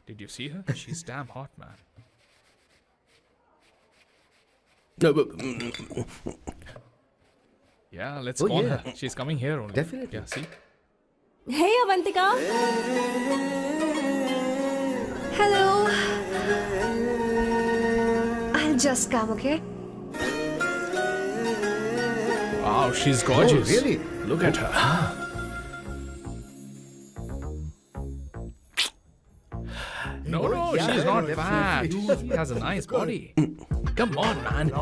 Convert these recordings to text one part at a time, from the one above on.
Did you see her? She's damn hot, man. Yeah, let's call her. She's coming here only. Definitely. Yeah, see? Hey, Avantika. Hello. I'll just come, okay? Wow, she's gorgeous. Oh, really? Look at her. No, she's not fat. She has a nice body. Come on, man.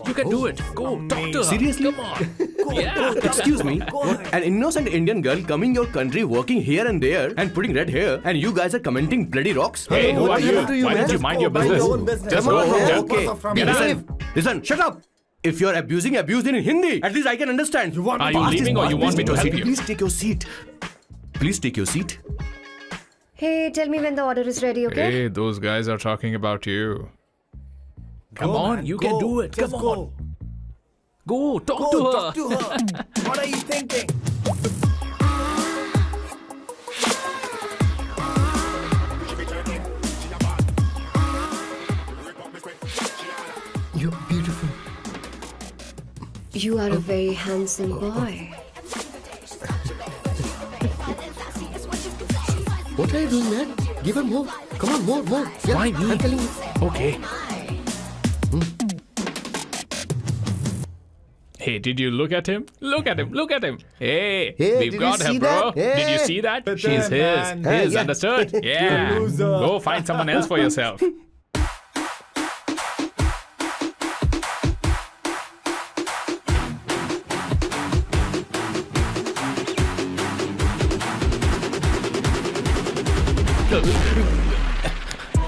You can do it. Go, talk to her. Seriously? Come on. Yeah. Excuse me, an innocent Indian girl coming your country, working here and there, and putting red hair, and you guys are commenting bloody rocks? Hey, who are you? you, Why man? don't you mind your business? Just go. Okay. Listen, shut up. If you're abuse it in Hindi. At least I can understand. Are you leaving or you want me to help you? Please take your seat. Please take your seat. Hey, tell me when the order is ready, okay? Hey, those guys are talking about you. Come on, you can do it. Come on. Go, talk to her. What are you thinking? You're beautiful. You are a very handsome boy. What are you doing, man? Give her more. Come on, more. Yeah, Why me? I'm telling you. Okay. Hey, did you look at him? Look at him. Hey, Hey, we've did got you her, see bro. that? Hey. Did you see that? But She's then, man. his, Yeah. understood? Yeah. Go find someone else for yourself.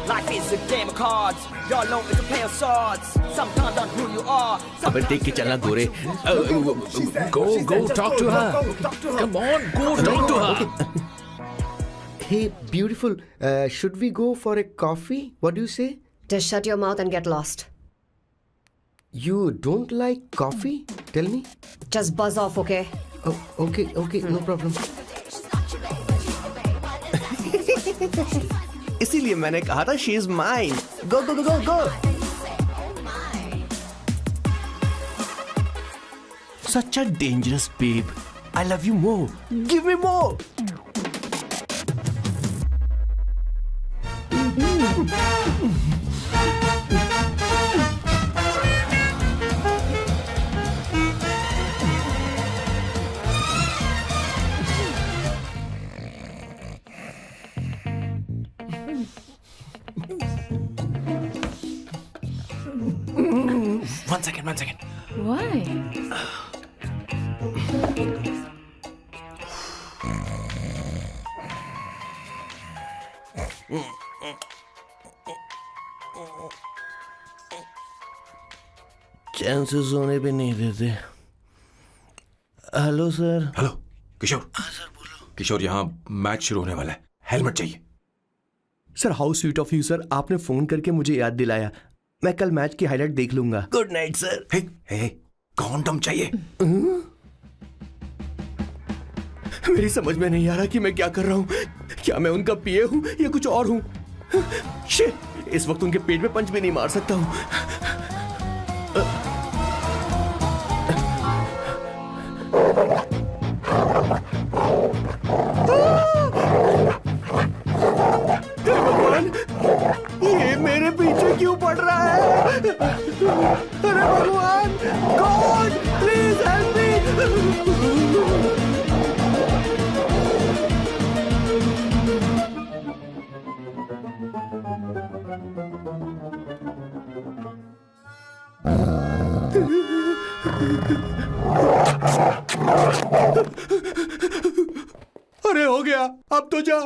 Life is a game of cards. Y'all know it's a play of swords. Sometimes on who you are. अबे देख के चलना गोरे. Go, talk to her. Come on, go talk to her. Hey, beautiful. Should we go for a coffee? What do you say? Just shut your mouth and get lost. You don't like coffee? Tell me. Just buzz off, okay? Oh, okay, no problem. इसीलिए मैंने कहा था she is mine. Go. Such a dangerous babe. I love you more. Give me more. One second. Why? चैन से सोने पे नहीं देते. Hello sir. Hello किशोर. किशोर, यहाँ मैच शुरू होने वाला है. हेलमेट चाहिए. Sir how sweet of you sir. आपने फोन करके मुझे याद दिलाया. मैं कल मैच की हाईलाइट देख लूंगा. Good night sir. Hey, condom चाहिए. मेरी समझ में नहीं आ रहा कि मैं क्या कर रहा हूँ. क्या मैं उनका पीए हूँ या कुछ और हूँ. शिट, इस वक्त उनके पेट में पंच भी नहीं मार सकता हूँ. भगवान, ये मेरे पीछे क्यों पड़ रहा है. अरे भगवान, गॉड प्लीज हेल्प मी. अरे हो गया, अब तो जा.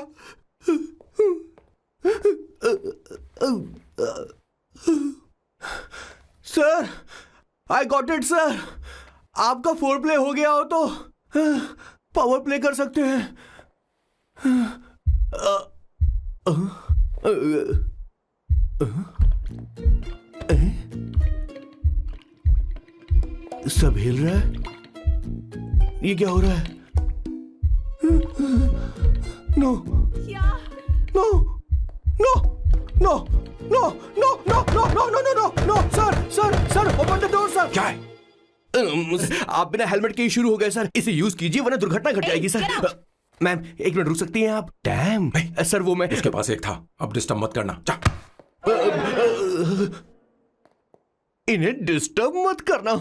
Sir, I got it sir. आपका फोर प्ले हो गया हो तो पावर प्ले कर सकते हैं. सब हिल रहा है. ये क्या हो रहा है. No no no no no no no no no no no no no sir sir sir open the door sir. क्या है? आप बिना हेलमेट के ही शुरू हो गए सर। इसे यूज कीजिए वरना दुर्घटना घट जाएगी सर। मैम 1 मिनट रुक सकती हैं आप? डैम सर वो मैं उसके पास एक था, अब डिस्टर्ब मत करना। जा। इन्हें डिस्टर्ब मत करना।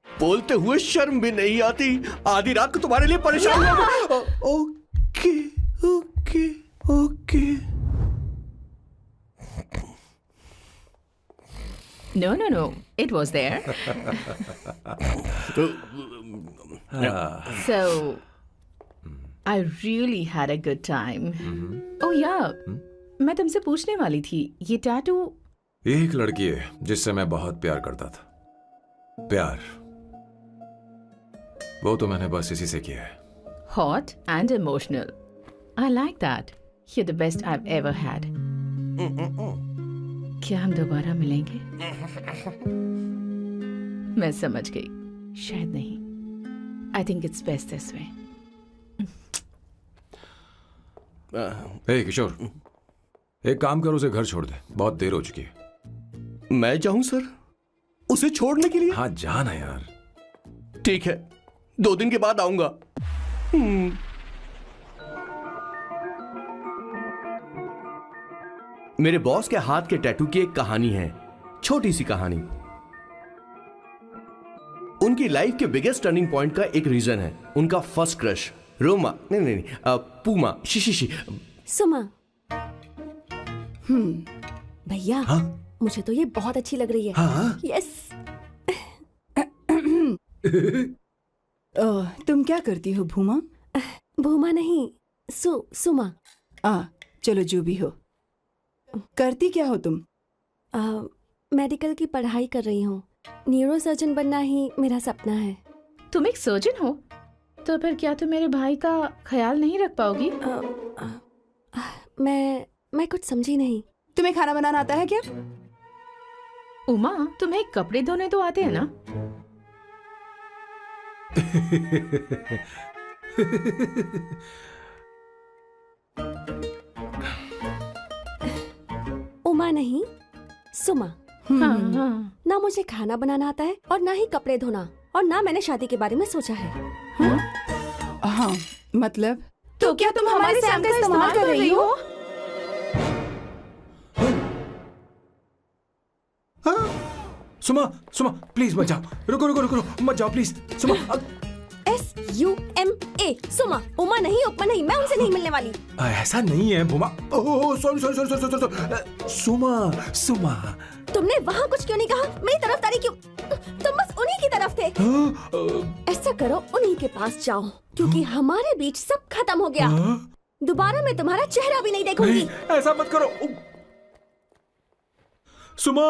बोलते हुए शर्म भी नहीं आती। आधी रात को तुम्हारे लिए परेशान हो। Okay okay okay. No. It was there. So, I really had a good time. Oh yeah, मैं तुमसे पूछने वाली थी, ये टैटू। एक लड़की है जिससे मैं बहुत प्यार करता था। प्यार वो तो मैंने बस इसी से किया है। Hot and emotional. I like that. You're the best I've ever had. क्या हम दोबारा मिलेंगे? मैं समझ गई, शायद नहीं। I think it's best this way. हे किशोर, एक काम कर, उसे घर छोड़ दे, बहुत देर हो चुकी है। मैं जाऊं सर उसे छोड़ने के लिए? हाँ जाना यार। ठीक है, 2 दिन के बाद आऊंगा। मेरे बॉस के हाथ के टैटू की एक कहानी है, छोटी सी कहानी। उनकी लाइफ के बिगेस्ट टर्निंग पॉइंट का एक रीजन है उनका फर्स्ट क्रश रोमा नहीं पूमा शी सुमा। भैया हाँ? मुझे तो ये बहुत अच्छी लग रही है। हाँ? यस। तुम क्या करती हो भूमा? भूमा नहीं, सुमा। चलो जो भी हो। करती क्या हो तुम? मेडिकल की पढ़ाई कर रही हूँ। न्यूरो सर्जन बनना ही मेरा सपना है। तुम एक सर्जन हो तो फिर क्या तुम मेरे भाई का ख्याल नहीं रख पाओगी? मैं कुछ समझी नहीं। तुम्हें खाना बनाना आता है क्या? उमा, तुम्हें कपड़े धोने तो आते हैं ना? उमा नहीं, सुमा। हाँ। ना मुझे खाना बनाना आता है और ना ही कपड़े धोना, और ना मैंने शादी के बारे में सोचा है। हाँ, मतलब तो क्या तुम हमारे सैम का इस्तेमाल कर रही हो? सुमा प्लीज मत जाओ, रुको मत जाओ प्लीज। सुमा SUMA, सुमा। उमा नहीं, उपमा नहीं, मैं उनसे नहीं मिलने वाली। ऐसा नहीं है भूमा। सॉरी सुमा। तुमने वहाँ कुछ क्यों नहीं कहा? मेरी तरफदारी क्यों? तुम बस उन्हीं की तरफ थे। ऐसा करो, उन्हीं के पास जाओ, क्योंकि हमारे बीच सब खत्म हो गया। दोबारा मैं तुम्हारा चेहरा भी नहीं देखूंगी। नहीं, ऐसा मत करो सुमा।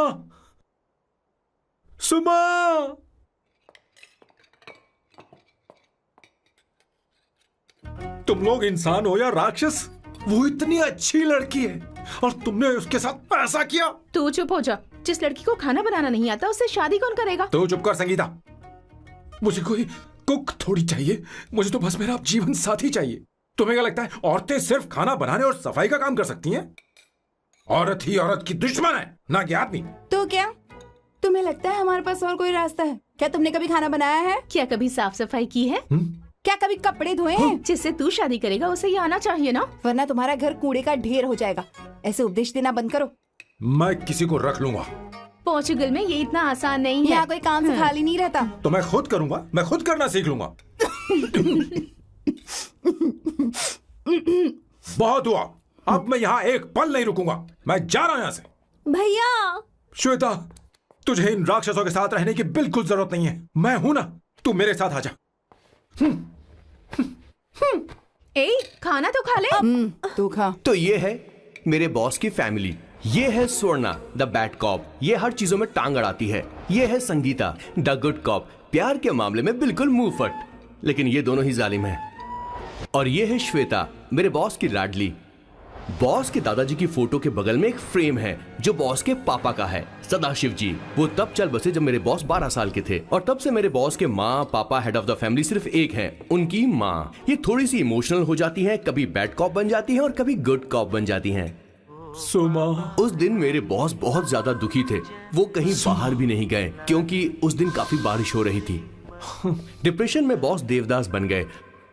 तुम लोग इंसान हो या राक्षस? वो इतनी अच्छी लड़की है और तुमने उसके साथ ऐसा किया। तू चुप हो जा। जिस लड़की को खाना बनाना नहीं आता उससे शादी कौन करेगा? तो चुप कर संगीता। मुझे कोई कुक थोड़ी चाहिए, मुझे तो बस मेरा जीवन साथी चाहिए। तुम्हें क्या लगता है औरतें सिर्फ खाना बनाने और सफाई का काम कर सकती हैं? औरत ही औरत की दुश्मन है, ना कि आदमी। तो क्या तुम्हें लगता है हमारे पास और कोई रास्ता है? क्या तुमने कभी खाना बनाया है? क्या कभी साफ सफाई की है? क्या कभी कपड़े धोए हैं? जिससे तू शादी करेगा उसे ये आना चाहिए ना, वरना तुम्हारा घर कूड़े का ढेर हो जाएगा। ऐसे उपदेश देना बंद करो। मैं किसी को रख लूंगा। पोर्चुगल में ये इतना आसान नहीं है। यहाँ कोई काम से खाली नहीं रहता। तो मैं खुद करूंगा, मैं खुद करना सीख लूंगा। बहुत हुआ, अब मैं यहाँ एक पल नहीं रुकूंगा। मैं जा रहा हूँ यहाँ से। भैया श्वेता, तुझे इन राक्षसों के साथ रहने की बिल्कुल जरूरत नहीं है। मैं हूं ना, तू मेरे साथ आ जा। ए, खाना तो खा ले। तू खा। तो ये है मेरे बॉस की फैमिली। ये है स्वर्णा द बैड कॉप, ये हर चीजों में टांग अड़ाती है। ये है संगीता द गुड कॉप, प्यार के मामले में बिल्कुल मुंह फट, लेकिन ये दोनों ही जालिम है। और ये है श्वेता, मेरे बॉस की लाडली। बॉस के दादाजी की फोटो के बगल में एक फ्रेम है जो बॉस के पापा का है, सदाशिव जी। वो तब चल बसे जब मेरे बॉस 12 साल के थे, और तब से मेरे बॉस के माँ पापा हेड ऑफ द फैमिली सिर्फ एक है, उनकी माँ। ये थोड़ी सी इमोशनल हो जाती हैं, कभी बैड कॉप बन जाती हैं और कभी गुड कॉप बन जाती हैं। सुमा। उस दिन मेरे बॉस बहुत ज्यादा दुखी थे। वो कहीं बाहर भी नहीं गए क्योंकि उस दिन काफी बारिश हो रही थी। डिप्रेशन में बॉस देवदास बन गए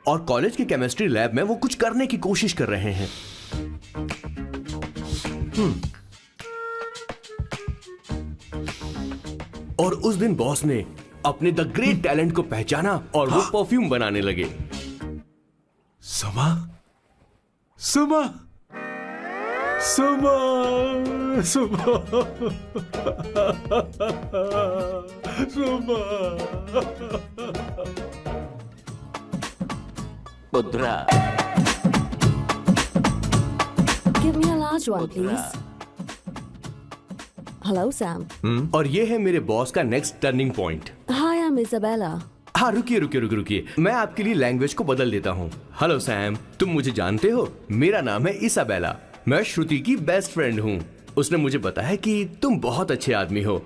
और कॉलेज की केमिस्ट्री लैब में वो कुछ करने की कोशिश कर रहे हैं। और उस दिन बॉस ने अपने द ग्रेट टैलेंट को पहचाना और वो परफ्यूम बनाने लगे। सुमा, सुमा, सुमा, सुमा, सुमा। Pudra. Give me a large one, please. Hello, Sam. और ये है मेरे बॉस का next turning point. Hi, I'm Isabella. हाँ, रुकिए, मैं आपके लिए लैंग्वेज को बदल देता हूँ। हेलो सैम, तुम मुझे जानते हो? मेरा नाम है इसाबेला। मैं श्रुति की बेस्ट फ्रेंड हूँ। उसने मुझे बताया कि तुम बहुत अच्छे आदमी हो।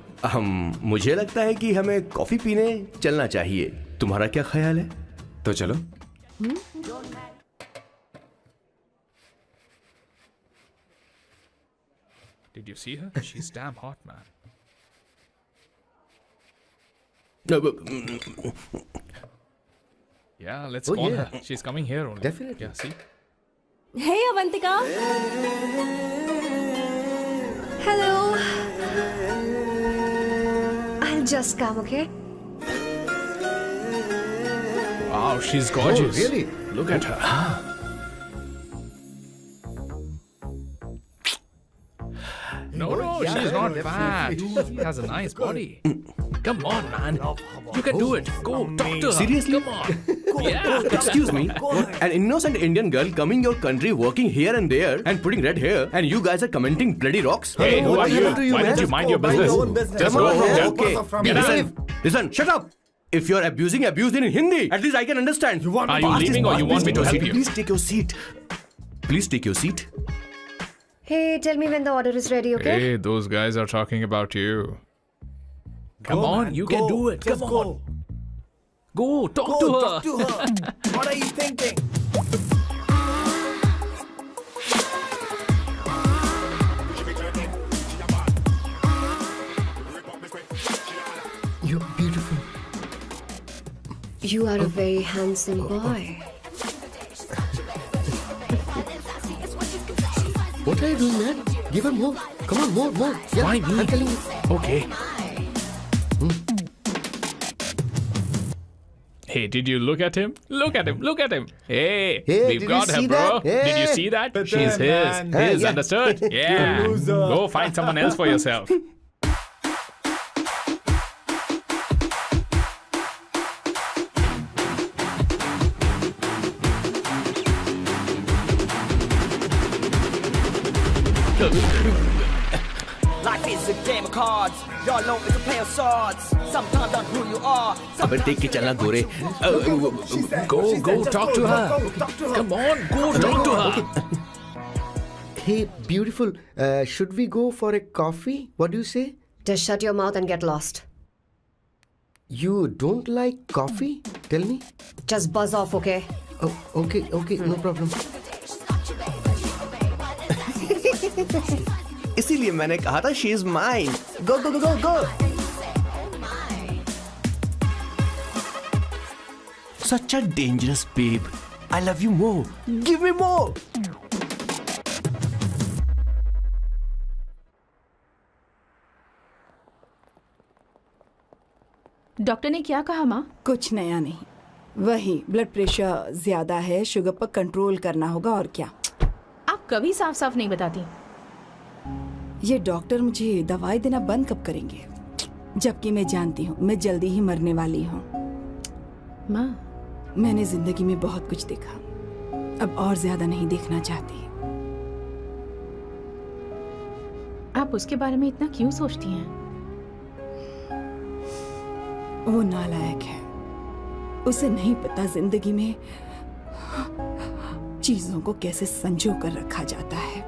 मुझे लगता है कि हमें कॉफी पीने चलना चाहिए। तुम्हारा क्या ख्याल है? तो चलो। Did you see her? She's damn hot, man. Yeah, let's call her. She's coming here only. Definitely. Yeah, see? Hey, Avantika. Hello. I'll just come, okay? Wow, she's gorgeous. Oh, really? Look at her. No, she's not fat. She has a nice body. Come on, man. You can do it. Go, talk to her. Seriously? Come on. Yeah. Excuse me, an innocent Indian girl coming your country, working here and there, and putting red hair, and you guys are commenting bloody rocks? Hey, who are you? happened to you, Why don't man? you mind your business? Just Come go on, from here. okay. Get out. Listen, shut up. If you're abuse in Hindi, at least I can understand. Are you leaving or you want me to help you? Please take your seat. Please take your seat. Hey, tell me when the order is ready, okay? Hey, those guys are talking about you. Come on, you can do it. Come on. Go, talk to her. What are you thinking? You're beautiful. You are a very handsome boy. What are you doing, man? Give her more. Come on, more. Yeah, Why me? I'm telling you. Okay. Hey, did you look at him? Look at him. Hey, Hey, we've did got you her, see bro. that? Hey. Did you see that? But She's then, his. man. His, Yeah. understood? Yeah. Go find someone else for yourself. Life is a game of cards. Y'all know it's a play of swords. Sometimes on who you are. अबे देख के चलना गोरे। Go, talk to her. Come on, go, talk to her. Hey, beautiful. Should we go for a coffee? What do you say? Just shut your mouth and get lost. You don't like coffee? Tell me. Just buzz off, okay? Oh, okay, no problem. इसीलिए मैंने कहा था she is mine. Go. Such a dangerous babe. I love you more. Give me more. Doctor ने क्या कहा माँ? कुछ नया नहीं, वही ब्लड प्रेशर ज्यादा है, शुगर पर कंट्रोल करना होगा और क्या। आप कभी साफ साफ नहीं बताती। ये डॉक्टर मुझे दवाई देना बंद कब करेंगे, जबकि मैं जानती हूँ मैं जल्दी ही मरने वाली हूँ। माँ, मैंने जिंदगी में बहुत कुछ देखा, अब और ज्यादा नहीं देखना चाहती। आप उसके बारे में इतना क्यों सोचती हैं? वो नालायक है, उसे नहीं पता जिंदगी में चीजों को कैसे संजो कर रखा जाता है।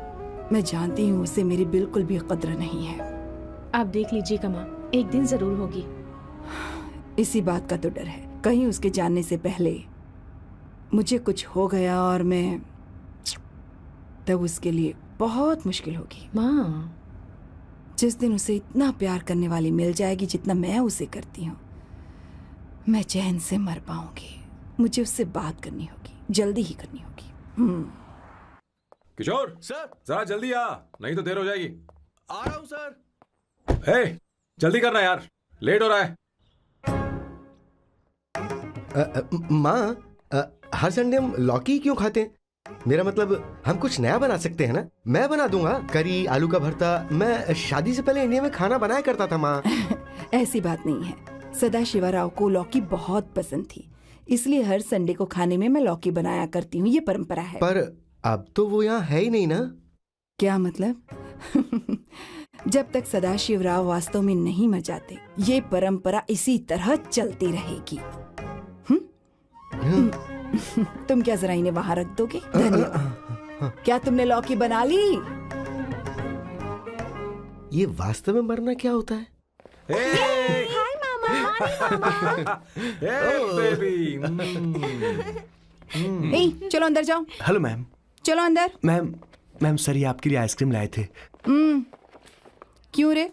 मैं जानती हूँ उसे मेरी बिल्कुल भी कद्र नहीं है। आप देख लीजिएगा माँ, एक दिन जरूर होगी। इसी बात का तो डर है, कहीं उसके जानने से पहले मुझे कुछ हो गया और मैं तब उसके लिए बहुत मुश्किल होगी। माँ, जिस दिन उसे इतना प्यार करने वाली मिल जाएगी जितना मैं उसे करती हूँ, मैं चैन से मर पाऊंगी। मुझे उससे बात करनी होगी, जल्दी ही करनी होगी। किशोर सर, जरा जल्दी आ, नहीं तो देर हो जाएगी। आ रहा हूं सर। हे, जल्दी करना यार, लेट हो रहा है। माँ, हर संडे हम लौकी क्यों खाते हैं? मेरा मतलब हम कुछ नया बना सकते हैं ना? मैं बना दूंगा करी, आलू का भरता। मैं शादी से पहले इंडिया में खाना बनाया करता था माँ। ऐसी बात नहीं है। सदाशिवराव को लौकी बहुत पसंद थी, इसलिए हर संडे को खाने में मैं लौकी बनाया करती हूँ। ये परंपरा है। पर अब तो वो यहाँ है ही नहीं ना। क्या मतलब? जब तक सदाशिवराव वास्तव में नहीं मर जाते, ये परंपरा इसी तरह चलती रहेगी। तुम क्या जरा इन्हें वहां रख दोगे? धन्यवाद। क्या तुमने लौकी बना ली? ये वास्तव में मरना क्या होता है? हाय मामा। बेबी। चलो अंदर जाओ। Hello ma'am. चलो अंदर। मैम सर, ये आपके लिए आइसक्रीम लाए थे। क्यों रे?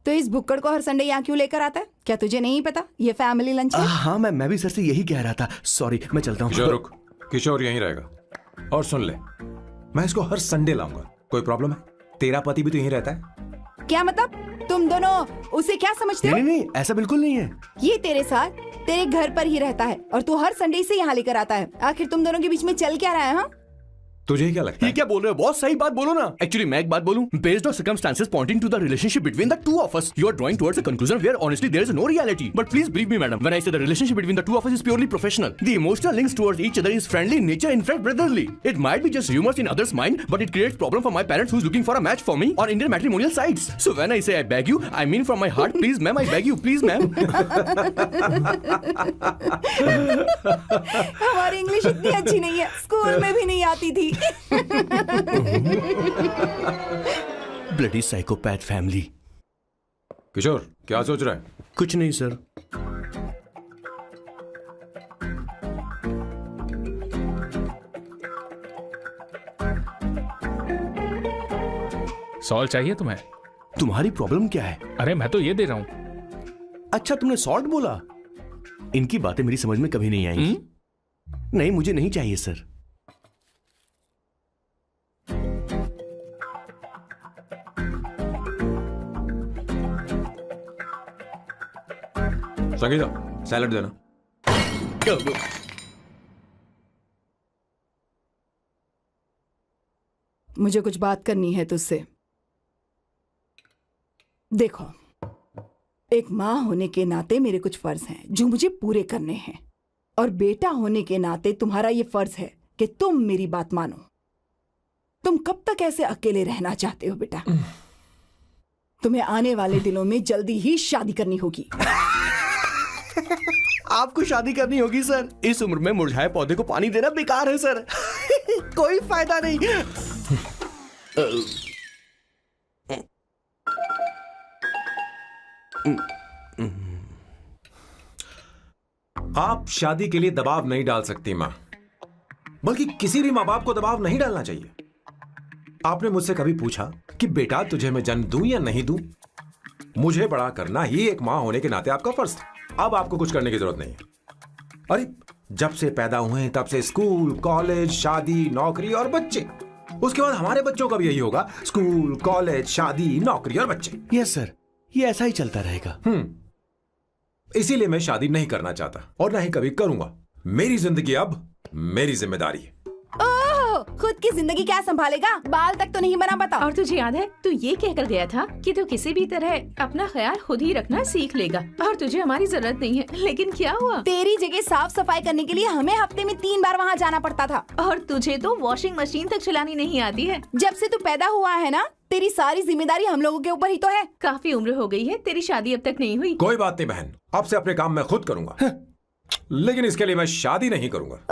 तो इस भुक्कड़ को हर संडे यहाँ क्यों लेकर आता है? क्या तुझे नहीं पता ये फैमिली लंच है? हाँ मैम, मैं भी सर से यही कह रहा था। सॉरी, मैं चलता हूँ। किशोर रुक, किशोर यहीं रहेगा। और सुन ले, मैं इसको हर संडे लाऊंगा। कोई प्रॉब्लम है? तेरा पति भी तो यहीं रहता है। क्या मतलब? तुम दोनों उसे क्या समझते हो? नहीं, ऐसा बिल्कुल नहीं है। ये तेरे साथ तेरे घर पर ही रहता है और तू हर संडे से यहाँ लेकर आता है। आखिर तुम दोनों के बीच में चल क्या रहा है? हाँ, तुझे क्या लगता है? ये क्या बोल रहे हो बॉस? सही बात बोलो ना। एक्चुअली मैं एक बात बोलूं, based on circumstances pointing to the relationship between the two of us, you are drawing towards a conclusion where honestly there is no reality. But please believe me madam, when I say the relationship between the two of us is purely professional. The emotional links towards each other is friendly in nature, in fact brotherly. It might be just humours in others mind, but it creates problem for my parents who is looking for a match for me on Indian matrimonial sites. So when I say I beg you, I mean from my heart, please ma'am, I beg you, please ma'am. हमारी English इतनी अच्छी नहीं है, school में भी नहीं आती थी। Bloody psychopath family. किशोर क्या सोच रहा है? कुछ नहीं सर। सॉल्व चाहिए तुम्हें? तुम्हारी प्रॉब्लम क्या है? अरे मैं तो ये दे रहा हूं। अच्छा, तुमने सॉल्ट बोला। इनकी बातें मेरी समझ में कभी नहीं आएंगी। नहीं, मुझे नहीं चाहिए सर। संगीता, सैलड देना। मुझे कुछ बात करनी है तुझसे। देखो, एक माँ होने के नाते मेरे कुछ फर्ज हैं जो मुझे पूरे करने हैं, और बेटा होने के नाते तुम्हारा ये फर्ज है कि तुम मेरी बात मानो। तुम कब तक ऐसे अकेले रहना चाहते हो बेटा? तुम्हें आने वाले दिनों में जल्दी ही शादी करनी होगी। आपको शादी करनी होगी सर? इस उम्र में मुरझाए पौधे को पानी देना बेकार है सर। कोई फायदा नहीं। आप शादी के लिए दबाव नहीं डाल सकती मां, बल्कि किसी भी मां बाप को दबाव नहीं डालना चाहिए। आपने मुझसे कभी पूछा कि बेटा तुझे मैं जन्म दूं या नहीं दूं? मुझे बड़ा करना ही एक मां होने के नाते आपका फर्ज था। अब आपको कुछ करने की जरूरत नहीं है। अरे जब से पैदा हुए तब से स्कूल, कॉलेज, शादी, नौकरी और बच्चे। उसके बाद हमारे बच्चों का भी यही होगा, स्कूल, कॉलेज, शादी, नौकरी और बच्चे। यस सर, ये ऐसा ही चलता रहेगा। इसीलिए मैं शादी नहीं करना चाहता और ना ही कभी करूंगा। मेरी जिंदगी अब मेरी जिम्मेदारी है। खुद की जिंदगी क्या संभालेगा? बाल तक तो नहीं बना बता। और तुझे याद है तू ये कहकर गया था कि तू किसी भी तरह अपना ख्याल खुद ही रखना सीख लेगा और तुझे हमारी जरूरत नहीं है। लेकिन क्या हुआ? तेरी जगह साफ सफाई करने के लिए हमें हफ्ते में 3 बार वहाँ जाना पड़ता था। और तुझे तो वॉशिंग मशीन तक चलानी नहीं आती है। जब से तू पैदा हुआ है ना, तेरी सारी जिम्मेदारी हम लोगों के ऊपर ही तो है। काफी उम्र हो गई है, तेरी शादी अब तक नहीं हुई। कोई बात नहीं बहन, अब से अपने काम मैं खुद करूंगा। लेकिन इसके लिए मैं शादी नहीं करूंगा।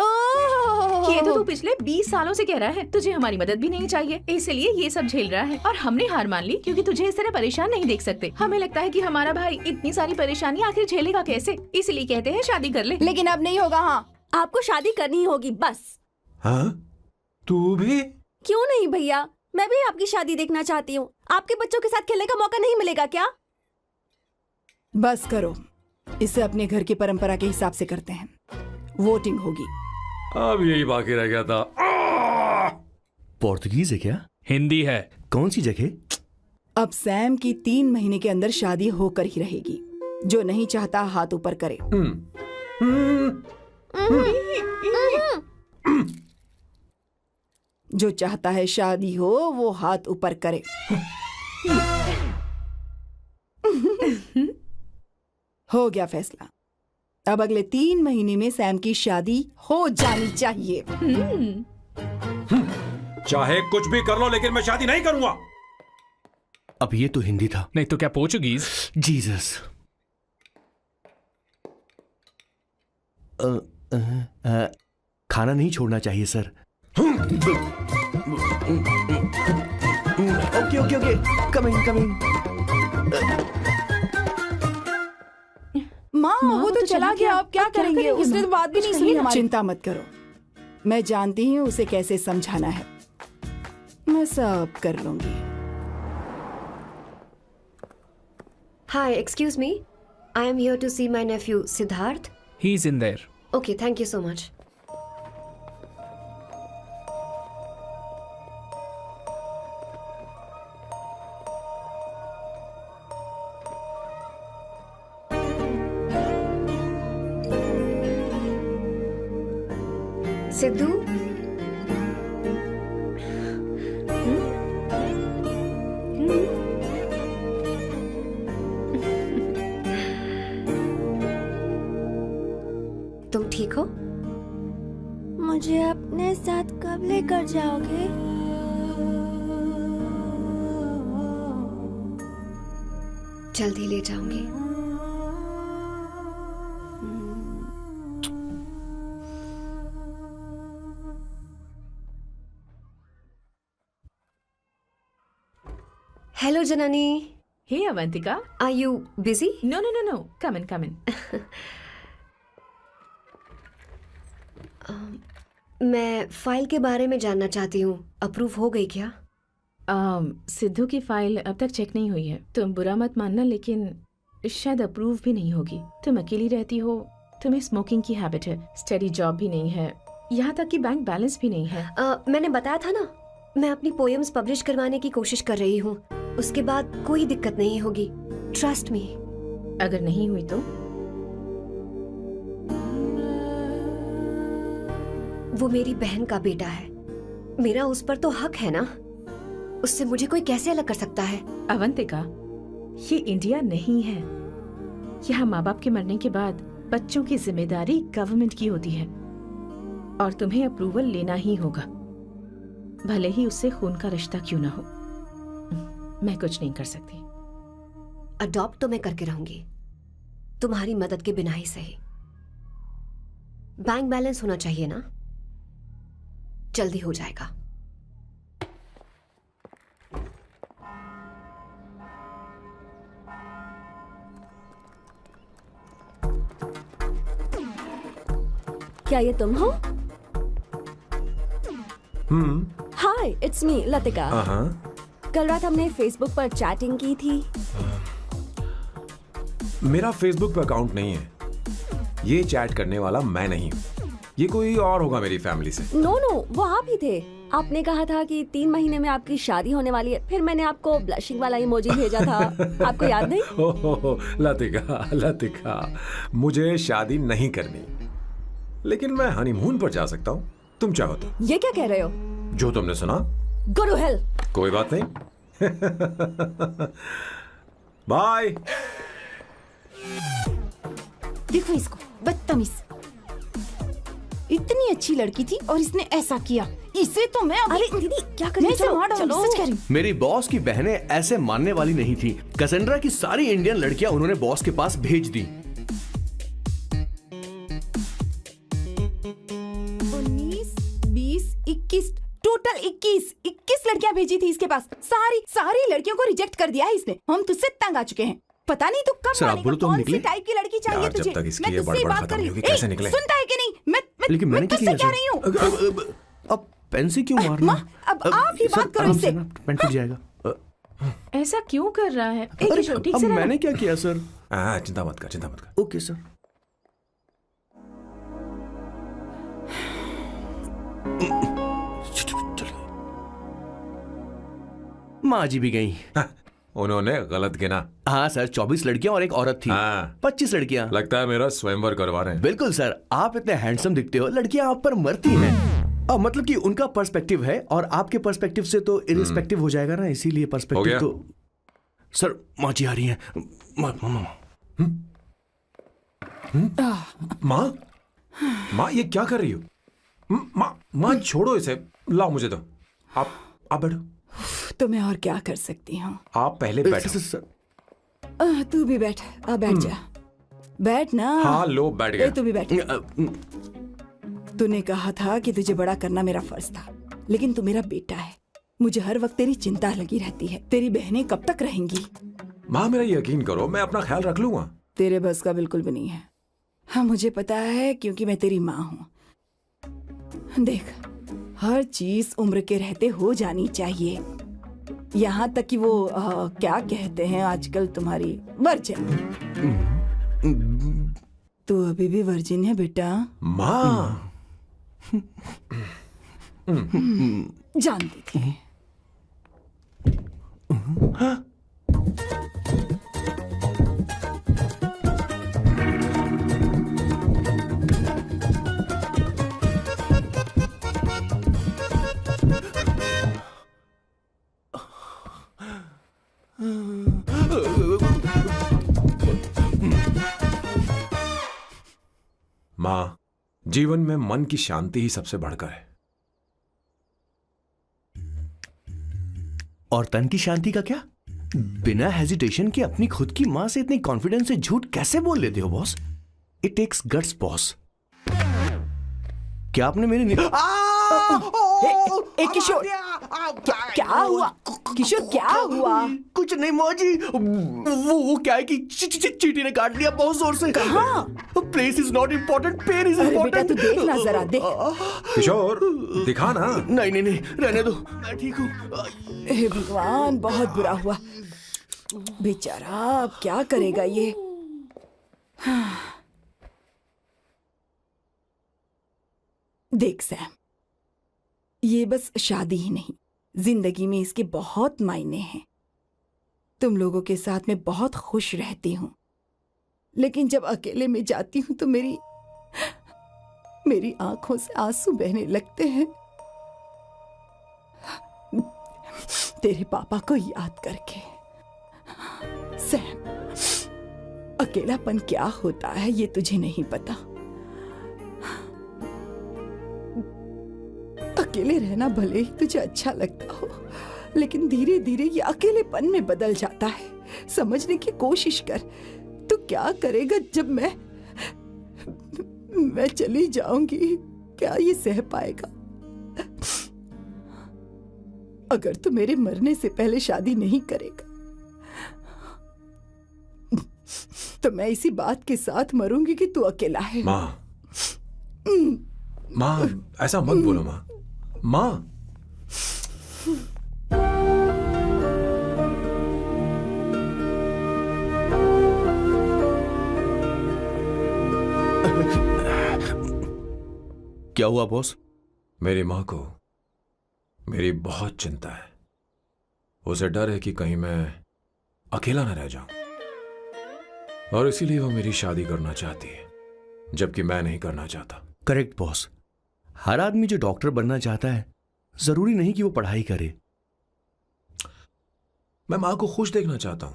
ये तो तू पिछले 20 सालों से कह रहा है। तुझे हमारी मदद भी नहीं चाहिए, इसलिए ये सब झेल रहा है। और हमने हार मान ली क्योंकि तुझे इस तरह परेशान नहीं देख सकते। हमें लगता है कि हमारा भाई इतनी सारी परेशानी आखिर झेलेगा कैसे, इसलिए कहते हैं शादी कर ले। लेकिन अब नहीं होगा। हाँ, आपको शादी करनी होगी बस। हाँ? तू भी? क्यों नहीं भैया, मैं भी आपकी शादी देखना चाहती हूँ। आपके बच्चों के साथ खेलने का मौका नहीं मिलेगा क्या? बस करो, इसे अपने घर की परंपरा के हिसाब से करते हैं। वोटिंग होगी। अब यही बाकी रह गया था। पोर्तुगीज है क्या? हिंदी है। कौन सी जगह? अब सैम की 3 महीने के अंदर शादी होकर ही रहेगी। जो नहीं चाहता हाथ ऊपर करे। जो चाहता है शादी हो वो हाथ ऊपर करे। हो गया फैसला। अब अगले 3 महीने में सैम की शादी हो जानी चाहिए। चाहे कुछ भी कर लो, लेकिन मैं शादी नहीं करूंगा। अब ये तो हिंदी था। नहीं तो क्या पोर्चुगीज? जीसस। खाना नहीं छोड़ना चाहिए sir. Okay okay okay, coming coming. माँ वो तो चला गया, अब क्या करेंगे? उसने तो बात भी नहीं सुनी हमारी। चिंता मत करो, मैं जानती हूँ उसे कैसे समझाना है। मैं सब कर लूंगी। Hi, excuse me. I am here to see my nephew Siddharth. He's in there. Okay, thank you so much. Sidhu? तुम ठीक हो? मुझे अपने साथ कब लेकर जाओगे? जल्दी ले जाऊंगी। Hello Janani. Hey Avantika. Are you busy? No no no no. Come in come in. मैं फाइल के बारे में जानना चाहती हूँ। अप्रूव हो गई क्या? सिद्धू की फाइल अब तक चेक नहीं हुई है। तुम बुरा मत मानना, लेकिन शायद अप्रूव भी नहीं होगी। तुम अकेली रहती हो, तुम्हें स्मोकिंग की हैबिट है, स्टडी जॉब भी नहीं है, यहाँ तक कि बैंक बैलेंस भी नहीं है। मैंने बताया था ना, मैं अपनी पोएम्स पब्लिश करवाने की कोशिश कर रही हूँ। उसके बाद कोई दिक्कत नहीं होगी, ट्रस्ट मी। अगर नहीं हुई तो? वो मेरी बहन का बेटा है, मेरा उस पर तो हक है ना। उससे मुझे कोई कैसे अलग कर सकता है? अवंतिका, ये इंडिया नहीं है। यहाँ माँ बाप के मरने के बाद बच्चों की जिम्मेदारी गवर्नमेंट की होती है और तुम्हें अप्रूवल लेना ही होगा, भले ही उससे खून का रिश्ता क्यों ना हो। मैं कुछ नहीं कर सकती। अडॉप्ट तो मैं करके रहूंगी, तुम्हारी मदद के बिना ही सही। बैंक बैलेंस होना चाहिए ना, जल्दी हो जाएगा। क्या ये तुम हो? हाय, इट्स मी लतिका। कल रात हमने फेसबुक पर चैटिंग की थी। मेरा फेसबुक पे अकाउंट नहीं है। ये चैट करने वाला मैं नहीं हूँ, ये कोई और होगा मेरी फैमिली से। नो, वो आप ही थे। आपने कहा था कि 3 महीने में आपकी शादी होने वाली है, फिर मैंने आपको ब्लशिंग वाला इमोजी भेजा था। आपको याद नहीं? ओहो, लतिका, मुझे शादी नहीं करनी, लेकिन मैं हनीमून पर जा सकता हूँ, तुम चाहो तो। ये क्या कह रहे हो? जो तुमने सुना। Go to hell. कोई बात नहीं। बाय। देखो इसको, बदतमीज। इतनी अच्छी लड़की थी और इसने ऐसा किया। इसे तो मैं अभी... अरे दीदी क्या कर रही हो? चलो, सच कह रही हूं। मेरी बॉस की बहनें ऐसे मानने वाली नहीं थी। कैसेंड्रा की सारी इंडियन लड़कियां उन्होंने बॉस के पास भेज दी। 19, 20, 21, टोटल 21 लड़कियां भेजी थी इसके पास। सारी लड़कियों को रिजेक्ट कर दिया है इसने। हम तुझसे तंग आ चुके हैं। पता नहीं तू कब मानेगा, कौन सी टाइप की लड़की चाहिए तुझे? जब तक इसकी मैं ये तुझसे बड़बड़ बात खत्म कर नहीं रही होगी, हूँ। कैसे निकले? सुनता है कि नहीं? मैं लेकिन मैंने तुझसे कह रही हूँ। अब पेन से क्यों मारना? अब आप ही बात करो इससे। पेन टूट जाएगा। ऐसा क्यों कर रहा है? एक किशोर, ठीक अब से रहना। मैंने क्या किया सर? चिंता मत कर, चिंता मत कर। Okay sir. माँ जी भी गई। उन्होंने गलत गिना। हाँ सर, 24 लड़कियां और एक औरत थी। 25 लड़कियां। लगता है मेरा स्वयंवर करवा रहे हैं। बिल्कुल सर, आप इतने हैंडसम दिखते हो, लड़कियां आप पर मरती हैं। मतलब कि उनका पर्सपेक्टिव है और आपके पर्सपेक्टिव से तो इरिस्पेक्टिव हो जाएगा ना, इसीलिए पर्सपेक्टिव तो। सर माँ जी आ रही हैं। माँ, माँ ये क्या कर रही हो? माँ छोड़ो इसे, लाओ मुझे दो। आप बैठो। तो मैं और क्या कर सकती हूँ? आप पहले बैठो। तू भी बैठ, बैठ जा, बैठ ना। हाँ लो, बैठ गया। तू भी बैठ। तूने कहा था कि तुझे बड़ा करना मेरा फर्ज था, लेकिन तू मेरा बेटा है। मुझे हर वक्त तेरी चिंता लगी रहती है। तेरी बहनें कब तक रहेंगी? माँ मेरा यकीन करो, मैं अपना ख्याल रख लूंगा। तेरे बस का बिल्कुल भी नहीं है। हाँ मुझे पता है, क्योंकि मैं तेरी माँ हूँ। देख, हर चीज उम्र के रहते हो जानी चाहिए, यहाँ तक कि वो क्या कहते हैं आजकल तुम्हारी वर्जिन। तू अभी भी वर्जिन है बेटा? माँ जानती थी। माँ, जीवन में मन की शांति ही सबसे बढ़कर है। और तन की शांति का क्या? बिना हेजिटेशन के अपनी खुद की मां से इतनी कॉन्फिडेंस से झूठ कैसे बोल लेते हो boss? It takes guts boss. क्या आपने मेरे किशोर, क्या हुआ? किशोर क्या हुआ? कुछ नहीं माँ जी, वो क्या है कि चींटी ने काट लिया बहुत जोर से। कहाँ? Place is not important, pen is बेटा इम्पोर्टेंट। तू देख ना जरा, देख। किशोर दिखा ना। नहीं, रहने दो, मैं ठीक हूँ। हे भगवान, बहुत बुरा हुआ बेचारा। अब क्या करेगा ये? देख सैम, ये बस शादी ही नहीं, जिंदगी में इसके बहुत मायने हैं। तुम लोगों के साथ मैं बहुत खुश रहती हूँ, लेकिन जब अकेले में जाती हूँ तो मेरी आंखों से आंसू बहने लगते हैं, तेरे पापा को याद करके। सैम, अकेलापन क्या होता है ये तुझे नहीं पता। अकेले रहना भले ही तुझे अच्छा लगता हो, लेकिन धीरे धीरे ये अकेलेपन में बदल जाता है। समझने की कोशिश कर। तू क्या करेगा जब मैं चली जाऊंगी? क्या ये सह पाएगा? अगर तू मेरे मरने से पहले शादी नहीं करेगा तो मैं इसी बात के साथ मरूंगी कि तू अकेला है। माँ ऐसा मत बोलो माँ। माँ, क्या हुआ बॉस? मेरी माँ को मेरी बहुत चिंता है। उसे डर है कि कहीं मैं अकेला न रह जाऊं, और इसीलिए वो मेरी शादी करना चाहती है, जबकि मैं नहीं करना चाहता। Correct boss. हर आदमी जो डॉक्टर बनना चाहता है, जरूरी नहीं कि वो पढ़ाई करे। मैं मां को खुश देखना चाहता हूं,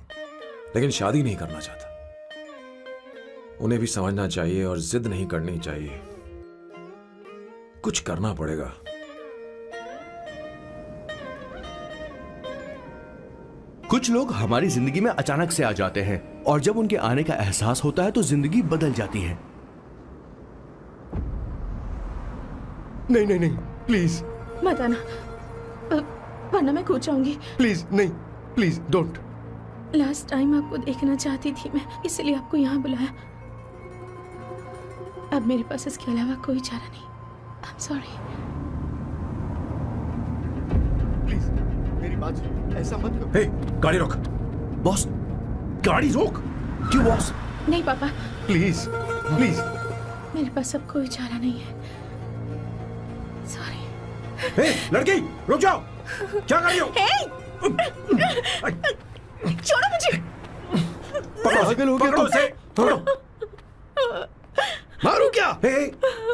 लेकिन शादी नहीं करना चाहता। उन्हें भी समझना चाहिए और जिद नहीं करनी चाहिए। कुछ करना पड़ेगा। कुछ लोग हमारी जिंदगी में अचानक से आ जाते हैं, और जब उनके आने का एहसास होता है तो जिंदगी बदल जाती है। नहीं, प्लीज मत आना, वरना मैं खो जाऊंगी। प्लीज नहीं, प्लीज डोंट। लास्ट टाइम आपको देखना चाहती थी मैं, इसलिए आपको यहाँ बुलाया। अब मेरे पास इसके अलावा कोई चारा नहीं। I'm sorry. बात ऐसा मत करो। हे, गाड़ी रोक। बॉस, गाड़ी रोक। क्यों बॉस? नहीं पापा, प्लीज प्लीज। मेरे पास अब कोई चारा नहीं है। सॉरी। हे, लड़की, रुक जाओ। क्या कर रही हो? छोड़ो मुझे। पकड़ो उसे, पकड़ो। मारू क्या? हे,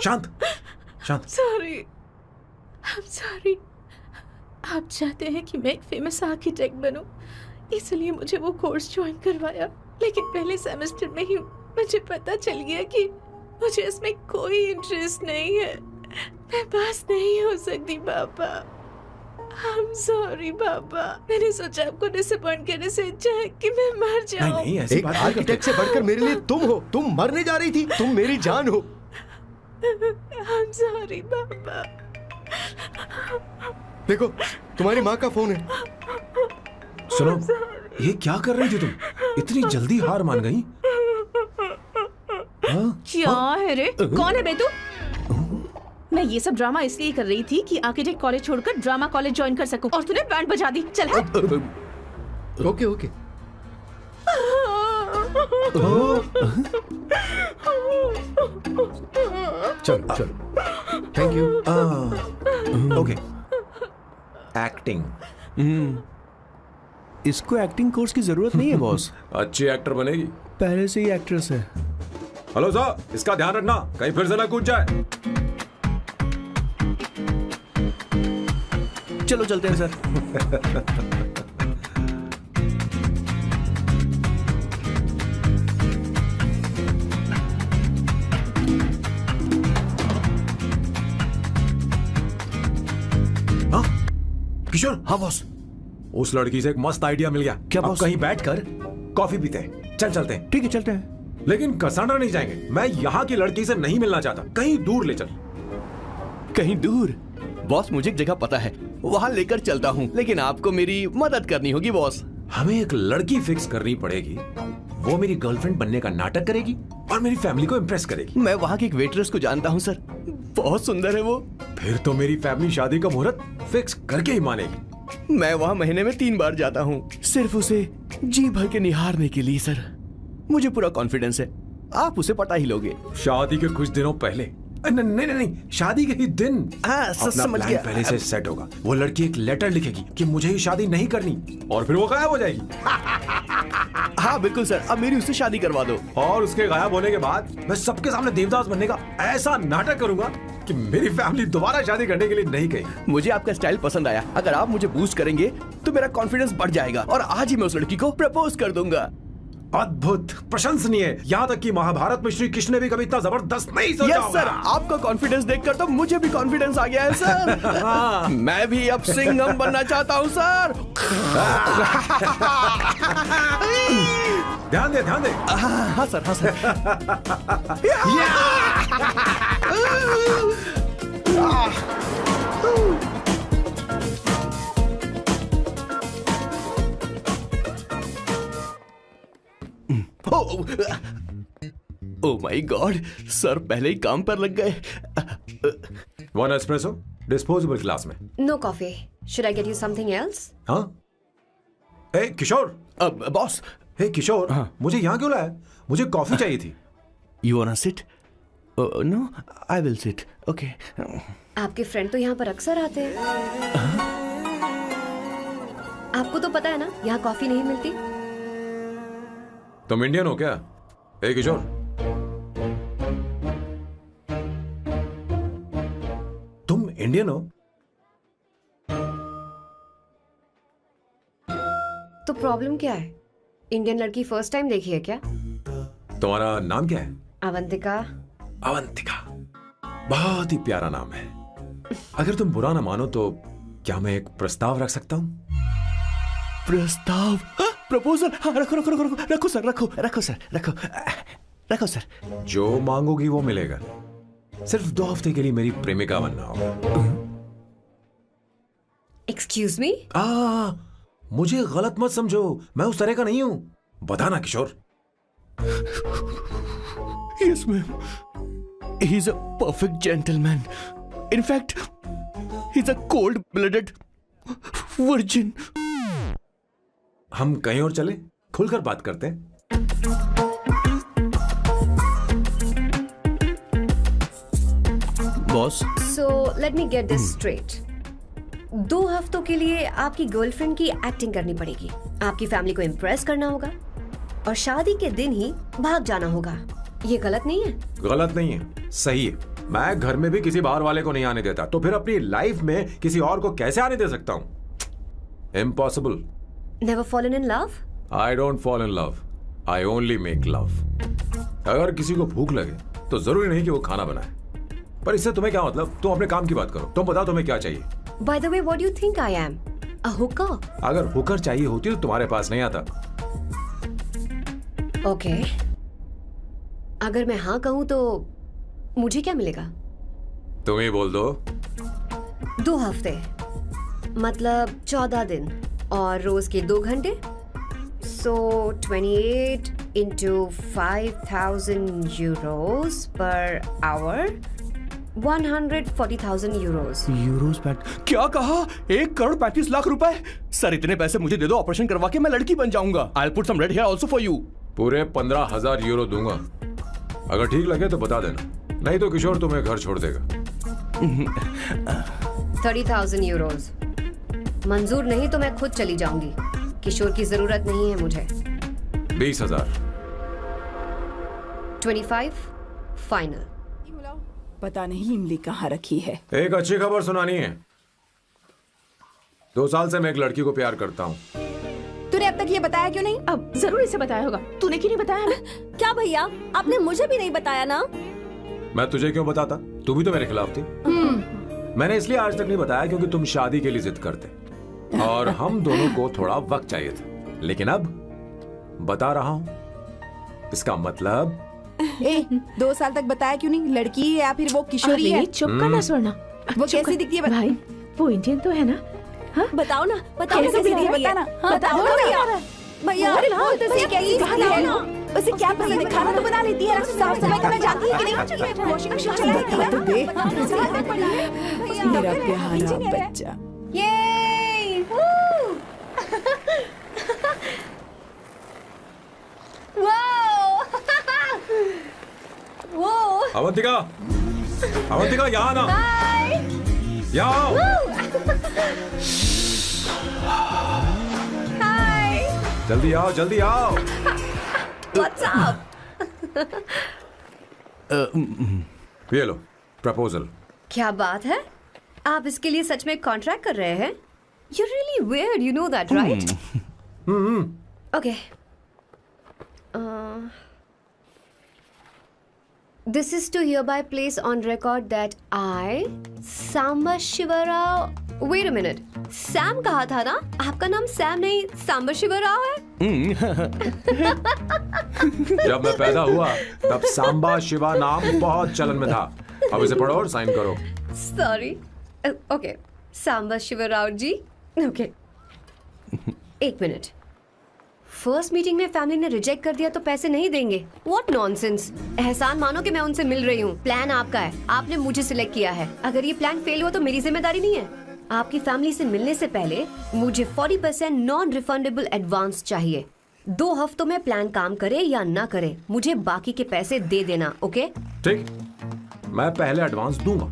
शांत शांत। Sorry, I'm sorry। आप चाहते हैं कि मैं एक फेमस आर्किटेक्ट बनूं, इसलिए मुझे वो कोर्स ज्वाइन करवाया, लेकिन पहले सेमेस्टर में ही मुझे पता चल गया कि मुझे इसमें कोई इंटरेस्ट नहीं है। मैं पास नहीं हो सकती पापा। I'm sorry पापा। मैंने सोचा आपको डिसअपॉइंट करने से अच्छा है कि मैं मर जाऊं। नहीं, ऐसी एक बात आर्किटेक्ट से बढ़कर मेरे लिए तुम हो। तुम मरने जा रही थी, तुम मेरी जान हो। I'm sorry पापा। देखो, तुम्हारी माँ का फोन है। सुनो, ये क्या कर रही थी तुम? इतनी जल्दी हार मान गई? क्या है रे? कौन है बे तू? मैं ये सब ड्रामा इसलिए कर रही थी कि आर्किटेक्ट कॉलेज छोड़कर ड्रामा कॉलेज ज्वाइन कर सकूं, और तूने बैंड बजा दी। चल ओके ओके। चलो चलो, थैंक यू। ओके। एक्टिंग। इसको एक्टिंग कोर्स की जरूरत नहीं है बॉस। अच्छी एक्टर बनेगी। पहले से ही एक्ट्रेस है। हेलो सर, इसका ध्यान रखना कहीं फिर से ना कूद जाए। चलो चलते हैं सर। किशोर। हाँ बॉस। उस लड़की से एक मस्त आइडिया मिल गया। क्या अब बॉस? कहीं बैठकर कॉफी पीते हैं। चल चलते हैं। ठीक है, चलते हैं। लेकिन कसांड्रा नहीं जाएंगे। मैं यहाँ की लड़की से नहीं मिलना चाहता। कहीं दूर ले चल। कहीं दूर? बॉस, मुझे एक जगह पता है, वहां लेकर चलता हूँ, लेकिन आपको मेरी मदद करनी होगी बॉस। हमें एक लड़की फिक्स करनी पड़ेगी। वो मेरी गर्लफ्रेंड बनने का नाटक करेगी और मेरी फैमिली को इम्प्रेस करेगी। मैं वहाँ की एक वेट्रेस को जानता हूँ सर, बहुत सुंदर है वो। फिर तो मेरी फैमिली शादी का मुहूर्त फिक्स करके ही मानेगी। मैं वहाँ महीने में 3 बार जाता हूँ, सिर्फ उसे जी भर के निहारने के लिए सर। मुझे पूरा कॉन्फिडेंस है आप उसे पटा ही लोगे। शादी के कुछ दिनों पहले। नहीं, शादी के ही दिन। अपना समझ गया। पहले से सेट होगा। वो लड़की एक लेटर लिखेगी कि मुझे ही शादी नहीं करनी, और फिर वो गायब हो जाएगी। हाँ बिल्कुल सर, अब मेरी उससे शादी करवा दो। और उसके गायब होने के बाद मैं सबके सामने देवदास बनने का ऐसा नाटक करूंगा कि मेरी फैमिली दोबारा शादी करने के लिए नहीं कहेगी। मुझे आपका स्टाइल पसंद आया। अगर आप मुझे बूस्ट करेंगे तो मेरा कॉन्फिडेंस बढ़ जाएगा और आज ही मैं उस लड़की को प्रपोज कर दूंगा। अद्भुत, प्रशंसनीय। यहाँ तक कि महाभारत में श्री कृष्ण ने भी कभी इतना जबरदस्त नहीं सोचा होगा। सर, आपका कॉन्फिडेंस देखकर तो मुझे भी कॉन्फिडेंस आ गया है सर। मैं भी अब सिंघम बनना चाहता हूँ सर। ध्यान दे, ध्यान दे। हाँ सर, हाँ sir. Oh my god, sir पहले ही काम पर लग गए। 1 एस्प्रेसो डिस्पोजेबल ग्लास में। No coffee. Should I get you something else? हाँ। ए किशोर। बॉस। हे किशोर, मुझे यहाँ क्यों लाया? मुझे कॉफी चाहिए थी। You want to sit? No, I will sit. Okay. आपके फ्रेंड तो यहाँ पर अक्सर आते हैं। आपको तो पता है ना, यहाँ कॉफी नहीं मिलती। तुम इंडियन हो क्या? ए किशोर, तुम इंडियन हो? तो प्रॉब्लम क्या है? इंडियन लड़की फर्स्ट टाइम देखी है क्या? तुम्हारा नाम क्या है? अवंतिका। अवंतिका, बहुत ही प्यारा नाम है। अगर तुम बुरा ना मानो तो क्या मैं एक प्रस्ताव रख सकता हूँ? प्रस्ताव? प्रपोजल? हाँ, रखो रखो रखो रखो रखो सर, रखो रखो सर, रखो रखो सर। जो मांगोगी वो मिलेगा। सिर्फ 2 हफ्ते के लिए मेरी प्रेमिका बनना होगा। Excuse me? मुझे गलत मत समझो, मैं उस तरह का नहीं हूं। बताना किशोर। Yes, ma'am. He's a perfect gentleman. In fact, he's a cold-blooded virgin. हम कहीं और चले, खुलकर बात करते हैं। Boss, so let me get this straight. 2 हफ्तों के लिए आपकी गर्लफ्रेंड की एक्टिंग करनी पड़ेगी, आपकी फैमिली को इम्प्रेस करना होगा और शादी के दिन ही भाग जाना होगा। ये गलत नहीं है? गलत नहीं है, सही है। मैं घर में भी किसी बाहर वाले को नहीं आने देता, तो फिर अपनी लाइफ में किसी और को कैसे आने दे सकता हूँ? Impossible. Never fallen in love? I don't fall in love, I only make love. अगर किसी को भूख लगे तो जरूरी नहीं कि वो खाना बनाए, पर इससे तुम्हें क्या मतलब? तुम अपने काम की बात करो। तुम बताओ तुम्हें क्या चाहिए? Bye the way, what do you think I am? A Hooker? अगर हुकर चाहिए होती तो तुम्हारे पास नहीं आता। ओके, अगर मैं हाँ कहूँ तो मुझे क्या मिलेगा? तुम ही बोल दो। 2 हफ्ते मतलब 14 दिन और रोज के 2 घंटे। सो 28 into 5,000 euros per hour, 140,000 euros. Euros PAT, क्या कहा? 1,35,00,000 रुपए? सर इतने पैसे मुझे दे दो, ऑपरेशन करवा के मैं लड़की बन जाऊंगा। I'll put some red hair also for you. पूरे 15,000 यूरो दूंगा। अगर ठीक लगे तो बता देना, नहीं तो किशोर तुम्हें घर छोड़ देगा। 30,000 euros। मंजूर नहीं तो मैं खुद चली जाऊंगी, किशोर की जरूरत नहीं है मुझे। 20,000। 25 फाइनल। पता नहीं इमली कहाँ रखी है। एक अच्छी खबर सुनानी है। 2 साल से मैं एक लड़की को प्यार करता हूँ। तूने अब तक ये बताया क्यों नहीं? अब जरूर इसे बताया होगा। तूने क्यों नहीं बताया हमें? क्या भैया, आपने मुझे भी नहीं बताया ना? मैं तुझे क्यों बताता? तू भी तो मेरे खिलाफ थी। मैंने इसलिए आज तक नहीं बताया क्योंकि तुम शादी के लिए जिद करते और हम दोनों को थोड़ा वक्त चाहिए था, लेकिन अब बता रहा हूँ। इसका मतलब 2 साल तक बताया क्यों नहीं? लड़की है या फिर वो किशोरी है? चुप करना स्वर्णा। वो कैसी दिखती है? भाई वो इंडियन तो है ना? हाँ? बताओ ना, बताओ कैसी दिखती है? बताना। बताओ ना भैया। भैया उसे कैसी दिखती है? उसे क्या पसंद है? खाना तो बना लेती है, साफ सफाई करना जानती है कि नहीं? वॉशिंग मशीन चलाती है? तो दे मेरा प्यारा बच्चा। ये वो अवंतिका, अवंतिका यहाँ ना, यहाँ आओ। जल्दी आओ, जल्दी आओ। What's up? ये लो प्रपोजल। क्या बात है? आप इसके लिए सच में कॉन्ट्रैक्ट कर रहे हैं? You're really weird, you know that, right? Okay. This is to hereby place on record that I, Samba Shivarao. Wait a minute. Sam कहा था ना? आपका नाम सैम नहीं सांबा शिवराव है? जब मैं पैदा हुआ तब सांबा शिवा नाम बहुत चलन में था। अब इसे पढ़ो और साइन करो। Sorry. Okay. सांबा शिवराव जी। Okay. 1 मिनट। फर्स्ट मीटिंग में फैमिली ने रिजेक्ट कर दिया तो पैसे नहीं देंगे? What nonsense! एहसान मानो कि मैं उनसे मिल रही हूँ। प्लान आपका है, आपने मुझे सिलेक्ट किया है। अगर ये प्लान फेल हुआ तो मेरी जिम्मेदारी नहीं है। आपकी फैमिली से मिलने से पहले मुझे 40% नॉन रिफंडेबल एडवांस चाहिए। 2 हफ्तों में प्लान काम करे या ना करे, मुझे बाकी के पैसे दे देना। ओके? ठीक, मैं पहले एडवांस दूंगा।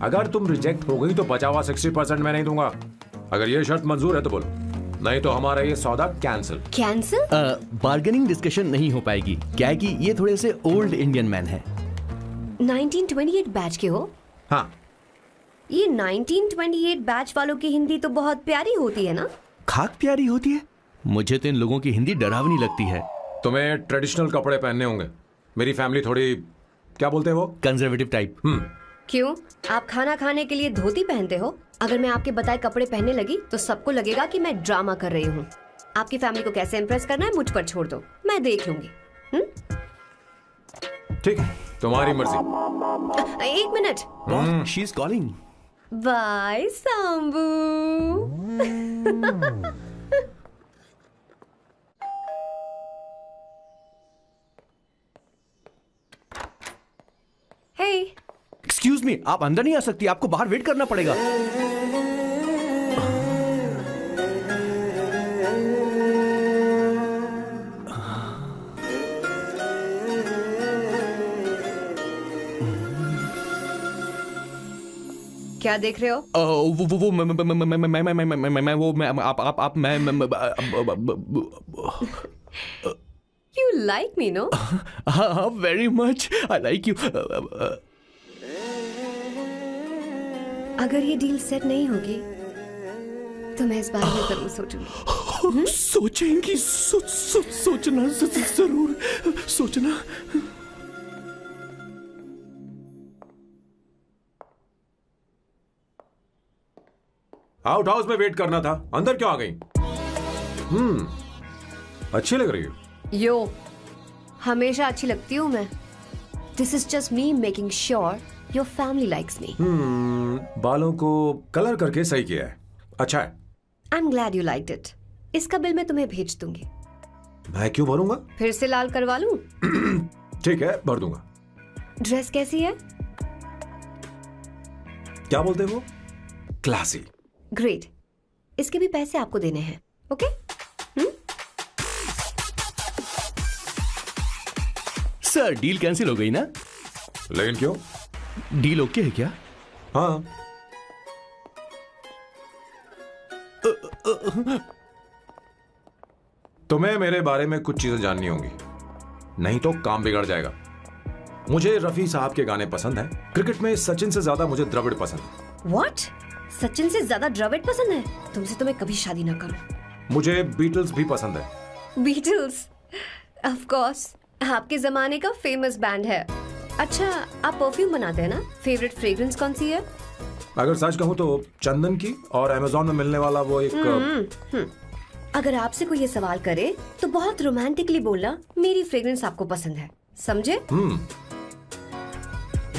अगर तुम रिजेक्ट हो गई तो बचा हुआ 60% मैं नहीं दूंगा। अगर ये शर्त मंजूर है तो बोलो, नहीं तो हमारा ये सौदा कैंसिल। कैंसिल? बार्गेनिंग डिस्कशन नहीं हो पाएगी। क्या है कि ये थोड़े से ओल्ड इंडियन मैन है। 1928 बैच के हो? हाँ। ये 1928 बैच वालों की हिंदी तो बहुत प्यारी होती है ना? खाक प्यारी होती है? मुझे तो इन लोगों की हिंदी डरावनी लगती है। तुम्हें ट्रेडिशनल कपड़े पहनने होंगे। मेरी फैमिली थोड़ी, क्या बोलते हैं वो, कंजर्वेटिव टाइप। क्यों? आप खाना खाने के लिए धोती पहनते हो? अगर मैं आपके बताए कपड़े पहनने लगी तो सबको लगेगा कि मैं ड्रामा कर रही हूँ। आपकी फैमिली को कैसे इम्प्रेस करना है मुझ पर छोड़ दो, मैं देख लूंगी। ठीक, तुम्हारी मर्जी। 1 minute. She is calling. Bye Sambu. Hey, excuse me, आप अंदर नहीं आ सकती, आपको बाहर वेट करना पड़ेगा। क्या देख रहे हो? वो मैं वो मैं आप मैं You like me, no? हाँ, very much. I like you. अगर ये डील सेट नहीं होगी तो मैं इस बारे में जरूर सोचूंगी। सोचेंगी, सोचना जरूर सोचना। आउट हाउस में वेट करना था, अंदर क्यों आ गई? अच्छी लग रही हो। यो, हमेशा अच्छी लगती हूँ मैं। This is just me making sure your family likes me. बालों को कलर करके सही किया है, अच्छा है। I'm glad you liked it. इसका बिल मैं तुम्हें भेज दूंगी। मैं क्यों भरूंगा? फिर से लाल करवा लूं? ठीक है, भर दूंगा। ड्रेस कैसी है? क्या बोलते हो? क्लासी। ग्रेट। इसके भी पैसे आपको देने हैं, ओके? सर, डील कैंसिल हो गई ना? लेकिन क्यों? डील ओके है क्या? हाँ। तुम्हें मेरे बारे में कुछ चीजें जाननी होंगी, नहीं तो काम बिगड़ जाएगा। मुझे रफी साहब के गाने पसंद हैं। क्रिकेट में सचिन से ज्यादा मुझे द्रविड़ पसंद है। What? सचिन से ज्यादा द्रविड़ पसंद है? तुमसे तो मैं कभी शादी ना करूं। मुझे बीटल्स भी पसंद है। बीटल्स? ऑफ कोर्स, आपके जमाने का फेमस बैंड है। अच्छा, आप परफ्यूम बनाते हैं ना? फेवरेट फ्रेग्रेंस कौन सी है? अगर सच कहूं तो चंदन की, और अमेज़न में मिलने वाला वो एक अगर आपसे कोई ये सवाल करे तो बहुत रोमांटिकली बोलना, मेरी फ्रेग्रेंस आपको पसंद है, समझे?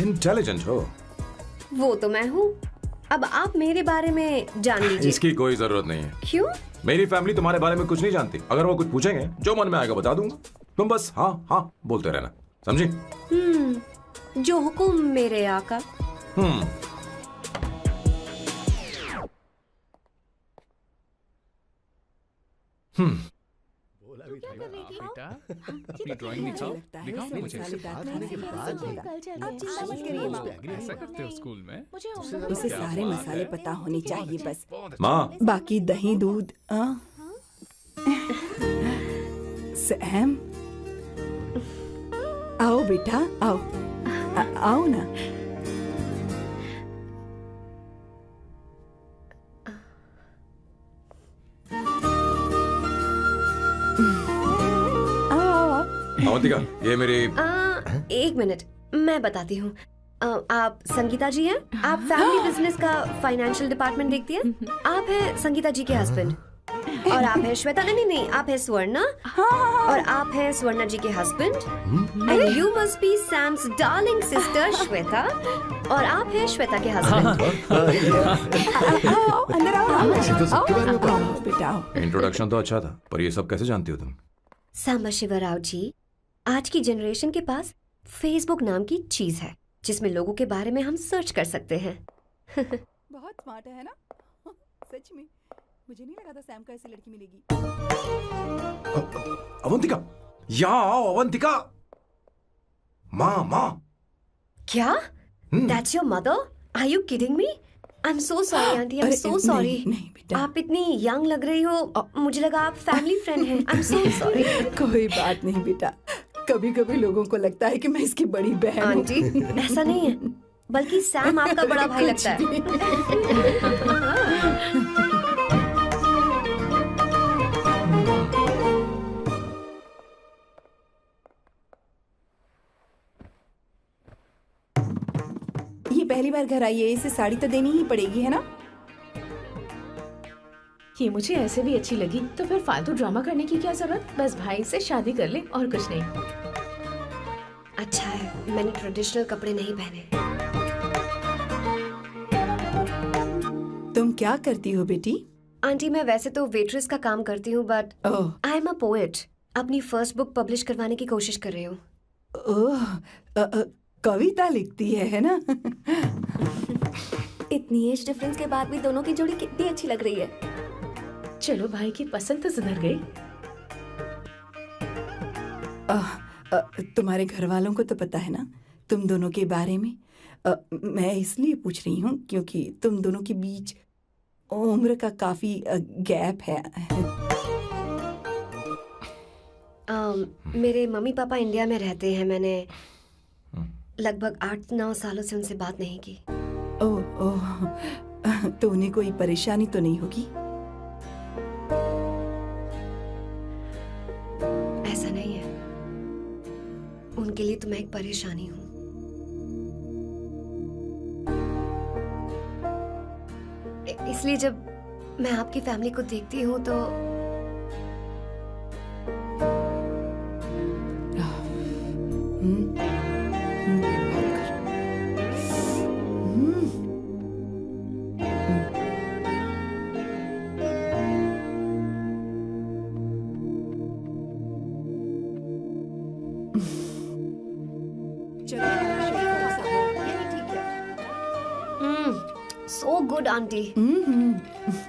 इंटेलिजेंट हो। वो तो मैं हूँ। अब आप मेरे बारे में जान लीजिए। इसकी कोई जरूरत नहीं है। क्यों? मेरी फैमिली तुम्हारे बारे में कुछ नहीं जानती। अगर वो कुछ पूछेंगे, जो मन में आएगा बता दूंगा। तुम बस हाँ हाँ बोलते रहना, समझी? जो हुकुम मेरे आका। बेटा, अपनी ड्राइंग दिखाओ मुझे। ऐसा करते हो स्कूल में? उसे सारे मसाले पता होने चाहिए बस। माँ, बाकी दही दूध। सैम, आओ बेटा, आओ। आओ ना। अवंतिका, ये मेरी। एक मिनट, मैं बताती हूँ। आप संगीता जी हैं? आप फैमिली बिजनेस का फाइनेंशियल डिपार्टमेंट देखती हैं? आप हैं संगीता जी के हस्बैंड। और आप हैं श्वेता। नहीं, आप हैं स्वर्णा। और आप हैं स्वर्णा जी के husband. And you must be Sam's darling sister Shweta. और आप हैं श्वेता के हस्बैंड। अंदर आओ बेटा। इंट्रोडक्शन तो अच्छा था, पर ये सब कैसे जानती हो तुम? सांबा शिवराव जी, आज की जनरेशन के पास फेसबुक नाम की चीज है जिसमें लोगों के बारे में हम सर्च कर सकते हैं। बहुत स्मार्ट है ना? सच में मुझे नहीं लगा था सैम को ऐसी लड़की मिलेगी। अवंतिका, यहाँ आओ अवंतिका। माँ। क्या? That's your mother? Are you kidding me? I'm so sorry, auntie. I'm so sorry. नहीं बेटा। आप इतनी यंग लग रही हो, मुझे लगा आप फैमिली फ्रेंड हैं। I'm so sorry. कोई बात नहीं बेटा, कभी कभी लोगों को लगता है कि मैं इसकी बड़ी बहन हूँ। आंटी, ऐसा नहीं है, बल्कि सैम आपका बड़ा भाई लगता है। ये पहली बार घर आई है, इसे साड़ी तो देनी ही पड़ेगी, है ना? ये मुझे ऐसे भी अच्छी लगी, तो फिर फालतू ड्रामा करने की क्या जरूरत? बस भाई से शादी कर ले और कुछ नहीं। अच्छा है, मैंने ट्रेडिशनल कपड़े नहीं पहने। तुम क्या करती हो बेटी? आंटी, मैं वैसे तो वेट्रेस का काम करती हूँ, but I am a poet. अपनी फर्स्ट बुक पब्लिश करवाने की कोशिश कर रही हूँ। कविता लिखती है ना? इतनी एज डिफरेंस के बाद भी दोनों की जोड़ी कितनी अच्छी लग रही है। चलो, भाई की पसंद तो सुधर गई। तुम्हारे घर वालों को तो पता है ना तुम दोनों के बारे में? मैं इसलिए पूछ रही हूँ क्योंकि तुम दोनों के बीच उम्र का काफी गैप है। मेरे मम्मी पापा इंडिया में रहते हैं। मैंने लगभग 8-9 सालों से उनसे बात नहीं की। ओह, तो उन्हें कोई परेशानी तो नहीं होगी? ऐसा नहीं है, उनके लिए तो मैं एक परेशानी हूँ। इसलिए जब मैं आपकी फैमिली को देखती हूँ तो सो गुड आंटी।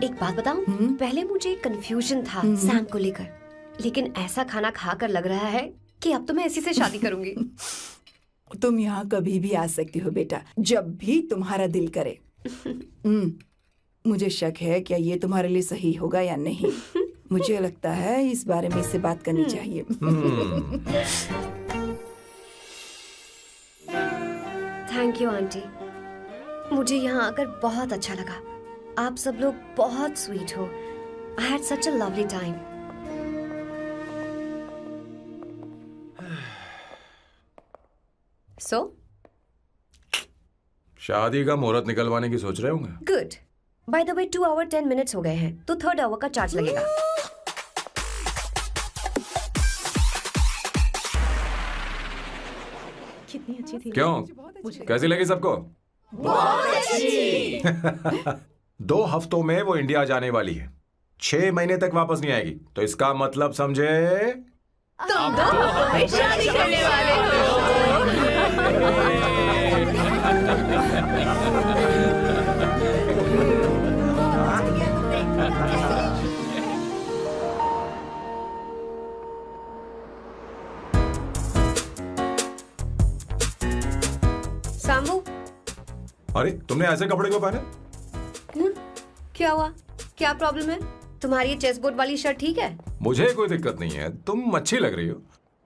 एक बात बताऊं, पहले मुझे कंफ्यूजन था सैम को लेकर, लेकिन ऐसा खाना खाकर लग रहा है कि अब तो मैं इसी से शादी करूंगी। तुम यहाँ कभी भी आ सकती हो बेटा, जब भी तुम्हारा दिल करे। मुझे शक है क्या ये तुम्हारे लिए सही होगा या नहीं। मुझे लगता है इस बारे में इससे बात करनी चाहिए। थैंक यू आंटी, मुझे यहाँ आकर बहुत अच्छा लगा। आप सब लोग बहुत स्वीट हो। I had such a lovely time. So शादी का मुहूर्त निकलवाने की सोच रहे होंगे। Good. By the way 2 hour 10 minutes हो गए हैं, तो 3rd आवर का चार्ज लगेगा। कितनी अच्छी थी। क्यों, कैसी लगी सबको? बहुत अच्छी। 2 हफ्तों में वो इंडिया जाने वाली है, 6 महीने तक वापस नहीं आएगी। तो इसका मतलब समझे, तुम 2 हफ्तों में शादी करने वाले हो। सांबू, अरे तुमने ऐसे कपड़े क्यों पहने? क्या हुआ? क्या प्रॉब्लम है? तुम्हारी ये चेस्ट बोर्ड वाली शर्ट ठीक है? मुझे कोई दिक्कत नहीं है, तुम अच्छी लग रही हो,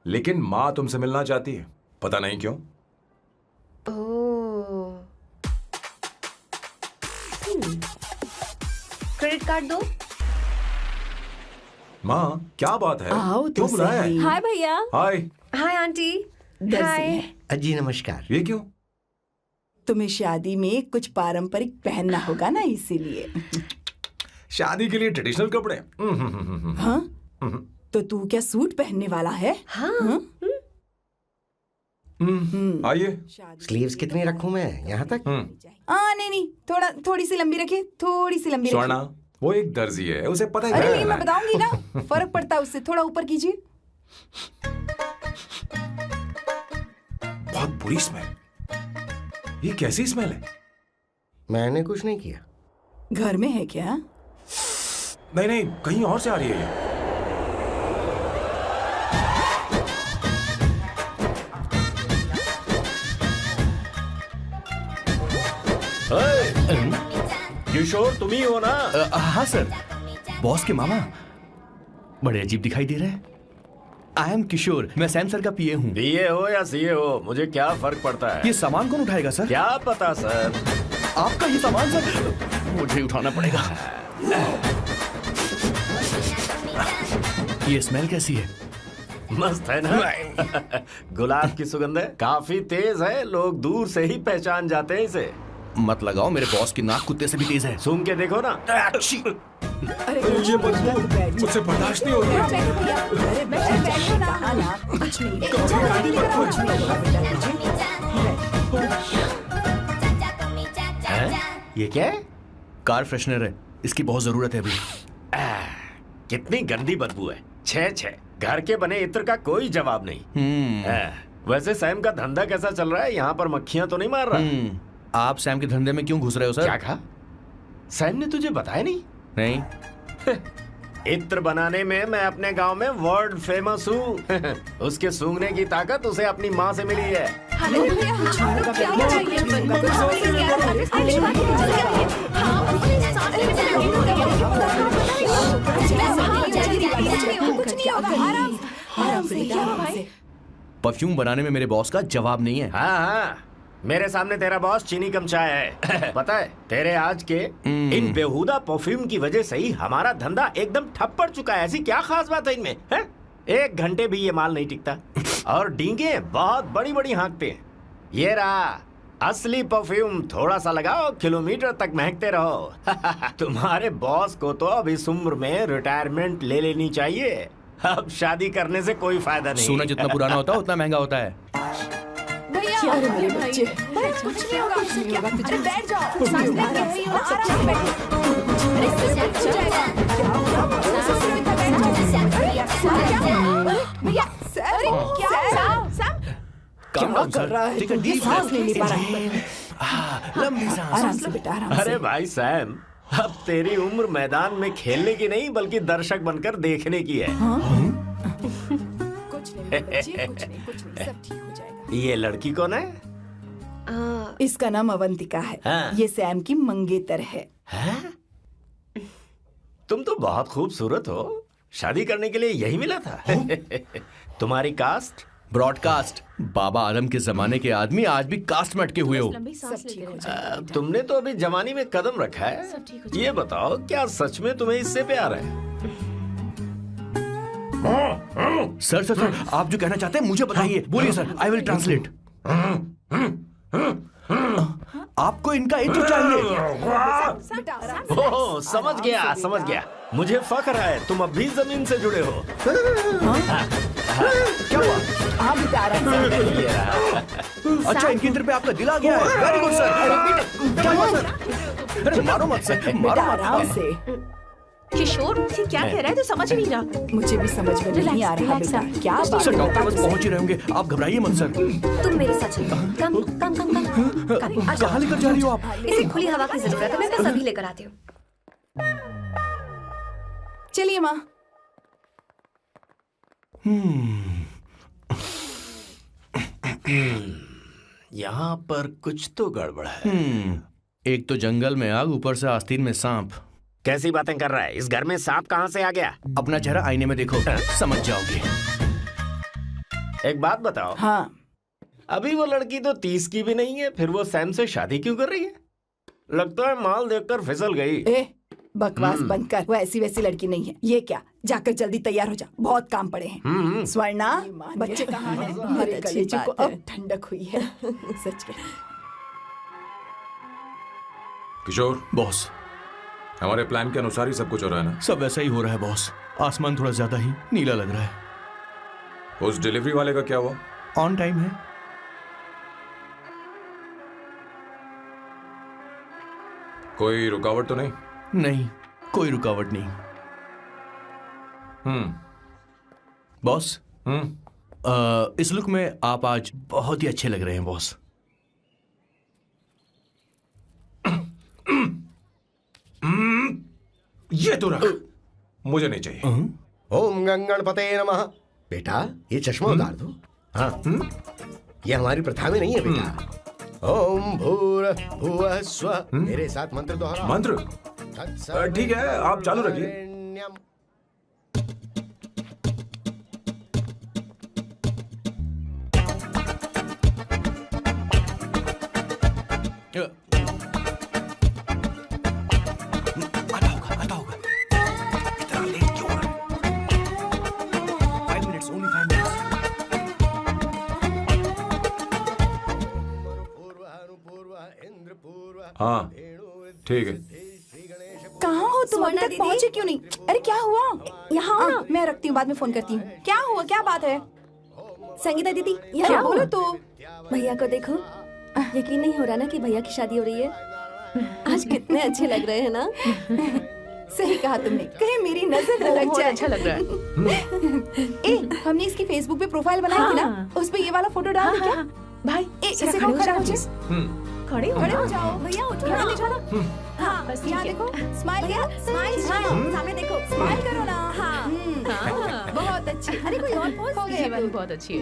लेकिन माँ तुमसे मिलना चाहती है, पता नहीं क्यों। ओह, क्रेडिट कार्ड दो। माँ क्या बात है, आओ तो क्यों बुलाया है? सही। हाय भैया। हाय। Hi aunty. दर्जी हाय। है। जी नमस्कार। ये क्यों? तुम्हें शादी में कुछ पारंपरिक पहनना होगा ना, इसीलिए। शादी के लिए ट्रेडिशनल कपड़े? हाँ? तो तू क्या सूट पहनने वाला है? हाँ। आइए। स्लीव्स कितनी रखूं मैं, यहाँ तक? नहीं, थोड़ी सी लंबी रखे, थोड़ी सी लंबी स्वर्णा, वो एक दर्जी है, उसे पता है अरे क्या नहीं, करना मैं है। बताऊंगी ना, फर्क पड़ता है उससे। थोड़ा ऊपर कीजिए। बहुत बुरी स्मेल। ये कैसी स्मेल है? मैंने कुछ नहीं किया। घर में है क्या? नहीं, कहीं और से आ रही है ये। किशोर तुम ही हो ना? हाँ सर, बॉस के मामा। बड़े अजीब दिखाई दे रहे हैं। आई एम किशोर, मैं सैम सर का पीए हूँ। पीए हो या सीए हो, मुझे क्या फर्क पड़ता है। ये सामान कौन उठाएगा सर? क्या पता सर। आपका ये सामान सर मुझे उठाना पड़ेगा। ये स्मेल कैसी है? मस्त है ना? गुलाब की सुगंध है, काफी तेज है, लोग दूर से ही पहचान जाते हैं इसे। मत लगाओ, मेरे बॉस की नाक कुत्ते से भी तेज है। सूंघ के देखो ना। अरे ये बदबू मुझसे बर्दाश्त नहीं हो रही। अरे बैठो ना। कहा ना, कुछ नहीं। कुछ नहीं होगा बेटा तुझे। ये क्या है? कार फ्रेशनर है, इसकी बहुत जरूरत है अभी। कितनी गंदी बदबू है। छे घर के बने इत्र का कोई जवाब नहीं। वैसे सैम का धंधा कैसा चल रहा है? यहाँ पर मक्खियां तो नहीं मार रहा? आप सैम के धंधे में क्यों घुस रहे हो सर? क्या कहा? सैम ने तुझे बताया नहीं? नहीं। इत्र बनाने में मैं अपने गांव में वर्ल्ड फेमस हूँ। उसके सूंघने की ताकत उसे अपनी माँ से मिली है। परफ्यूम बनाने में मेरे बॉस का जवाब नहीं है। हाँ हाँ, मेरे सामने तेरा बॉस चीनी कम चाय है। पता है तेरे आज के इन बेहुदा परफ्यूम की वजह से ही हमारा धंधा एकदम ठप पड़ चुका है। ऐसी क्या खास बात है इनमें है? 1 घंटे भी ये माल नहीं टिकता और डींगे बहुत बड़ी बड़ी हाँकते हैं। ये रहा असली परफ्यूम, थोड़ा सा लगाओ किलोमीटर तक महकते रहो। तुम्हारे बॉस को तो अब इस उम्र में रिटायरमेंट ले लेनी चाहिए। अब शादी करने से कोई फायदा नहीं। सोना जितना पुराना होता है उतना महंगा होता है। भैया मेरे बच्चे, कुछ नहीं होगा, कुछ नहीं होगा, तुझे बैठ जाओ, सांस ले रही हो, आराम से बैठो। भैया अरे क्या कर रहा है? तुझे सांस नहीं ले पा रहा है। लंबी सांस। आराम से बेटा, आराम से। अरे भाई सैम, अब तेरी उम्र मैदान में खेलने की नहीं बल्कि दर्शक बनकर देखने की है। कुछ नहीं बच्चे, कुछ नहीं, सब ठीक हो जाएगा। ये लड़की कौन है? इसका नाम अवंतिका है। हाँ। ये सैम की मंगेतर है। तुम तो बहुत खूबसूरत हो, शादी करने के लिए यही मिला था। तुम्हारी कास्ट? ब्रॉडकास्ट। बाबा आदम के जमाने के आदमी आज भी कास्ट में अटके हुए हो। तुमने तो अभी जवानी में कदम रखा है। ये बताओ क्या सच में तुम्हें इससे प्यार है? सर सर सर, आप जो कहना चाहते हैं मुझे बताइए। बोलिए सर, आई विल ट्रांसलेट। आपको इनका इत्र चाहिए। ओह, समझ गया समझ गया। मुझे फख्र है तुम अब भी जमीन से जुड़े हो। क्या हुआ? हाँ बेटा, आराम से। अच्छा, इनके इत्र पे आपका दिल आ गया है। Very good sir. क्या हुआ सर? अरे मारो मत सर, मारो मत। आराम से। किशोर ये क्या कह रहा है? तो समझ नहीं रहा। मुझे भी समझ में नहीं आ रहा बेटा, क्या बात सर है? डॉक्टर बस पहुंच ही रहे होंगे, आप घबराइए मत सर। तुम मेरे साथ चलो। कम कम कम कम। कहाँ लेकर जा रही हो आप? इसे खुली हवा की जरूरत है, मैं बस अभी लेकर आती हूँ। चलिए माँ। यहाँ पर कुछ तो गड़बड़ है। एक तो जंगल में आग, ऊपर से आस्तीन में सांप। कैसी बातें कर रहा है? इस घर में सांप कहाँ से आ गया? अपना चेहरा आईने में देखो, समझ जाओगे। एक बात बताओ। हाँ। अभी वो लड़की तो 30 की भी नहीं है, फिर वो सैम से शादी क्यों कर रही है? लगता है माल देखकर फिसल गई। ए, बकवास बंद कर। वो ऐसी वैसी लड़की नहीं है। ये क्या, जाकर जल्दी तैयार हो जा, बहुत काम पड़े हैं। स्वर्णा, बच्चे कहाँ हैं? मेरे कलेजे को अब ठंडक हुई है। सच में। किशोर बॉस, हमारे प्लान के अनुसार ही सब कुछ हो रहा है ना? सब वैसा ही हो रहा है बॉस। आसमान थोड़ा ज्यादा ही नीला लग रहा है। उस डिलीवरी वाले का क्या हुआ? ऑन टाइम है। कोई रुकावट तो नहीं? नहीं, कोई रुकावट नहीं। बॉस, इस लुक में आप आज बहुत ही अच्छे लग रहे हैं बॉस। ये तो रख, मुझे नहीं चाहिए। ओम गंगणपते नमः। बेटा ये चश्मा उतार दो। हाँ, ये हमारी प्रथा में नहीं है बेटा। ओम भूर भुवः स्वः। मेरे साथ मंत्र दोहराओ। मंत्र? ठीक है, आप चालू रखिए। आता होगा। इतना लेट क्यों हो रहा है? 5 minutes, only 5 minutes। हाँ ठीक है। कहाँ हो तुम? अभी तक पहुँचे क्यों नहीं? अरे क्या हुआ? यहाँ आओ ना, मैं रखती हूँ, बाद में फोन करती हूँ। क्या हुआ, क्या बात है? संगीता दीदी यहाँ बोलो तो। भैया को देखो, यकीन नहीं हो रहा ना कि भैया की शादी हो रही है। आज कितने अच्छे लग रहे हैं ना। सही कहा तुमने, कहीं मेरी नजर न लग जाए। अच्छा लग रहा है। ए, हमने इसकी फेसबुक पे प्रोफाइल बनाई थी ना, उस पे ये वाला फोटो डाल दे क्या? भाई इसे खड़ा हो जा। खड़े हो खड़े हो ना। जाओ भैया, उठो यहाँ ना। ले जाना। हाँ बस यहाँ ठीक है। देखो, स्माइल किया, स्माइल सामने देखो, स्माइल करो ना। हाँ बहुत अच्छी। अरे कोई और पोज हो ये गया। वाली बहुत अच्छी है।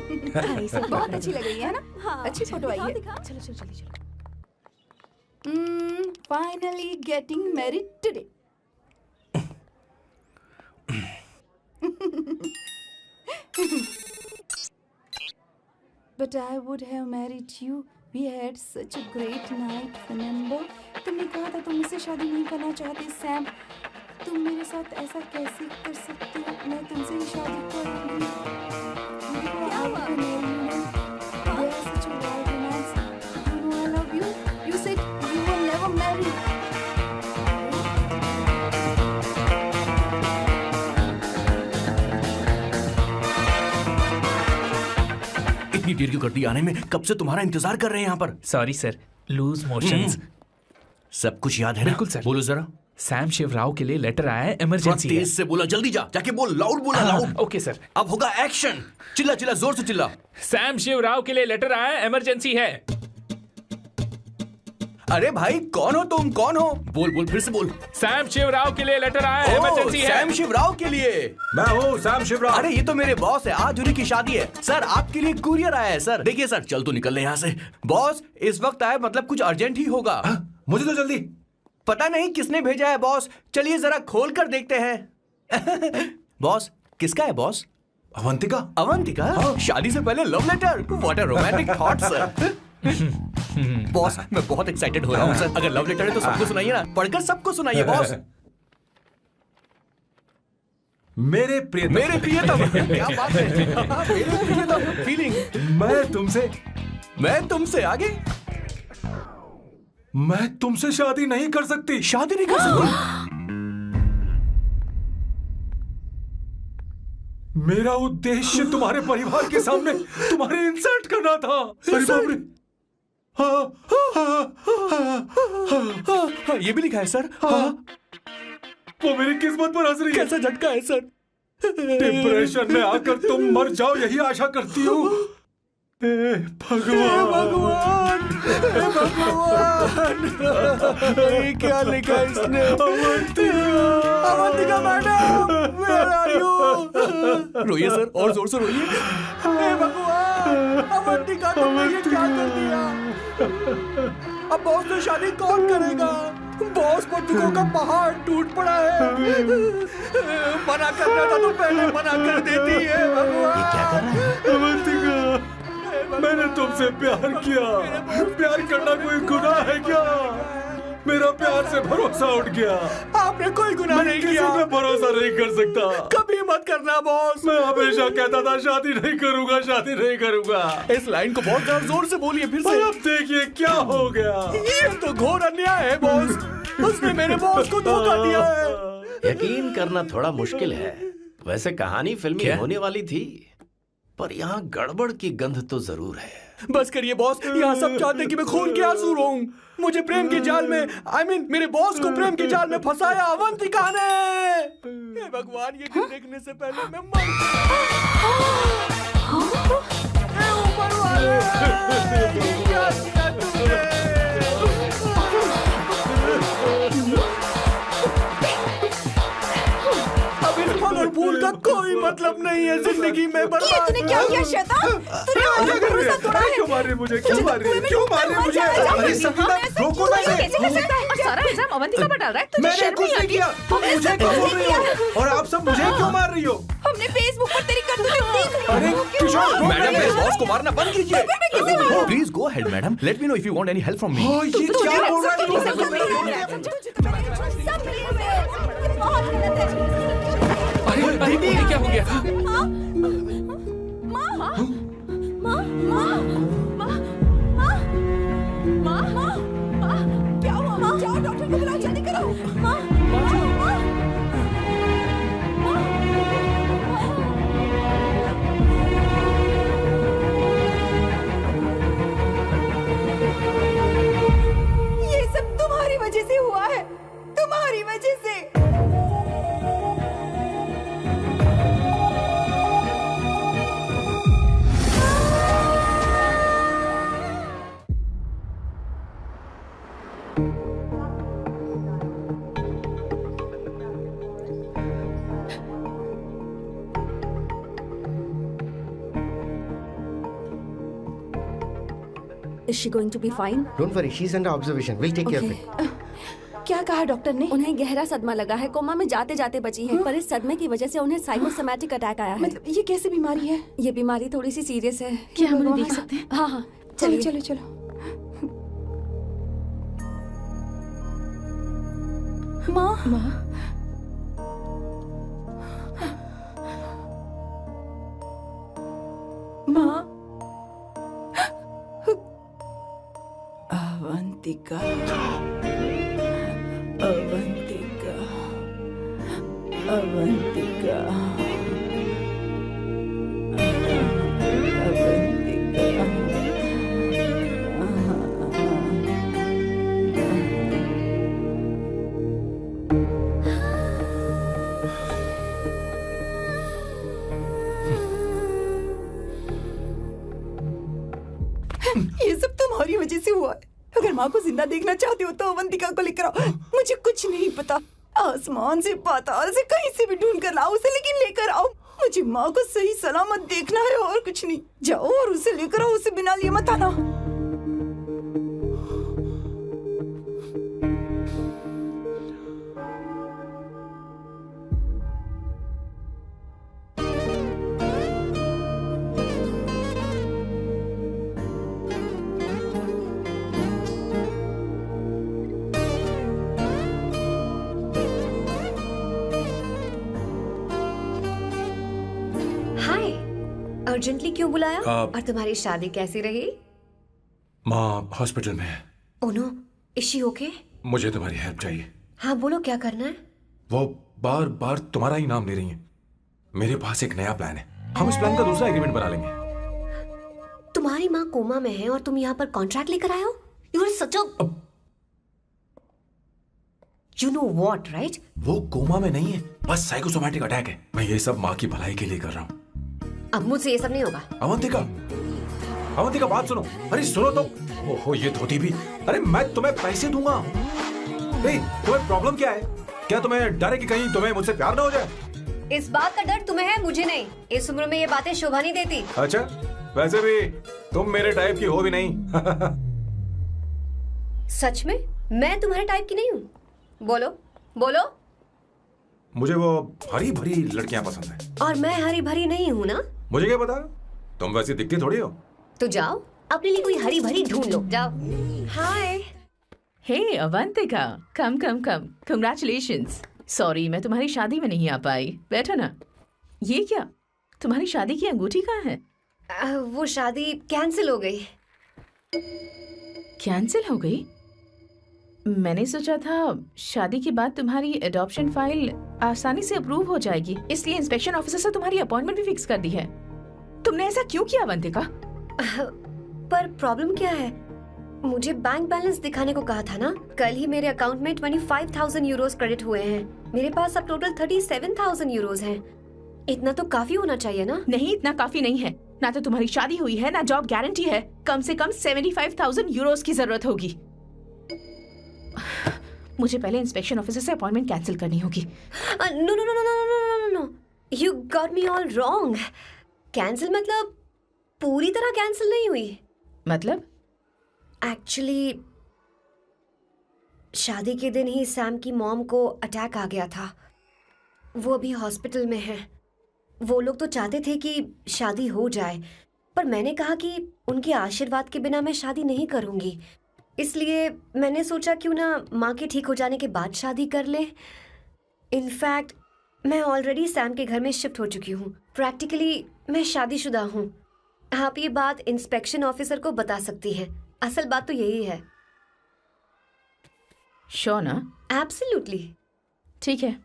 बहुत अच्छी लग रही है ना। हाँ अच्छी फोटो आई है। चलो चलो चलो चलो। Finally getting married today. But I would have married you. We had such a great night, remember? तुमने कहा था तुम मुझसे शादी नहीं करना चाहते, सैम। तुम मेरे साथ ऐसा कैसे कर सकते हो? मैं तुमसे ही शादी करूंगी। क्या हुआ? We are such a wild romance. You know I love you. You said you will never marry. इतनी देर क्यों कर दी आने में? कब से तुम्हारा इंतजार कर रहे हैं यहाँ पर। Sorry sir, loose motions. सब कुछ याद है ना? बिल्कुल सर। बोलो जरा। सैम शिवराव के लिए लेटर आया है, इमरजेंसी है। तेज से बोला, जल्दी जा, जाके बोल, लाउड बोला, लाउड। Okay sir. अब होगा एक्शन। चिल्ला चिल्ला, जोर से चिल्ला। सैम शिवराव के लिए लेटर आया है, इमरजेंसी है। अरे भाई कौन हो तुम, कौन हो? बोल बोल, फिर से बोल। सैम शिवराव के लिए लेटर आया है, इमरजेंसी है। सैम शिवराव के लिए? मैं हूँ सैम शिवराव। अरे ये तो मेरे बॉस है, आज उन्हीं की शादी है। सर आपके लिए कुरियर आया है सर। देखिए सर, चल तो निकल ले यहाँ से। बॉस इस वक्त आए, मतलब कुछ अर्जेंट ही होगा। मुझे तो जल्दी। पता नहीं किसने भेजा है बॉस, चलिए जरा खोल कर देखते हैं। बॉस किसका है बॉस? अवंतिका। अवंतिका? हाँ। शादी से पहले love letter? What a romantic thought sir. Boss मैं बहुत एक्साइटेड हो रहा हूँ सर। अगर लव लेटर है तो सबको सुनाइए ना, पढ़कर सबको सुनाइए बॉस। मेरे प्रियतम। मेरे प्रियतम, क्या बात है। मेरे प्रियतम फीलिंग। मैं तुमसे आगे। मैं तुमसे शादी नहीं कर सकती। शादी नहीं कर सकती? मेरा उद्देश्य तुम्हारे परिवार के सामने तुम्हारे इंसल्ट करना था। अरे बाप रे। हाँ, ये भी लिखा है सर। वो मेरी किस्मत पर हंस रही है। कैसा झटका है सर। डिप्रेशन में आकर तुम मर जाओ, यही आशा करती हूँ। भगवान भगवान ये क्या लिखा है इसने? Avantika madam, where are you? रोइए सर, और जोर से रोइए। हे भगवान, अवंतिका तुमने ये क्या कर दिया? अब बॉस से शादी कौन करेगा? बॉस पर दुखों का पहाड़ टूट पड़ा है। मना करना था तो पहले मना कर देती है। भगवान ये क्या कर रहा है? अवंतिका, मैंने तुमसे प्यार किया। प्यार करना कोई गुनाह है क्या? मेरा प्यार से भरोसा उठ गया। आपने कोई गुनाह नहीं किया। किसी पे भरोसा नहीं कर सकता। कभी मत करना बॉस। मैं हमेशा कहता था शादी नहीं करूंगा, शादी नहीं करूंगा। इस लाइन को बहुत ज्यादा जोर से बोलिए फिर से। अब देखिए क्या हो गया। ये तो घोर अन्याय है बॉस। उसने मेरे बॉस को धोखा दिया है। यकीन करना थोड़ा मुश्किल है। वैसे कहानी फिल्मी होने वाली थी, पर यहाँ गड़बड़ की गंध तो जरूर है। बस करिए बॉस, यहाँ सब चाहते कि मैं खून के आंसू रोऊं। मुझे प्रेम के जाल में, मेरे बॉस को प्रेम के जाल में फंसाया अवंतिका ने। हे भगवान, ये दिन देखने से पहले मैं मर ऊपर वाले, क्या किया तुमने? अब इस फल और फूल का कोई मतलब नहीं है जिंदगी में। ये तूने क्या किया शैतान? तूने मुझे भरोसा तोड़ा है। क्यों मार रही मुझे? क्यों मार रही? क्यों मार रही मुझे? अरे संगीता, रोको ना इसे। कैसे कर सकता है? और सारा इल्जाम अवंतिका पर डाल रहा है। तुझे मैंने शर्म कुछ नहीं नहीं आती? किया। मुझे क्यों बोल रही हो? और आप सब मुझे क्यों मार रही हो? हमने फेसबुक पर तेरी करतूतें देख ली। अरे किशोर, मैडम मेरे बॉस को मारना बंद कीजिए। Please go ahead madam, let me know if you want any help from me. ये क्या बोल रहा है? सब मिले हुए हैं। ये बहुत गलत है। अरे ये क्या हो गया? माँ, माँ, माँ, माँ, माँ, माँ, माँ, माँ, क्या हुआ? माँ, जाओ डॉक्टर को बुलाओ, जल्दी करो। माँ, माँ, माँ, ये सब तुम्हारी वजह से हुआ है, तुम्हारी वजह से। Is she going to be fine? Don't worry, she's under observation. We'll take care of it. क्या कहा डॉक्टर ने? उन्हें गहरा सदमा लगा है, कोमा में जाते जाते बची है, पर इस सदमे की वजह से उन्हें साइकोसोमैटिक अटैक आया है। मतलब ये कैसी बीमारी है? ये बीमारी थोड़ी सी सीरियस है। क्या हम उन्हें देख सकते हैं? हाँ हाँ, चलो चलिए। चलो चलो। माँ माँ अवंतिका अवंतिका अवंतिका ये सब तुम्हारी वजह से हुआ है। अगर माँ को जिंदा देखना चाहते हो तो अवंतिका को लेकर आओ। मुझे कुछ नहीं पता, आसमान से पाताल से कहीं से भी ढूंढ कर लाओ उसे, लेकिन लेकर आओ। मुझे माँ को सही सलामत देखना है और कुछ नहीं। जाओ और उसे लेकर आओ, उसे बिना लिए मत आना। अर्जेंटली क्यों बुलाया? और तुम्हारी शादी कैसी रही? माँ हॉस्पिटल में है। Oh no, is she okay? मुझे तुम्हारी हेल्प चाहिए। हाँ बोलो, क्या करना है? वो बार बार तुम्हारा ही नाम ले रही है। मेरे पास एक नया प्लान है, हम इस प्लान का दूसरा एग्रीमेंट बना लेंगे। तुम्हारी माँ कोमा में है और तुम यहाँ पर कॉन्ट्रैक्ट लेकर आए हो? You are such a you know what, right? वो कोमा में नहीं है, बस साइकोसोमैटिक अटैक है। मैं ये सब माँ की भलाई के लिए कर रहा हूँ। अब मुझसे ये सब नहीं होगा। अवंतिका, अवंतिका बात सुनो। अरे सुनो तो। ओहो ये धोती भी। अरे मैं तुम्हें पैसे दूंगा। तुम्हें प्रॉब्लम क्या है? क्या तुम्हें डर है कि कहीं तुम्हें मुझसे प्यार ना हो जाए? इस बात का डर तुम्हें है, मुझे नहीं। इस उम्र में ये बातें शोभा नहीं देती। अच्छा, वैसे भी तुम मेरे टाइप की हो भी नहीं। सच में मैं तुम्हारे टाइप की नहीं हूँ? बोलो बोलो। मुझे वो हरी भरी लड़कियां पसंद है। और मैं हरी भरी नहीं हूँ ना? मुझे क्या पता, तुम वैसी दिखती थोड़ी हो। तो जाओ अपने लिए कोई हरी भरी ढूंढ लो, जाओ। हाय। हे अवंतिका, कम कम कम, कंग्रेचुलेशंस। सॉरी मैं तुम्हारी शादी में नहीं आ पाई। बैठो ना। ये क्या, तुम्हारी शादी की अंगूठी कहाँ है? वो शादी कैंसिल हो गई। कैंसिल हो गई? मैंने सोचा था शादी के बाद तुम्हारी एडॉप्शन फाइल आसानी से अप्रूव हो जाएगी, इसलिए इंस्पेक्शन ऑफिसर से तुम्हारी अपॉइंटमेंट भी फिक्स कर दी है। तुमने ऐसा क्यों किया अवंतिका? पर प्रॉब्लम क्या है? मुझे बैंक बैलेंस दिखाने को कहा था ना। कल ही मेरे अकाउंट में 25,000 यूरोस क्रेडिट हुए हैं। मेरे पास अब टोटल 37,000 यूरोस हैं। इतना तो काफी होना चाहिए ना? नहीं, इतना काफी नहीं है। ना तो तुम्हारी शादी हुई है, ना जॉब गारंटी है। कम से कम 75,000 यूरोस की जरूरत होगी। मुझे पहले इंस्पेक्शन ऑफिसर से अपॉइंटमेंट कैंसिल करनी होगी। No no no no no no no, you got me all wrong. Cancel मतलब पूरी तरह कैंसिल नहीं हुई। मतलब? एक्चुअली शादी के दिन ही सैम की मॉम को अटैक आ गया था। वो अभी हॉस्पिटल में है। वो लोग तो चाहते थे कि शादी हो जाए, पर मैंने कहा कि उनके आशीर्वाद के बिना मैं शादी नहीं करूंगी। इसलिए मैंने सोचा क्यों ना माँ के ठीक हो जाने के बाद शादी कर ले। इनफैक्ट मैं ऑलरेडी सैम के घर में शिफ्ट हो चुकी हूँ। प्रैक्टिकली मैं शादीशुदा हूँ। आप ये बात इंस्पेक्शन ऑफिसर को बता सकती हैं। असल बात तो यही है। श्योर ना? एब्सोल्युटली। ठीक है,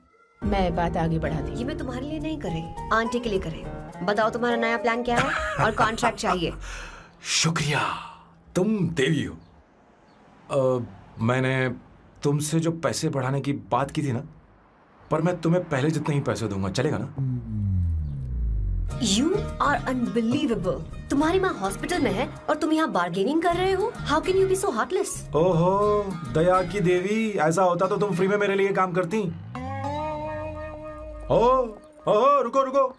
मैं बात आगे बढ़ाती हूँ। ये मैं तुम्हारे लिए नहीं कर रही, आंटी के लिए कर रही। बताओ तुम्हारा नया प्लान क्या है और कॉन्ट्रैक्ट चाहिए। शुक्रिया, तुम देवी हो। मैंने तुमसे जो पैसे बढ़ाने की बात की थी ना, पर मैं तुम्हें पहले जितने ही पैसे दूंगा, चलेगा ना? You are unbelievable. तुम्हारी माँ हॉस्पिटल में है और तुम यहाँ बार्गेनिंग कर रहे हो? How can you be so heartless? ओहो दया की देवी, ऐसा होता तो तुम फ्री में मेरे लिए काम करती। ओहो रुको रुको।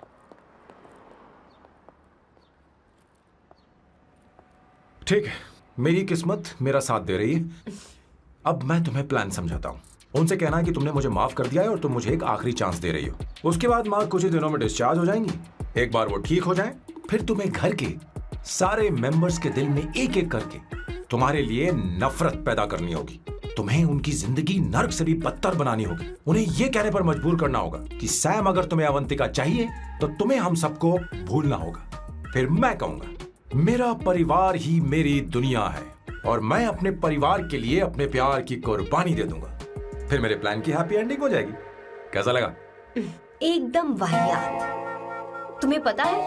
ठीक है, मेरी किस्मत मेरा साथ दे रही है। अब मैं तुम्हें प्लान समझाता हूँ। उनसे कहना है कि तुमने मुझे माफ कर दिया है और तुम मुझे एक आखिरी चांस दे रही हो। उसके बाद माँ कुछ ही दिनों में डिस्चार्ज हो जाएंगी। एक बार वो ठीक हो जाए, फिर तुम्हें घर के सारे मेंबर्स के दिल में एक एक करके तुम्हारे लिए नफरत पैदा करनी होगी। तुम्हें उनकी जिंदगी नर्क से भी बदतर बनानी होगी। उन्हें यह कहने पर मजबूर करना होगा कि सैम अगर तुम्हें अवंतिका चाहिए तो तुम्हें हम सबको भूलना होगा। फिर मैं कहूंगा मेरा परिवार ही मेरी दुनिया है और मैं अपने परिवार के लिए अपने प्यार की कुर्बानी दे दूंगा। फिर मेरे प्लान की हैप्पी एंडिंग हो जाएगी। कैसा लगा? एकदम वाहियात। तुम्हें पता है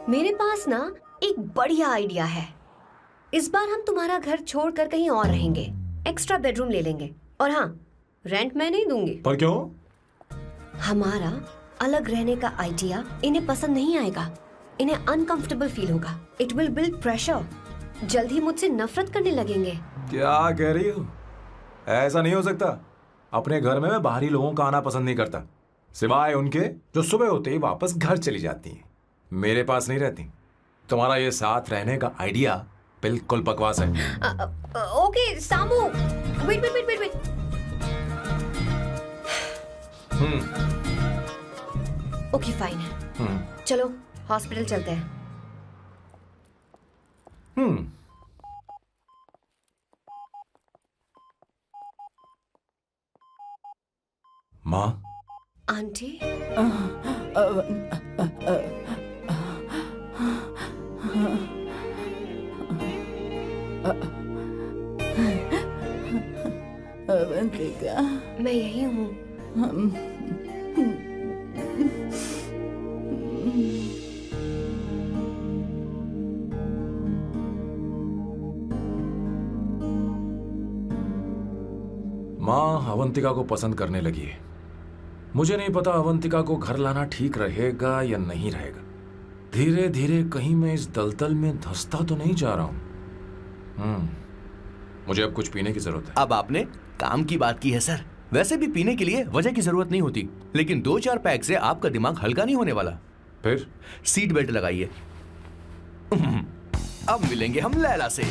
मेरे पास ना एक बढ़िया आइडिया है। इस बार हम तुम्हारा घर छोड़कर कहीं और रहेंगे, एक्स्ट्रा बेडरूम ले लेंगे। और हाँ, रेंट मैं नहीं दूंगी। पर क्यों? हमारा अलग रहने का आइडिया इन्हें पसंद नहीं आएगा। इन्हें अनकंफर्टेबल फील होगा। It will build pressure. जल्द ही मुझसे नफरत करने लगेंगे। क्या कह रही हो? ऐसा नहीं हो सकता। अपने घर में मैं बाहरी लोगों का आना पसंद नहीं करता, सिवाय उनके जो सुबह होते ही वापस घर चली जाती हैं। मेरे पास नहीं रहती। तुम्हारा ये साथ रहने का आइडिया बिल्कुल बकवास है। Okay Samu, wait wait wait wait. Okay fine. चलो हॉस्पिटल चलते हैं। माँ, आंटी, अवंतिका, मैं यही हूँ। माँ अवंतिका को पसंद करने लगी है। मुझे नहीं पता अवंतिका को घर लाना ठीक रहेगा या नहीं रहेगा। धीरे धीरे कहीं मैं इस दलदल में धंसता तो नहीं जा रहा हूं। मुझे अब कुछ पीने की जरूरत है। अब आपने काम की बात की है सर। वैसे भी पीने के लिए वजह की जरूरत नहीं होती, लेकिन 2-4 पैक से आपका दिमाग हल्का नहीं होने वाला। फिर सीट बेल्ट लगाइए। अब मिलेंगे हम लैला से।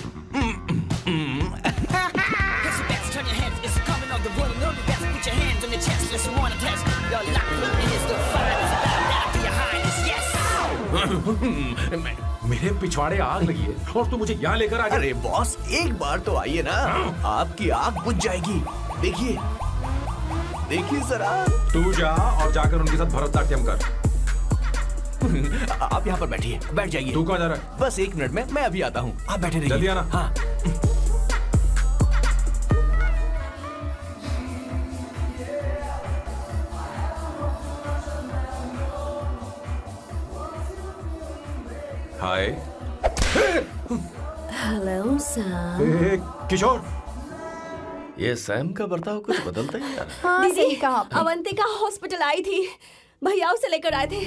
मेरे पिछवाड़े आग लगी है और तू मुझे यहाँ लेकर आ गया। अरे बॉस, एक बार तो आइए ना, आपकी आग बुझ जाएगी। देखिए देखिए जरा। तू जा और जाकर उनके साथ भरतनाट्यम कर। आप यहाँ पर बैठिए, बैठ जाइए। तू कहाँ जा रहा है? बस 1 मिनट में मैं अभी आता हूँ, आप बैठे रहिए। जल्दी आना। हाँ। हाय। Hello Sam. किशोर, ये सैम का बर्ताव कुछ बदलता ही यार। हाँ, सही कहा आपने। अवंतिका हॉस्पिटल आई थी, भैया उसे लेकर आए थे।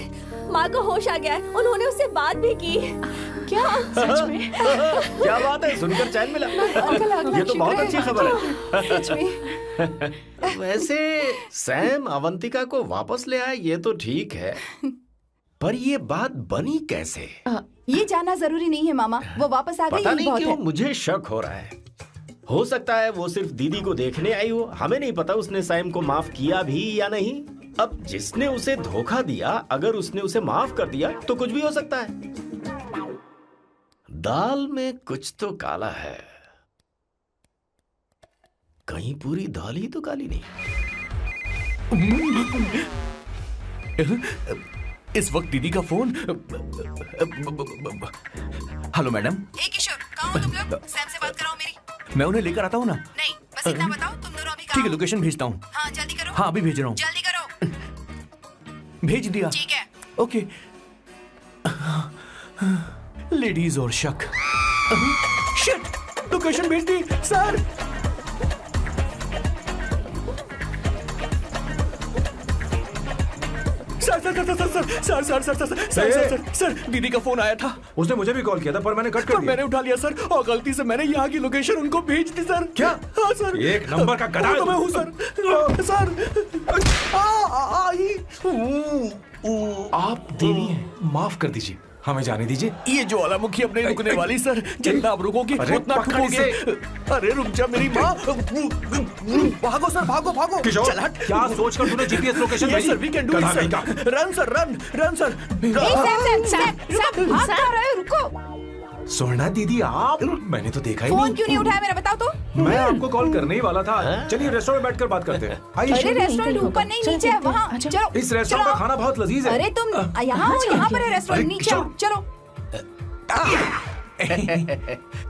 माँ को होश आ गया है, उन्होंने उससे बात भी की। क्या सच में? क्या बात है, सुनकर चैन मिला। ये तो बहुत अच्छी खबर है। सच में। वैसे सैम अवंतिका को वापस ले आए ये तो ठीक है, पर ये बात बनी कैसे? ये जानना जरूरी नहीं है मामा, वो वापस आ गई। पता नहीं बहुत क्यों है। मुझे शक हो रहा है। हो सकता है वो सिर्फ दीदी को देखने आई हो। हमें नहीं पता उसने सैम को माफ किया भी या नहीं। अब जिसने उसे धोखा दिया, अगर उसने उसे माफ कर दिया तो कुछ भी हो सकता है। दाल में कुछ तो काला है, कहीं पूरी दाल ही तो काली नहीं। इस वक्त दीदी का phone. Hello madam. Hey Kishore, कहाँ हो तुम लोग? सैम से बात कराओ मेरी। मैं उन्हें लेकर आता हूँ ना। नहीं, बस इतना बताओ तुम दोनों अभी ठीक कहाँ है, हो? लोकेशन भेजता हूँ। हाँ जल्दी करो। हाँ अभी भेज रहा हूँ। जल्दी करो। भेज दिया। ठीक है। ओके। लेडीज और शक। शिट, लोकेशन भेज दी सर। सर दीदी का फोन आया था। उसने मुझे भी कॉल किया था पर मैंने कट कर दिया। मैंने उठा लिया सर, और गलती से मैंने यहाँ की लोकेशन उनको भेज दी सर। क्या? हाँ सर। एक नंबर का गधा है तो मैं हूँ सर। आप देवी हैं, माफ कर दीजिए। हमें जाने दीजिए। ये ज्वालामुखी अपने रुकने वाली सर, जितना आप रुकोगे उतना ठुकोगे। अरे रुक जा मेरी माँ। भागो सर, भागो भागो। किशोर, चल हट। क्या सोचकर तूने जीपीएस लोकेशन भेजी? Sir, we can do it sir. Run sir, run sir. भाग क्या रहे हो? रुको। स्वर्णा दीदी आप, मैंने तो देखा ही फोन क्यों नहीं उठाया मेरा, बताओ तो। मैं आपको कॉल करने ही वाला था। चलिए रेस्टोरेंट में बैठकर बात करते हैं। अरे रेस्टोरेंट ऊपर नहीं, नीचे है, वहाँ चलो। इस रेस्टोरेंट का खाना बहुत लजीज है। अरे तुम यहाँ पर है रेस्टोरेंट, नीचे आओ, चलो।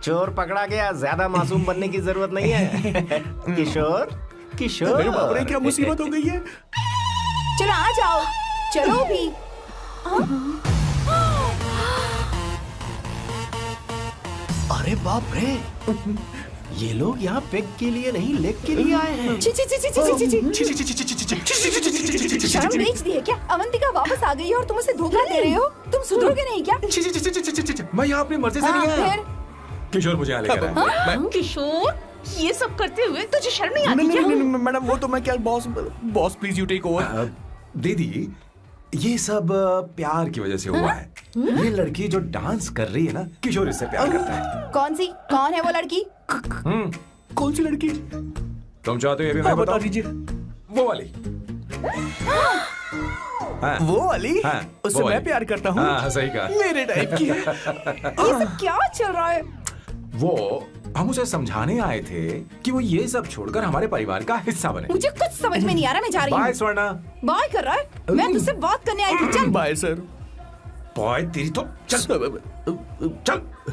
चोर पकड़ा गया, ज्यादा मासूम बनने की जरूरत नहीं है। किशोर, किशोर, मेरे बाप रे क्या मुसीबत हो गई है। चलो आ जाओ, चलो भी। अरे बाप रे, ये लोग यहाँ पेग के लिए नहीं लेग के लिए आए हैं। शर्म बेच दी है क्या? अवंतिका वापस आ गई है और तुम उसे धोखा दे रहे हो। तुम सुधरोगे नहीं क्या? मैं यहाँ अपनी मर्जी से नहीं आया। किशोर मुझे यहाँ लेकर आया। किशोर, ये सब करते हुए तुझे शर्म नहीं आती क्या? मैडम वो तो मैं क्या, boss please you take over. दीदी ये सब प्यार की वजह से हुआ है। ये लड़की जो डांस कर रही है ना, किशोर इससे प्यार करता है। कौन है वो लड़की? कौन सी लड़की? तुम चाहते हो ये भी मैं बता दीजिए। वो वाली। वो वाली? उससे मैं प्यार करता हूँ। सही कहा। मेरे टाइप की। ये सब क्या चल रहा है? वो हम उसे समझाने आए थे कि वो ये सब छोड़कर हमारे परिवार का हिस्सा बने। मुझे कुछ समझ में नहीं आ रहा, मैं जा रही हूँ। बाय स्वर्णा। बाय कर रहा है? मैं तुझसे बात करने आई थी। चल बाय सर। बाय तेरी तो। चल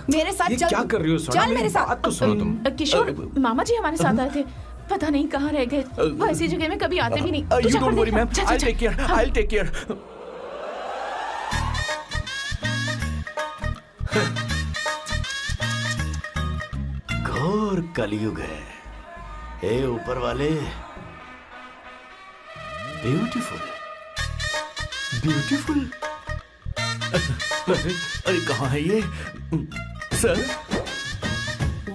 मेरे साथ चल। क्या कर रही हो स्वर्णा? चल मेरे साथ। बात तो सुनो तुम। किशोर, मामा जी हमारे साथ आए थे, पता नहीं कहाँ रह गए। वो ऐसी जगह में कभी आते भी नहीं। You don't worry ma'am, I'll take care. I'll take care. घोर कलयुग है। हे ऊपर वाले, ब्यूटीफुल, ब्यूटीफुल। अरे कहाँ है ये सर?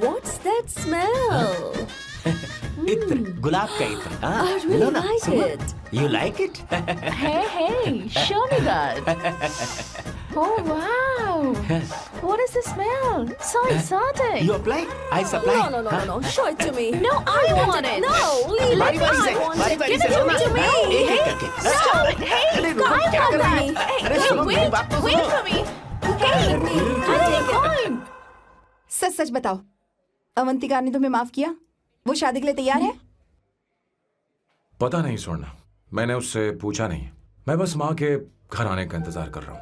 What's that smell? इत्र, गुलाब का इत्र। I really like it. You like it? Hey, show me that. Oh wow! What is the smell? So exotic. You apply? I supply. No. Show it to me. No, I want it. No, leave बारी it. बारी से, I want बारी it. बारी Give से it to me. एक एक करके। Stop it! Hey, अरे रुको, I क्या want कर रही that. हो? अरे Hey, सुनो, मेरी बात तो wait सुनो। for me. Hey, I'll take one. सच बताओ, अवंतिका ने तुम्हें माफ किया? वो शादी के लिए तैयार है? पता नहीं स्वर्णा, मैंने उससे पूछा नहीं। मैं बस माँ के घर आने का इंतजार कर रहा हूँ।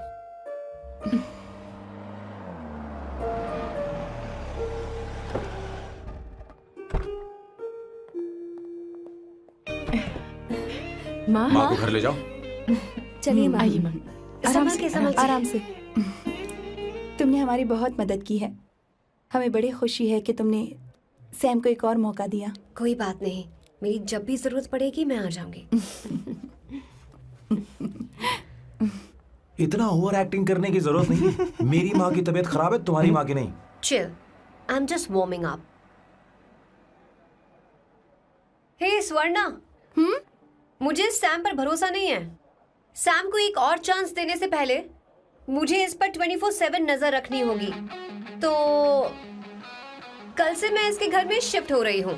माँ को घर ले जाओ। चलिए माँ। आइए माँ। आराम से, आराम से। तुमने हमारी बहुत मदद की है। हमें बड़ी खुशी है कि तुमने सैम को एक और मौका दिया। कोई बात नहीं, मेरी जब भी जरूरत पड़ेगी मैं आ जाऊंगी। इतना ओवर एक्टिंग करने की जरूरत नहीं है। मेरी माँ की तबीयत खराब है, तुम्हारी माँ की नहीं। Chill, I'm just warming up. Hey Swarna, मुझे सैम पर भरोसा नहीं है। सैम को एक और चांस देने से पहले मुझे इस पर 24/7 नजर रखनी होगी। तो कल से मैं इसके घर में शिफ्ट हो रही हूँ।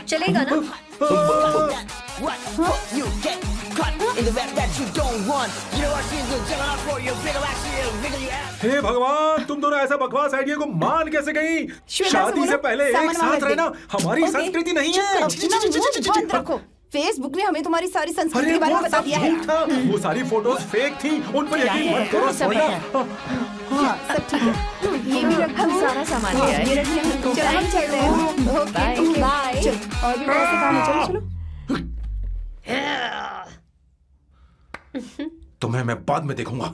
चलेगा ना? हे भगवान, तुम दोनों ऐसा बकवास आइडिया को मान कैसे गई? शादी से पहले एक साथ रहना हमारी संस्कृति नहीं है। बंद रखो। फेसबुक ने हमें तुम्हारी सारी संस्कृति के बारे में बता दिया है। वो सारी फोटोज फेक थी, उन पर यकीन मत करो स्वर्णा। हाँ, सब ठीक है। ये भी रख, हम सारा सामान ले आए। ये रखिए। चलो हम चलते हैं। Okay, bye. चलो, और भी बहुत से काम है। चलो। तुम्हें मैं बाद में देखूंगा।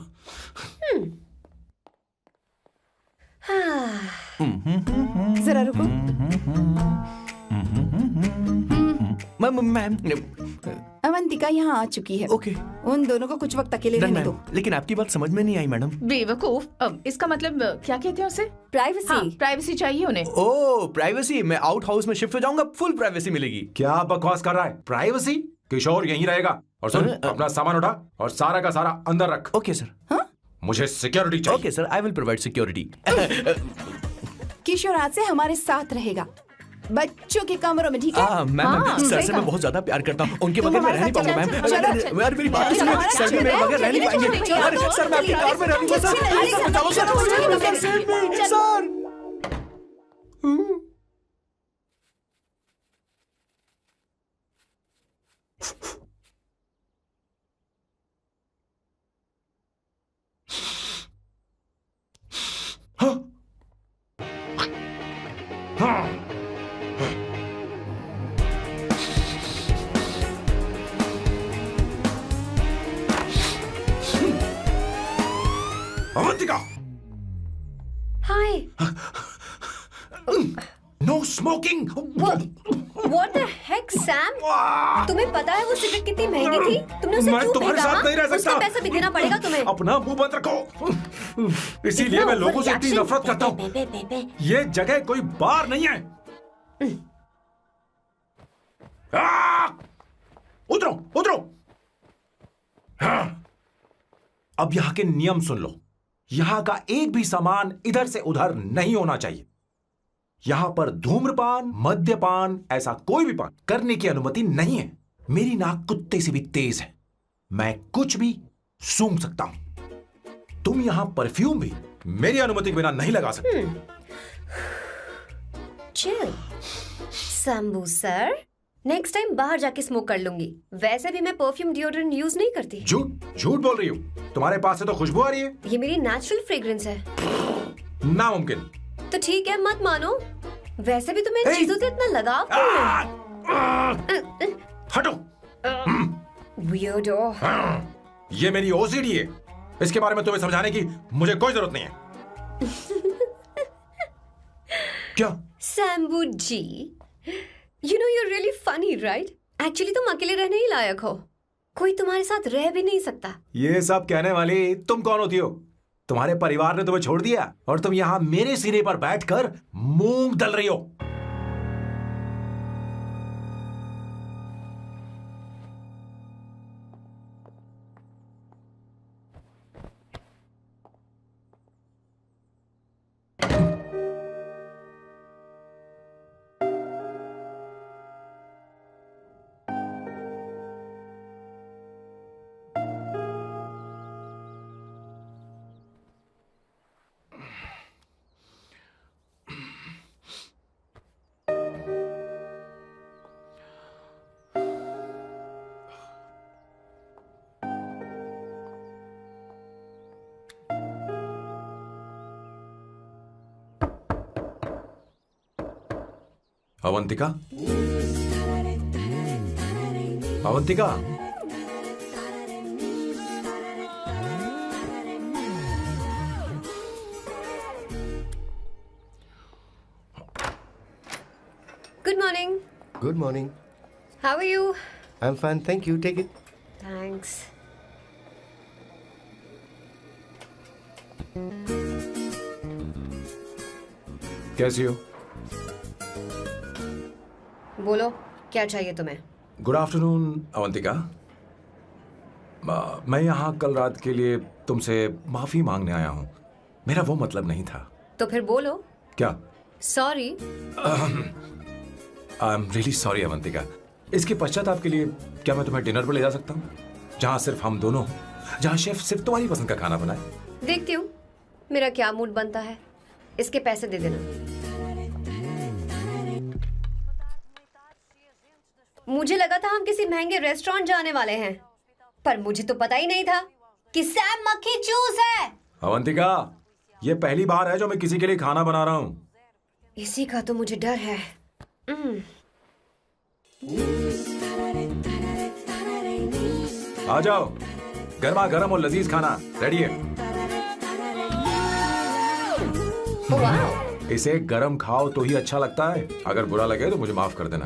जरा रुको। मैम अवंतिका यहाँ आ चुकी है। ओके। उन दोनों को कुछ वक्त अकेले रहने दो। लेकिन आपकी बात समझ में नहीं आई मैडम। बेवकूफ। अब इसका मतलब क्या कहते हैं उसे? प्राइवेसी। हाँ, प्राइवेसी चाहिए उन्हें। ओह प्राइवेसी, मैं आउट हाउस में शिफ्ट हो जाऊंगा, फुल प्राइवेसी मिलेगी। क्या बकवास कर रहा है? प्राइवेसी? किशोर यहीं रहेगा। और सुन, अपना सामान उठा और सारा का सारा अंदर रख। Okay sir. मुझे सिक्योरिटी चाहिए। Okay sir, I will provide security. Kishore आज से हमारे साथ रहेगा, बच्चों के कमरों में, ठीक है? मैम, सर से मैं बहुत ज्यादा प्यार करता हूँ, उनके बगैर मैं रह नहीं पाऊंगा मैम। अरे मेरी बात सुनिए, सर भी मेरे बगैर रह नहीं पाएंगे। अरे सर, मैं आपकी कार में रहूंगा sir. Avantika, hi. No smoking. What the heck, Sam? तुम्हें पता है वो सिगरेट कितनी महंगी थी? तुमने उसे मैं क्यों तुम्हारे फेंका? साथ नहीं रह सकता। उसका पैसा भी देना पड़ेगा तुम्हें। अपना मुंह बंद रखो। इसीलिए मैं लोगों से इतनी नफरत करता हूँ। ये जगह कोई बार नहीं है। उतरो, उतरो। अब यहाँ के नियम सुन लो। यहाँ का एक भी सामान इधर से उधर नहीं होना चाहिए। यहां पर धूम्रपान, मद्यपान, ऐसा कोई भी पान करने की अनुमति नहीं है। मेरी नाक कुत्ते से भी तेज है, मैं कुछ भी सूंघ सकता हूं। तुम यहां परफ्यूम भी मेरी अनुमति के बिना नहीं लगा सकते। Chill Shambhu sir, next time बाहर जाके स्मोक कर लूंगी। वैसे भी मैं परफ्यूम डिओड्रेंट यूज नहीं करती। झूठ झूठ बोल रही हो। तुम्हारे पास से तो खुशबू आ रही है। ये मेरी नेचुरल फ्रेग्रेंस है। नामुमकिन। तो ठीक है, मत मानो। वैसे भी तुम्हें इन चीजों से इतना लगाव क्यों है? हटो। Weirdo। ये मेरी ओसीडी है। इसके बारे में तुम्हें समझाने की मुझे कोई जरूरत नहीं है। क्या? शंभू जी, you know you're really funny, right? Actually तुम अकेले रहने ही लायक हो। कोई तुम्हारे साथ रह भी नहीं सकता। ये सब कहने वाली तुम कौन होती हो? तुम्हारे परिवार ने तुम्हें छोड़ दिया और तुम यहां मेरे सिरे पर बैठकर मूंग दल रही हो। Avantika, Avantika, Good morning. Good morning. How are you? I'm fine, thank you. Take it. Thanks. कैसी हो? बोलो, क्या चाहिए तुम्हें? Good afternoon Avantika. मैं यहाँ कल रात के लिए तुमसे माफी मांगने आया हूँ। मेरा वो मतलब नहीं था। तो फिर बोलो। क्या? Sorry. I am really sorry Avantika. इसके पश्चाताप के लिए क्या मैं तुम्हें डिनर पर ले जा सकता हूँ, जहाँ सिर्फ हम दोनों, जहाँ शेफ सिर्फ तुम्हारी पसंद का खाना बनाए? देखती हूँ मेरा क्या मूड बनता है। इसके पैसे दे देना। मुझे लगा था हम किसी महंगे रेस्टोरेंट जाने वाले हैं, पर मुझे तो पता ही नहीं था कि सैम मक्खी चूस है। अवंतिका, ये पहली बार है जो मैं किसी के लिए खाना बना रहा हूँ। इसी का तो मुझे डर है। आ जाओ, गर्मा गर्म और लजीज खाना रेडी है। इसे गरम खाओ तो ही अच्छा लगता है। अगर बुरा लगे तो मुझे माफ कर देना।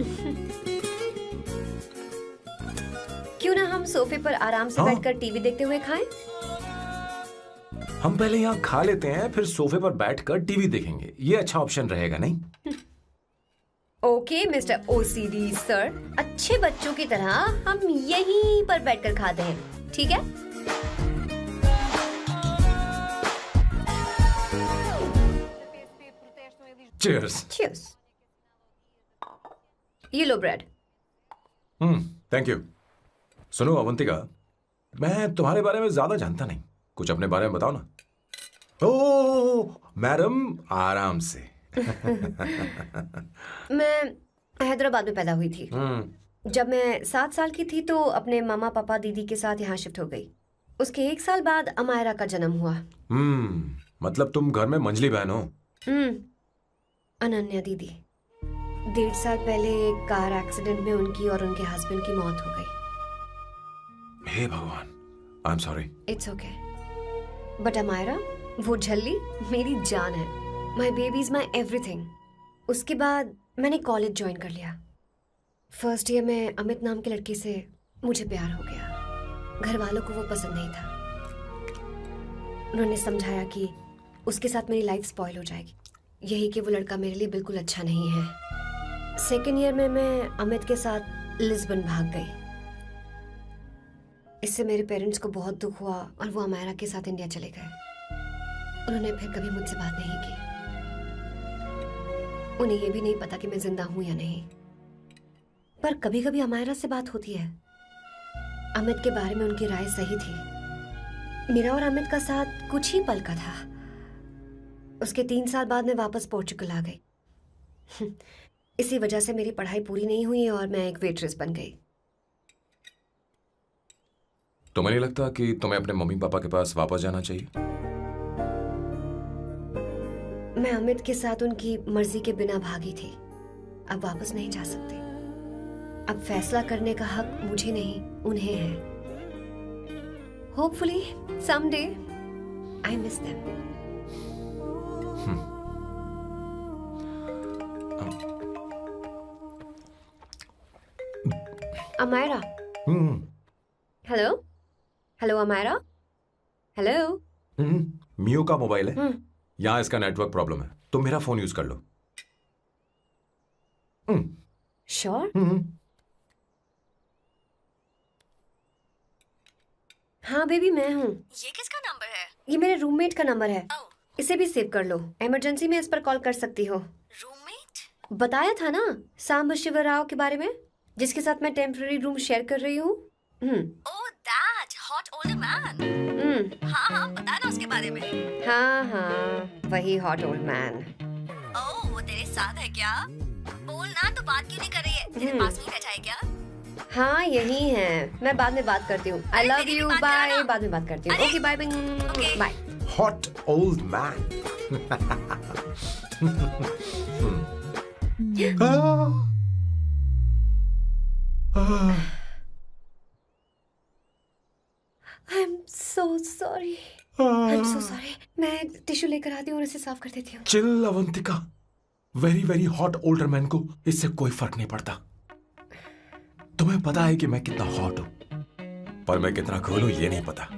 क्यों ना हम सोफे पर आराम से बैठकर टीवी देखते हुए खाएं? हम पहले यहाँ खा लेते हैं, फिर सोफे पर बैठकर टीवी देखेंगे। ये अच्छा ऑप्शन रहेगा, नहीं? ओके मिस्टर ओसीडी सर, अच्छे बच्चों की तरह हम यहीं पर बैठकर खाते हैं, ठीक है? चीयर्स। चीयर्स। ये लो ब्रेड। Thank you. सुनो अवंतिका, मैं तुम्हारे बारे में ज्यादा जानता नहीं, कुछ अपने बारे में बताओ ना। ओ मैडम, आराम से। मैं हैदराबाद में पैदा हुई थी। जब मैं 7 साल की थी तो अपने मामा पापा दीदी के साथ यहाँ शिफ्ट हो गई। उसके 1 साल बाद अमायरा का जन्म हुआ। मतलब तुम घर में मंझली बहन हो? अनन्या दीदी। 1.5 साल पहले एक कार एक्सीडेंट में उनकी और उनके हस्बैंड की मौत हो गई। हे भगवान, I am sorry. It's okay. But Amayra, वो झल्ली मेरी जान है। My baby is my everything. उसके बाद मैंने कॉलेज ज्वाइन कर लिया। फर्स्ट ईयर में अमित नाम के लड़के से मुझे प्यार हो गया। घर वालों को वो पसंद नहीं था। उन्होंने समझाया कि उसके साथ मेरी लाइफ स्पॉइल हो जाएगी, यही कि वो लड़का मेरे लिए बिल्कुल अच्छा नहीं है। सेकेंड ईयर में मैं अमित के साथ लिस्बन भाग गई। इससे मेरे पेरेंट्स को बहुत दुख हुआ और वो अमायरा के साथ इंडिया चले गए। उन्होंने फिर कभी मुझसे बात नहीं की। उन्हें ये भी नहीं पता कि मैं जिंदा हूं या नहीं। पर कभी कभी अमायरा से बात होती है। अमित के बारे में उनकी राय सही थी। मेरा और अमित का साथ कुछ ही पल का था। उसके 3 साल बाद मैं वापस पोर्चुगल आ गई। इसी वजह से मेरी पढ़ाई पूरी नहीं हुई और मैं एक वेट्रेस बन गई। तुम्हें नहीं लगता कि तुम्हें अपने मम्मी पापा के पास वापस जाना चाहिए? मैं अमित के साथ उनकी मर्जी के बिना भागी थी। अब वापस नहीं जा सकती। अब फैसला करने का हक मुझे नहीं, उन्हें है। Hopefully someday I miss them. Amayra. Hello hello Amayra. Hello. मियो का मोबाइल है। यहाँ इसका नेटवर्क प्रॉब्लम है, तुम मेरा फोन यूज कर लो। श्योर? हाँ बेबी, मैं हूँ। ये किसका नंबर है? ये मेरे रूममेट का नंबर है। इसे भी सेव कर लो। इमरजेंसी में इस पर कॉल कर सकती हो। रूममेट? बताया था ना सांब शिव राव के बारे में, जिसके साथ मैं टेम्पररी रूम शेयर कर रही हूँ। Oh that hot older man. हाँ हाँ, बता ना उसके बारे में। हाँ, वही हॉट ओल्ड मैन। ओह, वो तेरे साथ है क्या? बोल ना, तो बात क्यों नहीं कर रही है? तेरे पास में बैठा है क्या? हाँ, यही है। मैं बाद में बात करती हूँ। I love you, bye. बाद में बात करती हूँ। Okay, bye bye. Hot old man. I am so sorry. I am so sorry. मैं टिश्यू लेकर आती हूँ और इसे साफ कर देती हूँ। Chill Avantika, very very hot older man को इससे कोई फर्क नहीं पड़ता। तुम्हें पता है कि मैं कितना हॉट हूं, पर मैं कितना कूल हूं ये नहीं पता।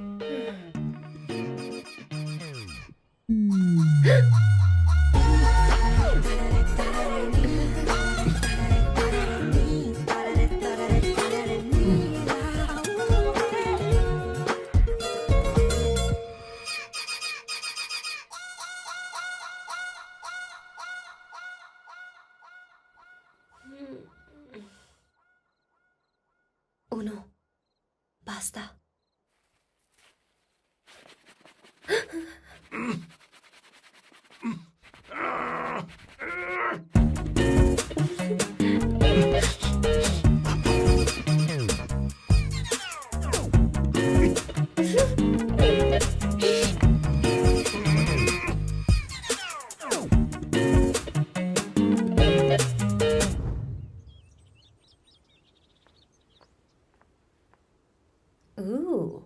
Uno, basta. Ooh.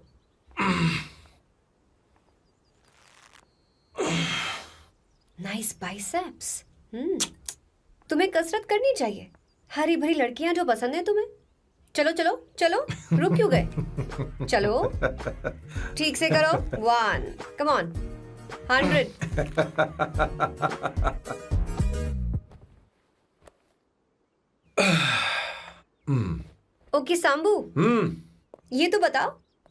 Nice biceps. तुम्हें कसरत करनी चाहिए। हरी भरी लड़कियां जो पसंद है तुम्हें। चलो चलो चलो, रुक क्यों गए? चलो, ठीक से करो। 1, come on, 100. ओके सांबू, ये तो बताओ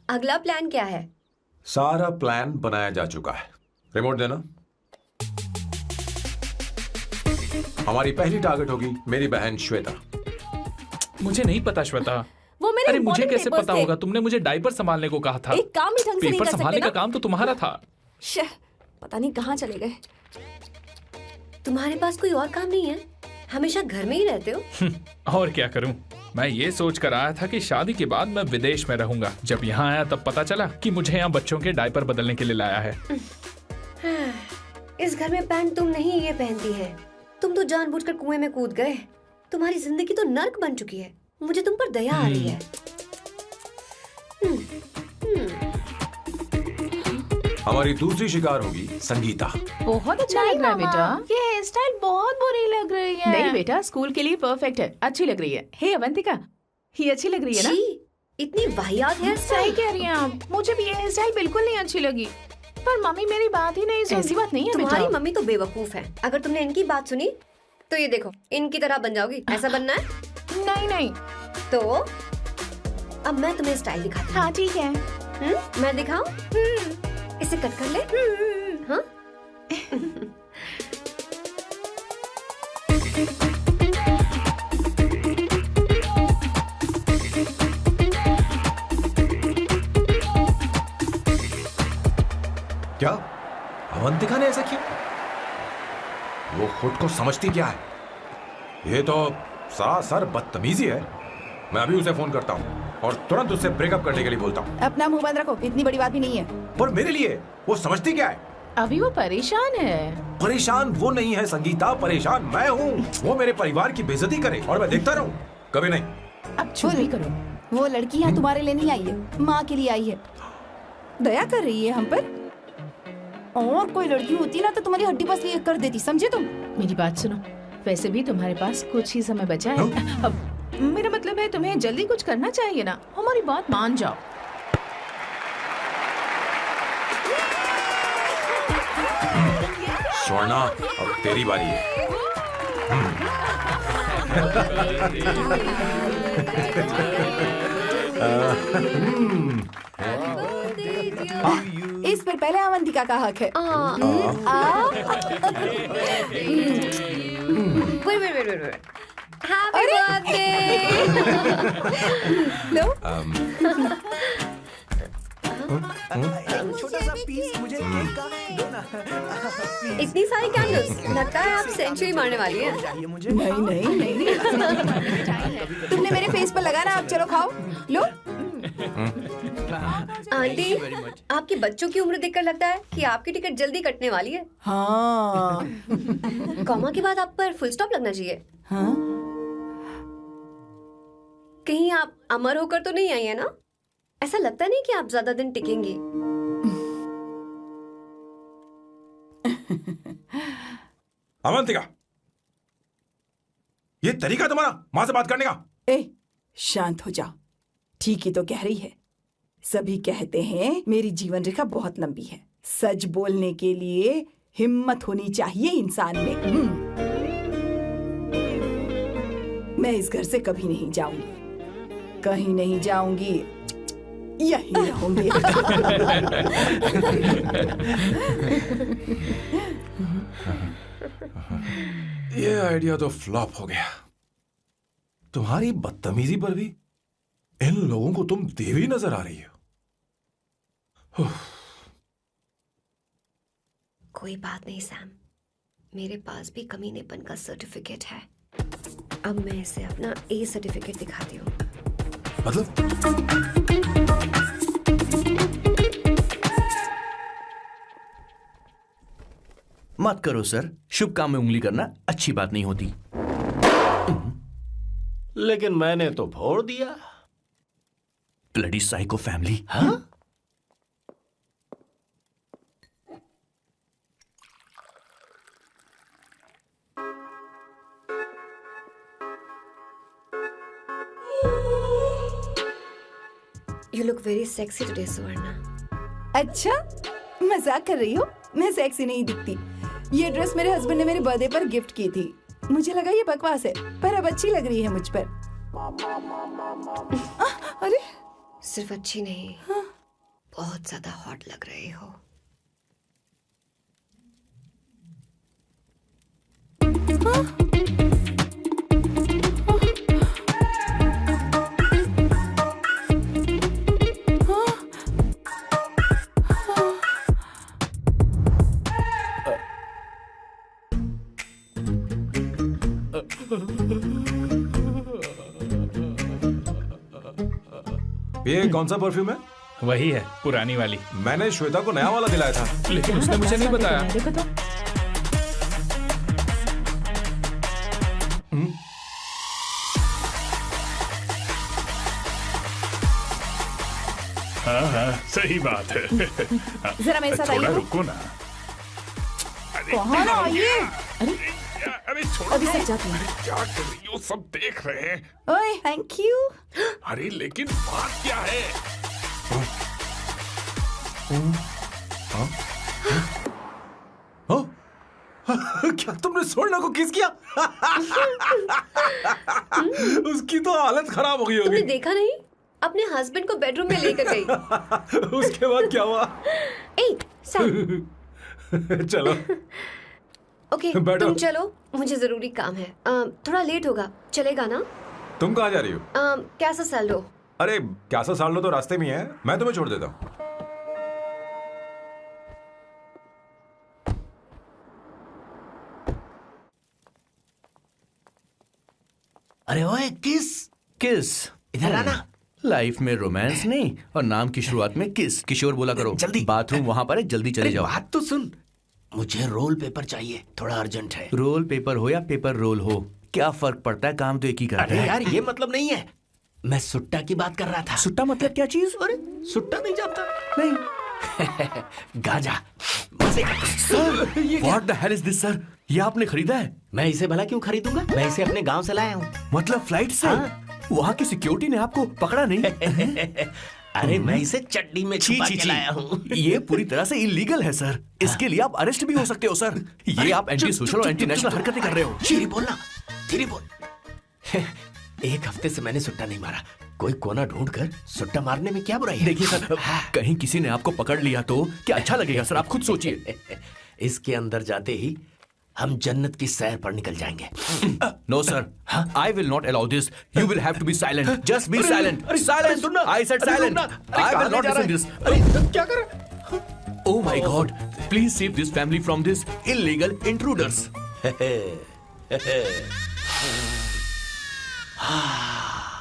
अगला प्लान क्या है? सारा प्लान बनाया जा चुका है। रिमोट देना। हमारी पहली टारगेट होगी मेरी बहन श्वेता। मुझे नहीं पता श्वेता। वो मेरे अरे मुझे important कैसे papers पता थे। होगा? तुमने मुझे डायपर संभालने को कहा था। एक काम भी ढंग से नहीं पेपर कर सकते संभालने ना? का काम तो तुम्हारा था। शे, पता नहीं कहाँ चले गए। तुम्हारे पास कोई और काम नहीं है? हमेशा घर में ही रहते हो। और क्या करूं? मैं ये सोच कर आया था कि शादी के बाद मैं विदेश में रहूंगा। जब यहाँ आया तब पता चला कि मुझे यहाँ बच्चों के डायपर बदलने के लिए लाया है। इस घर में पैंट तुम नहीं ये पहनती है। तुम तो जानबूझकर कुएं में कूद गए। तुम्हारी जिंदगी तो नर्क बन चुकी है। मुझे तुम पर दया आ रही है। हमारी दूसरी शिकार होगी संगीता। बहुत अच्छा लग रहा है बेटा। ये हेयर स्टाइल बहुत बुरी लग रही है। नहीं बेटा, स्कूल के लिए परफेक्ट है, अच्छी लग रही है। हे अवंतिका, ये अच्छी लग रही है ना? इतनी वाहियात हेयर स्टाइल। सही कह रही हैं आप। मुझे भी ये हेयर स्टाइल बिल्कुल नहीं अच्छी लगी। पर मम्मी मेरी बात ही नहीं सुनती। ऐसी बात नहीं है बेटा। तुम्हारी मम्मी तो बेवकूफ है। अगर तुमने इनकी बात सुनी तो ये देखो इनकी तरह बन जाओगी। ऐसा बनना है? नहीं नहीं। तो अब मैं तुम्हें स्टाइल दिखाती हूँ। हाँ ठीक है। मैं दिखाऊं? इसे कट कर ले। हाँ? क्या अवंतिका ने ऐसा किया? वो खुद को समझती क्या है? ये तो सरासर बदतमीजी है। मैं अभी उसे फोन करता हूँ और तुरंत उससे ब्रेकअप करने के लिए बोलता हूँ। अपना मुंह बंद रखो, इतनी बड़ी बात भी नहीं है। पर मेरे लिए वो समझती क्या है? अभी वो परेशान है। परेशान वो नहीं है संगीता, परेशान मैं हूँ। वो मेरे परिवार की बेइज्जती करे और मैं देखता रहूँ? कभी नहीं। अब चुप भी करो। वो लड़की यहाँ तुम्हारे लिए नहीं आई है, माँ के लिए आई है। दया कर रही है हम पर। और कोई लड़की होती ना तो तुम्हारी हड्डी पसली कर देती, समझे तुम? मेरी बात सुनो, वैसे भी तुम्हारे पास कुछ ही समय बचा है। अब मेरा मतलब है तुम्हें जल्दी कुछ करना चाहिए ना। हमारी बात मान जाओ। स्वर्णा, अब तेरी बारी है। इस पर पहले अवंतिका का हक है। wait. Happy birthday! लो। छोटा सा पीस मुझे केक का दो ना। इतनी सारी कैंडल्स, लगता है आप सेंचुरी मारने वाली है। नहीं नहीं। तुमने मेरे फेस पर लगाना, आप चलो खाओ। लो। आंटी, आपके बच्चों की उम्र देखकर लगता है कि आपकी टिकट जल्दी कटने वाली है। हाँ। कॉमा के बाद आप पर फुल स्टॉप लगना चाहिए। हाँ? कहीं आप अमर होकर तो नहीं आई है ना? ऐसा लगता नहीं कि आप ज्यादा दिन टिकेंगी। अवंतिका, ये तरीका तुम्हारा माँ से बात करने का? शांत हो जाओ। ठीक ही तो कह रही है। सभी कहते हैं मेरी जीवन रेखा बहुत लंबी है। सच बोलने के लिए हिम्मत होनी चाहिए इंसान में। मैं इस घर से कभी नहीं जाऊंगी, कहीं नहीं जाऊंगी, यहीं रहूंगी। ये आइडिया तो फ्लॉप हो गया। तुम्हारी बदतमीजी पर भी इन लोगों को तुम देवी नजर आ रही हो। कोई बात नहीं सैम, मेरे पास भी कमीनेपन का सर्टिफिकेट है। अब मैं इसे अपना ए सर्टिफिकेट दिखाती हूँ। मतलब मत करो सर, शुभ काम में उंगली करना अच्छी बात नहीं होती। लेकिन मैंने तो फोड़ दिया। Bloody psycho family. हाँ? You look very sexy today, सुवर्णा। अच्छा, मजाक कर रही हो? मैं सेक्सी नहीं दिखती। ये ड्रेस मेरे हस्बैंड ने मेरे बर्थडे पर गिफ्ट की थी। मुझे लगा ये बकवास है, पर अब अच्छी लग रही है मुझ पर। अरे, सिर्फ अच्छी नहीं, हाँ? बहुत ज्यादा हॉट लग रही हो। हाँ? ये कौन सा परफ्यूम है? वही है, पुरानी वाली। मैंने श्वेता को नया वाला दिलाया था, लेकिन उसने मुझे नहीं बताया। देखो तो। हाँ, सही बात है। जरा मेरे साथ थोड़ा आइए। रुको ना। कहाँ ना आइए? अरे छोड़ो। अभी सच जाती हूँ। अरे क्या कर रही हो, सब देख रहे हैं। ओए, थैंक यू। अरे लेकिन बात क्या है? क्या तुमने सोना को किस किया? उसकी तो हालत खराब हो गई तुमने होगी। देखा नहीं? अपने हस्बैंड को बेडरूम में लेकर गई। उसके बाद क्या हुआ? ए, सैम। चलो ओके, बैठो। तुम चलो, मुझे जरूरी काम है। थोड़ा लेट होगा, चलेगा ना? तुम कहाँ जा रही हो? कैसा सैल्डो? अरे कैसा साल लो तो रास्ते में ही है, मैं तुम्हें छोड़ देता हूँ। अरे ओए, किस इधर आना। लाइफ में रोमांस नहीं और नाम की शुरुआत में किस। किशोर बोला करो। जल्दी। बाथरूम वहाँ पर है, जल्दी चले जाओ। बात तो सुन, मुझे रोल पेपर चाहिए, थोड़ा अर्जेंट है। रोल पेपर हो या पेपर रोल हो, क्या फर्क पड़ता है, काम तो एक ही करता अरे है। यार, ये मतलब नहीं है, मैं सुट्टा की बात कर रहा था। सुट्टा मतलब क्या चीज? अरे सुट्टा नहीं जानता? नहीं। गांजा। मजे का। What the hell is this, sir? ये आपने खरीदा है? मैं इसे भला क्यों खरीदूंगा? मैं इसे अपने गांव से लाया हूँ। मतलब फ्लाइट से? वहाँ की सिक्योरिटी ने आपको पकड़ा नहीं? अरे मैं इसे चड्डी में छुपा के लाया हूँ। ये पूरी तरह से इलीगल है सर। इसके लिए आप अरेस्ट भी हो सकते हो सर। ये आप एंटी सोशल और एंटी नेशनल हरकतें कर रहे हो। धीरे बोलना, धीरे बोल। एक हफ्ते से मैंने सुट्टा नहीं मारा। कोई कोना ढूंढकर सुट्टा मारने में क्या बुराई है? देखिए सर, कहीं किसी ने आपको पकड़ लिया तो क्या अच्छा लगेगा सर? आप खुद सोचिए। इसके अंदर जाते ही हम जन्नत की सैर पर निकल जाएंगे। No sir, I will not allow this. You will have to be silent. Just be silent. Silent. I said silent. I will not listen this. क्या कर रहा है? Oh my God! Please save this family from this illegal intruders.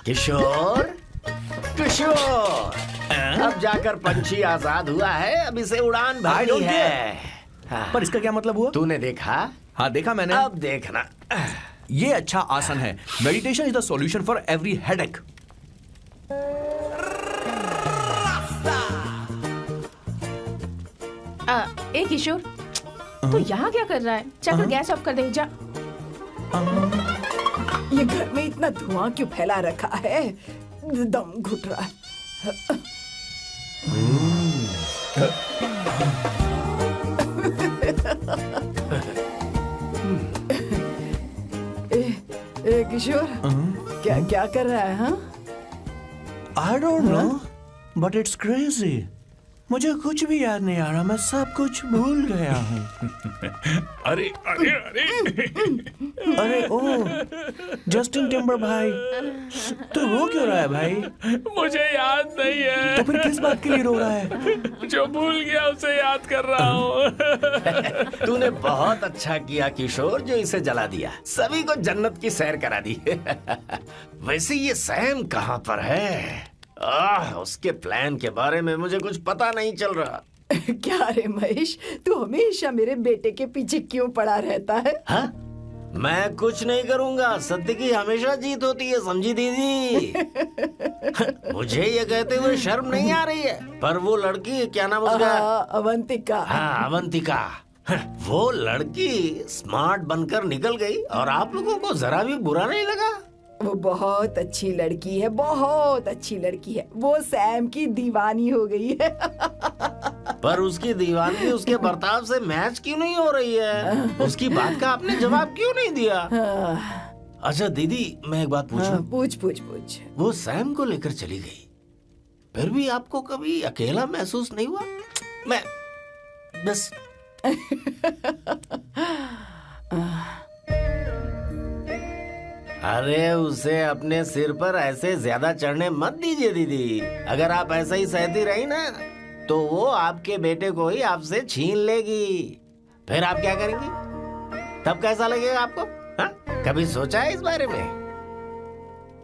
किशोर, किशोर, अब जाकर पंछी आजाद हुआ है, अब इसे उड़ान भरनी है। पर इसका क्या मतलब हुआ? तूने देखा? हाँ देखा मैंने। अब देखना। ये अच्छा आसन है। Meditation is the solution for every headache. ए किशोर, तू यहाँ क्या कर रहा है? चल गैस ऑफ कर दे जा। ये घर में इतना धुआं क्यों फैला रखा है? दम घुट रहा है। ए किशोर, क्या क्या कर रहा है? हाँ, I don't know, but it's crazy. मुझे कुछ भी याद नहीं आ रहा, मैं सब कुछ भूल गया हूँ। अरे अरे अरे अरे ओ जस्टिन टिम्बर भाई, तो रो क्यों रहा है भाई? मुझे याद नहीं है। तो फिर किस बात के लिए रो रहा है? जो भूल गया उसे याद कर रहा हूँ। तूने बहुत अच्छा किया किशोर, जो इसे जला दिया, सभी को जन्नत की सैर करा दी। वैसे ये सैम कहाँ पर है? उसके प्लान के बारे में मुझे कुछ पता नहीं चल रहा। क्या रे महेश, तू हमेशा मेरे बेटे के पीछे क्यों पड़ा रहता है? हाँ? मैं कुछ नहीं करूंगा, सत्य की हमेशा जीत होती है, समझी दीदी? मुझे ये कहते हुए शर्म नहीं आ रही है, पर वो लड़की, क्या नाम उसका? अवंतिका। हाँ, अवंतिका। वो लड़की स्मार्ट बनकर निकल गई और आप लोगों को जरा भी बुरा नहीं लगा? वो बहुत अच्छी लड़की है, बहुत अच्छी लड़की है। वो सैम की दीवानी हो गई है। पर उसकी दीवानगी उसके बर्ताव से मैच क्यों नहीं हो रही है? उसकी बात का आपने जवाब क्यों नहीं दिया? अच्छा दीदी, मैं एक बात पूछूं? पूछ पूछ पूछ। वो सैम को लेकर चली गई, फिर भी आपको कभी अकेला महसूस नहीं हुआ? मैं बस अरे उसे अपने सिर पर ऐसे ज्यादा चढ़ने मत दीजिए दीदी। अगर आप ऐसा ही सहती रही ना, तो वो आपके बेटे को ही आपसे छीन लेगी। फिर आप क्या करेंगी? तब कैसा लगेगा आपको? हाँ? कभी सोचा है इस बारे में?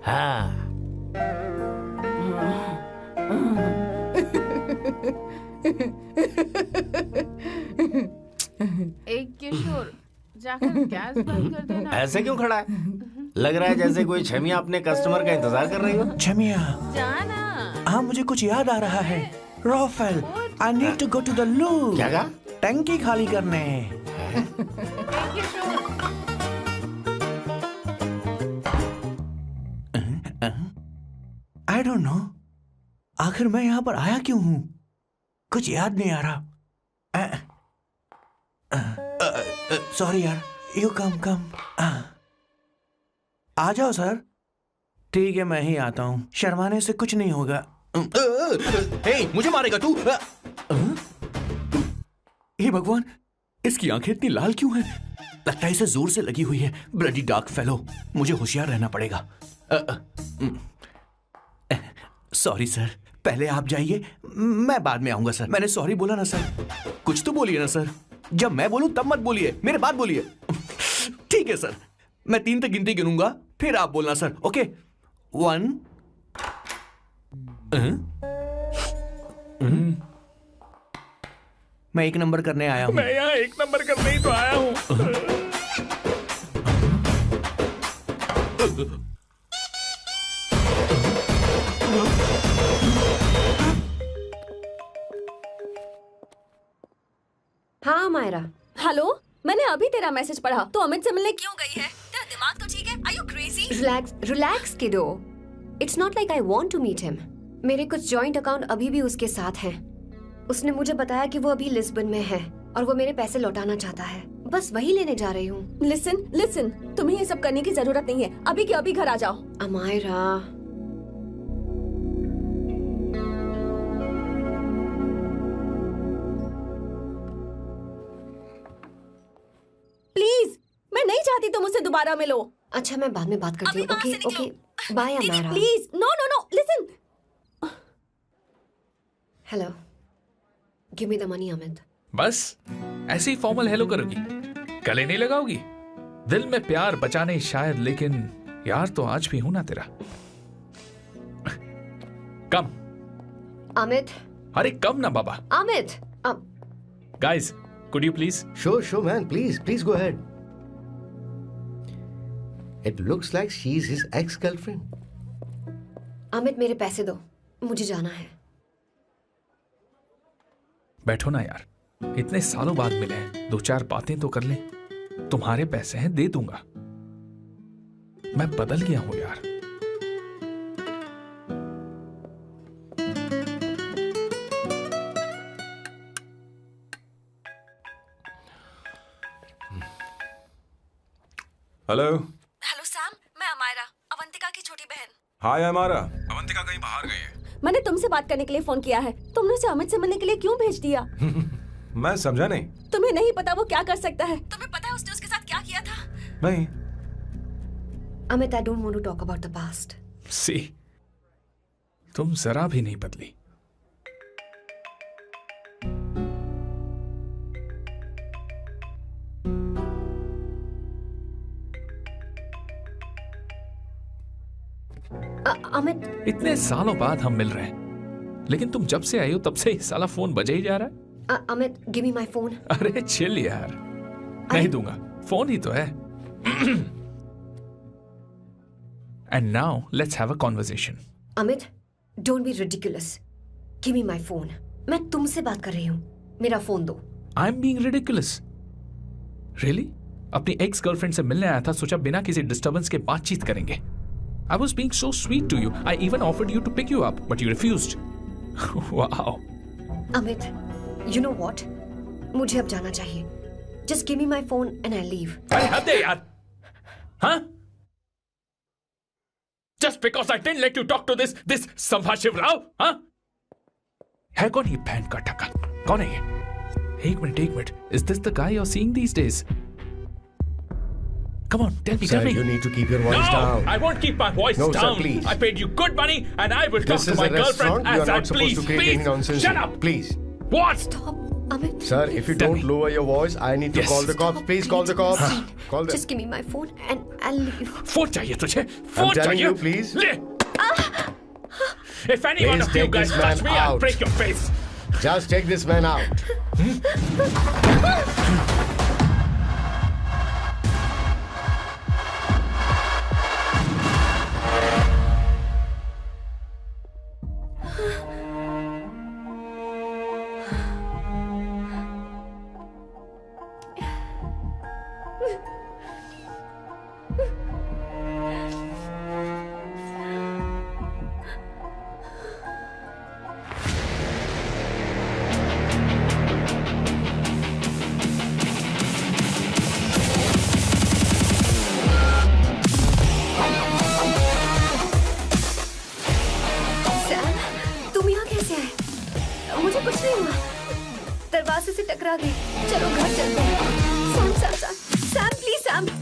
हाँ। एक किशोर जाकर गैस बंद कर देना। ऐसे क्यों खड़ा है? लग रहा है जैसे कोई छमिया अपने कस्टमर का इंतजार कर रही हो। छमिया, जाना। हाँ मुझे कुछ याद आ रहा है। Rafael, I need to go to the loo. क्या कहा? टंकी खाली करने। आई डोंट नो, आखिर मैं यहाँ पर आया क्यों हूँ? कुछ याद नहीं आ रहा। सॉरी यार, यू कम। आ जाओ सर। ठीक है, मैं ही आता हूँ, शर्माने से कुछ नहीं होगा। हे, मुझे मारेगा तू? हे भगवान, इसकी आंखें इतनी लाल क्यों हैं? लगता है इसे जोर से लगी हुई है। ब्लडी डार्क फेलो, मुझे होशियार रहना पड़ेगा। सॉरी सर, पहले आप जाइए, मैं बाद में आऊंगा सर। मैंने सॉरी बोला ना सर? कुछ तो बोलिए ना सर। जब मैं बोलूं तब मत बोलिए, मेरे बाद बोलिए। ठीक है सर, मैं 3 तक गिनती गिनूंगा, फिर आप बोलना सर। ओके, 1। मैं 1 नंबर करने आया हूं। मैं यहाँ 1 नंबर करने ही तो आया हूँ। हाँ मायरा। हेलो, मैंने अभी तेरा मैसेज पढ़ा। तो अमित से मिलने क्यों गई है? तेरा दिमाग तो ठीक है? Are you crazy? Relax kiddo. It's not like I want to meet him. मेरे कुछ जॉइंट अकाउंट अभी भी उसके साथ हैं। उसने मुझे बताया कि वो अभी लिस्बन में है और वो मेरे पैसे लौटाना चाहता है। बस वही लेने जा रही हूँ। लिसन, तुम्हें ये सब करने की जरूरत नहीं है। अभी के अभी घर आ जाओ। अमायरा, प्लीज, मैं नहीं चाहती तुम मुझसे दोबारा मिलो। अच्छा, मैं बाद में बात करती हूँ। Okay, bye Amayra. Please, no, listen. Hello, give me the money Amit. बस ऐसे ही फॉर्मल हेलो करोगी, गले नहीं लगाओगी? दिल में प्यार बचा नहीं शायद, लेकिन यार तो आज भी हूं ना तेरा। कम अमित। अरे कम ना बाबा। Amit, guys, could you please? Sure, man. Please go ahead. It looks like she's his ex-girlfriend. Amit, मेरे पैसे दो, मुझे जाना है। बैठो ना यार, इतने सालों बाद मिले हैं, 2-4 बातें तो कर लें। तुम्हारे पैसे हैं, दे दूंगा। मैं बदल गया हूं यार। हेलो सैम, मैं अमायरा, अवंतिका की छोटी बहन। हाय अमायरा। अवंतिका कहीं बाहर गई है। मैंने तुमसे बात करने के लिए फोन किया है। तुमने उसे अमित से मिलने के लिए क्यों भेज दिया? मैं समझा नहीं। तुम्हें नहीं पता वो क्या कर सकता है? तुम्हें पता है उसने उसके साथ क्या किया था? नहीं। Amit, I don't want to talk about the past. See, तुम जरा भी नहीं बदली। अमित, इतने सालों बाद हम मिल रहे हैं, लेकिन तुम जब से आई हो तब से ही साला फोन बजे ही जा रहा है। Amit, give me my phone. अरे चिल यार, नहीं दूंगा, फोन ही तो है। And now let's have a conversation. Amit, don't be ridiculous. Give me my phone. मैं तुमसे बात कर रही हूँ, मेरा फोन दो। I am being ridiculous? Really? अपनी एक्स गर्लफ्रेंड से मिलने आया था, सोचा बिना किसी डिस्टर्बेंस के बातचीत करेंगे। I was being so sweet to you. I even offered you to pick you up, but you refused. Wow. Amit, you know what? मुझे अब जाना चाहिए. Just give me my phone and I'll leave. अरे हद है यार. हाँ? Just because I didn't let you talk to this संभाशिव Rao, हाँ? है कौन ये बहन का टक्का? कौन है ये? एक minute. Is this the guy you're seeing these days? Come on, tell me. Sir, you need to keep your voice down. No, I won't keep my voice down. No, sir, please. I paid you good money, and I will talk to my girlfriend as I please. Please, shut up. Please. What? Stop, Amit. Sir, if you don't lower your voice, I need to call the cops. Please call the cops. Call them. Just give me my phone and I'll leave. Phone चाहिए तुझे? I'm telling you, please. ले. If any one Please of you take guys this touch man me, I'll out. break your face. Just take this man out. मुझे कुछ नहीं हुआ, दरवाजे से टकरा गई। चलो घर चलते हैं। Sam Sam Sam Sam please Sam Sam.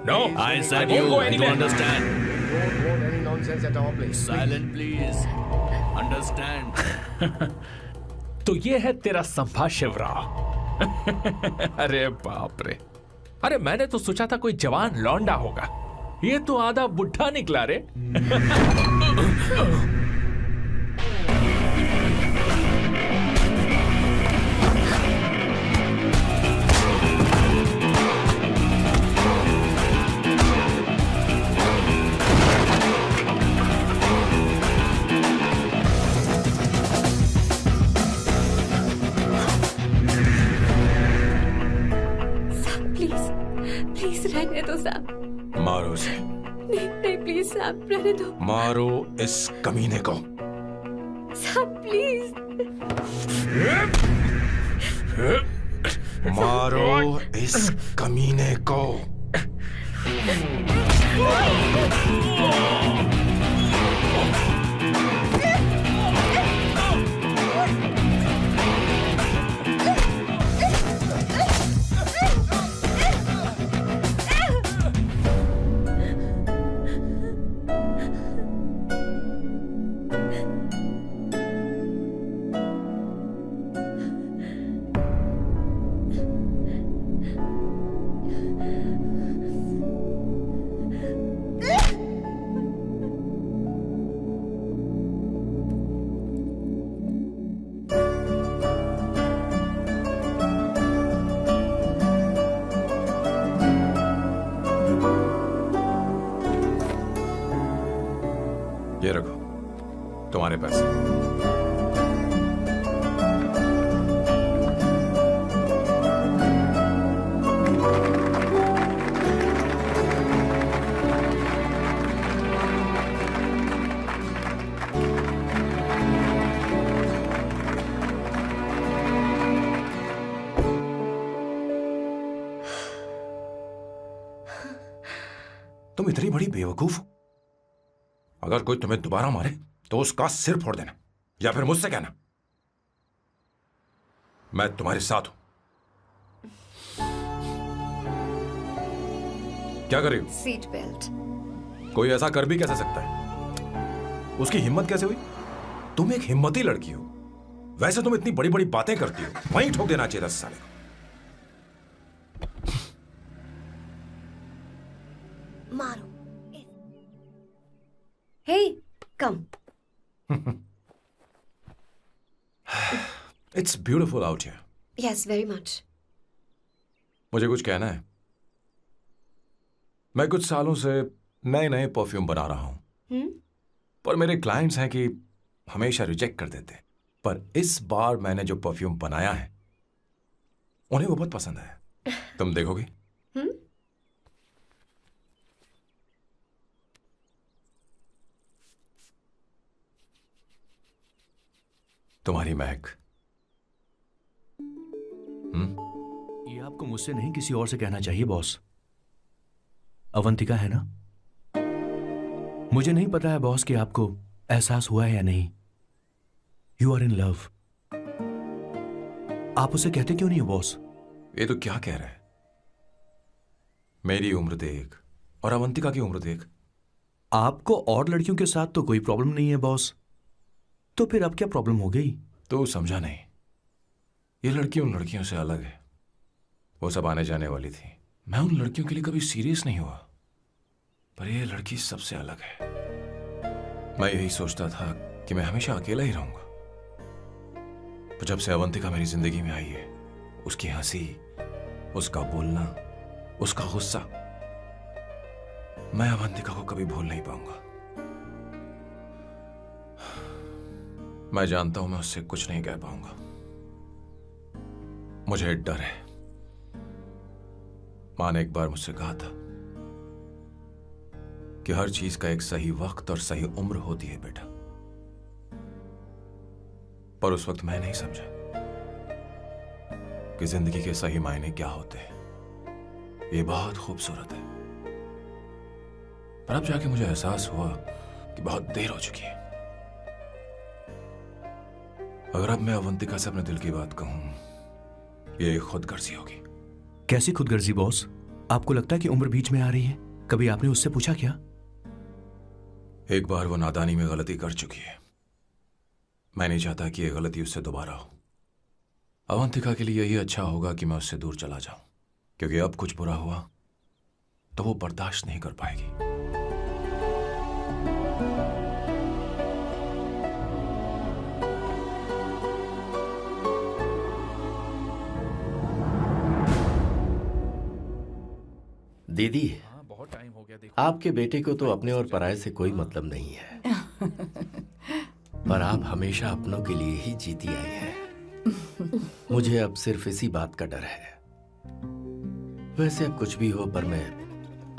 No, I said I won't go you anywhere. understand. Don't want any nonsense at all, please. Silent, please. Understand. तो ये है तेरा संभा शिवराव। अरे बाप रे, अरे मैंने तो सोचा था कोई जवान लौंडा होगा, ये तो आधा बुढ़ा निकला रे। रहने दो सैम। मारो उसे। नहीं नहीं प्लीज सैम, रहने दो। मारो इस कमीने को। Sam please. मारो इस कमीने को। ये रखो तुम्हारे पैसे। तुम इतनी बड़ी बेवकूफ हो। अगर कोई तुम्हें दोबारा मारे तो उसका सिर फोड़ देना, या फिर मुझसे कहना मैं तुम्हारे साथ हूं। क्या कर रही हो? Seat belt. कोई ऐसा कर भी कैसे सकता है? उसकी हिम्मत कैसे हुई? तुम एक हिम्मती लड़की हो, वैसे तुम इतनी बड़ी बड़ी बातें करती हो, वहीं ठोक देना चाहिए था साले को। मारो। Hey, come. It's beautiful out here. Yes, very much. मुझे कुछ कहना है। मैं कुछ सालों से नए नए परफ्यूम बना रहा हूं, पर मेरे क्लाइंट्स हैं कि हमेशा रिजेक्ट कर देते हैं। पर इस बार मैंने जो परफ्यूम बनाया है उन्हें वो बहुत पसंद आया। तुम देखोगे? तुम्हारी महक। ये आपको मुझसे नहीं किसी और से कहना चाहिए बॉस। अवंतिका है ना? मुझे नहीं पता है बॉस कि आपको एहसास हुआ है या नहीं। You are in love. आप उसे कहते क्यों नहीं हो बॉस? ये तो क्या कह रहा है? मेरी उम्र देख, और अवंतिका की उम्र देख। आपको और लड़कियों के साथ तो कोई प्रॉब्लम नहीं है बॉस, तो फिर अब क्या प्रॉब्लम हो गई? तो समझा नहीं, ये लड़की उन लड़कियों से अलग है। वो सब आने जाने वाली थी, मैं उन लड़कियों के लिए कभी सीरियस नहीं हुआ, पर ये लड़की सबसे अलग है। मैं यही सोचता था कि मैं हमेशा अकेला ही रहूंगा, पर जब से अवंतिका मेरी जिंदगी में आई है, उसकी हंसी, उसका बोलना, उसका गुस्सा, मैं अवंतिका को कभी भूल नहीं पाऊंगा। मैं जानता हूं मैं उससे कुछ नहीं कह पाऊंगा। मुझे डर है। मां ने एक बार मुझसे कहा था कि हर चीज का एक सही वक्त और सही उम्र होती है बेटा, पर उस वक्त मैं नहीं समझा कि जिंदगी के सही मायने क्या होते हैं। ये बहुत खूबसूरत है, पर अब जाके मुझे एहसास हुआ कि बहुत देर हो चुकी है। अगर अब मैं अवंतिका से अपने दिल की बात कहूं, ये खुदगर्जी होगी। कैसी खुदगर्जी बॉस? आपको लगता है कि उम्र बीच में आ रही है? कभी आपने उससे पूछा क्या? एक बार वो नादानी में गलती कर चुकी है, मैं नहीं चाहता कि ये गलती उससे दोबारा हो। अवंतिका के लिए यही अच्छा होगा कि मैं उससे दूर चला जाऊं, क्योंकि अब कुछ बुरा हुआ तो वो बर्दाश्त नहीं कर पाएगी। दीदी, बहुत टाइम हो गया, देखो। आपके बेटे को तो अपने और पराये से कोई मतलब नहीं है, पर आप हमेशा अपनों के लिए ही जीती आई हैं। मुझे अब सिर्फ इसी बात का डर है। वैसे अब कुछ भी हो, पर मैं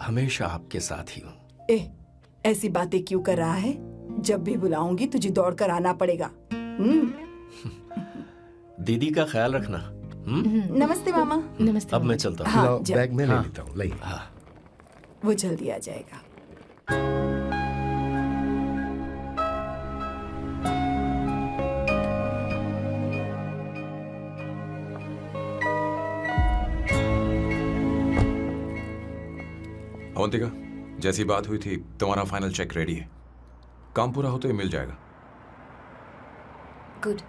हमेशा आपके साथ ही हूँ। ऐसी बातें क्यों कर रहा है? जब भी बुलाऊंगी तुझे दौड़कर आना पड़ेगा। दीदी का ख्याल रखना। नमस्ते मामा। नमस्ते। अब मैं चलता हूँ। हाँ, बैग में ले लेता हूँ। लाइए। हाँ, वो जल्दी आ जाएगा। अवंतिका, जैसी बात हुई थी, तुम्हारा फाइनल चेक रेडी है। काम पूरा हो तो ये मिल जाएगा। गुड,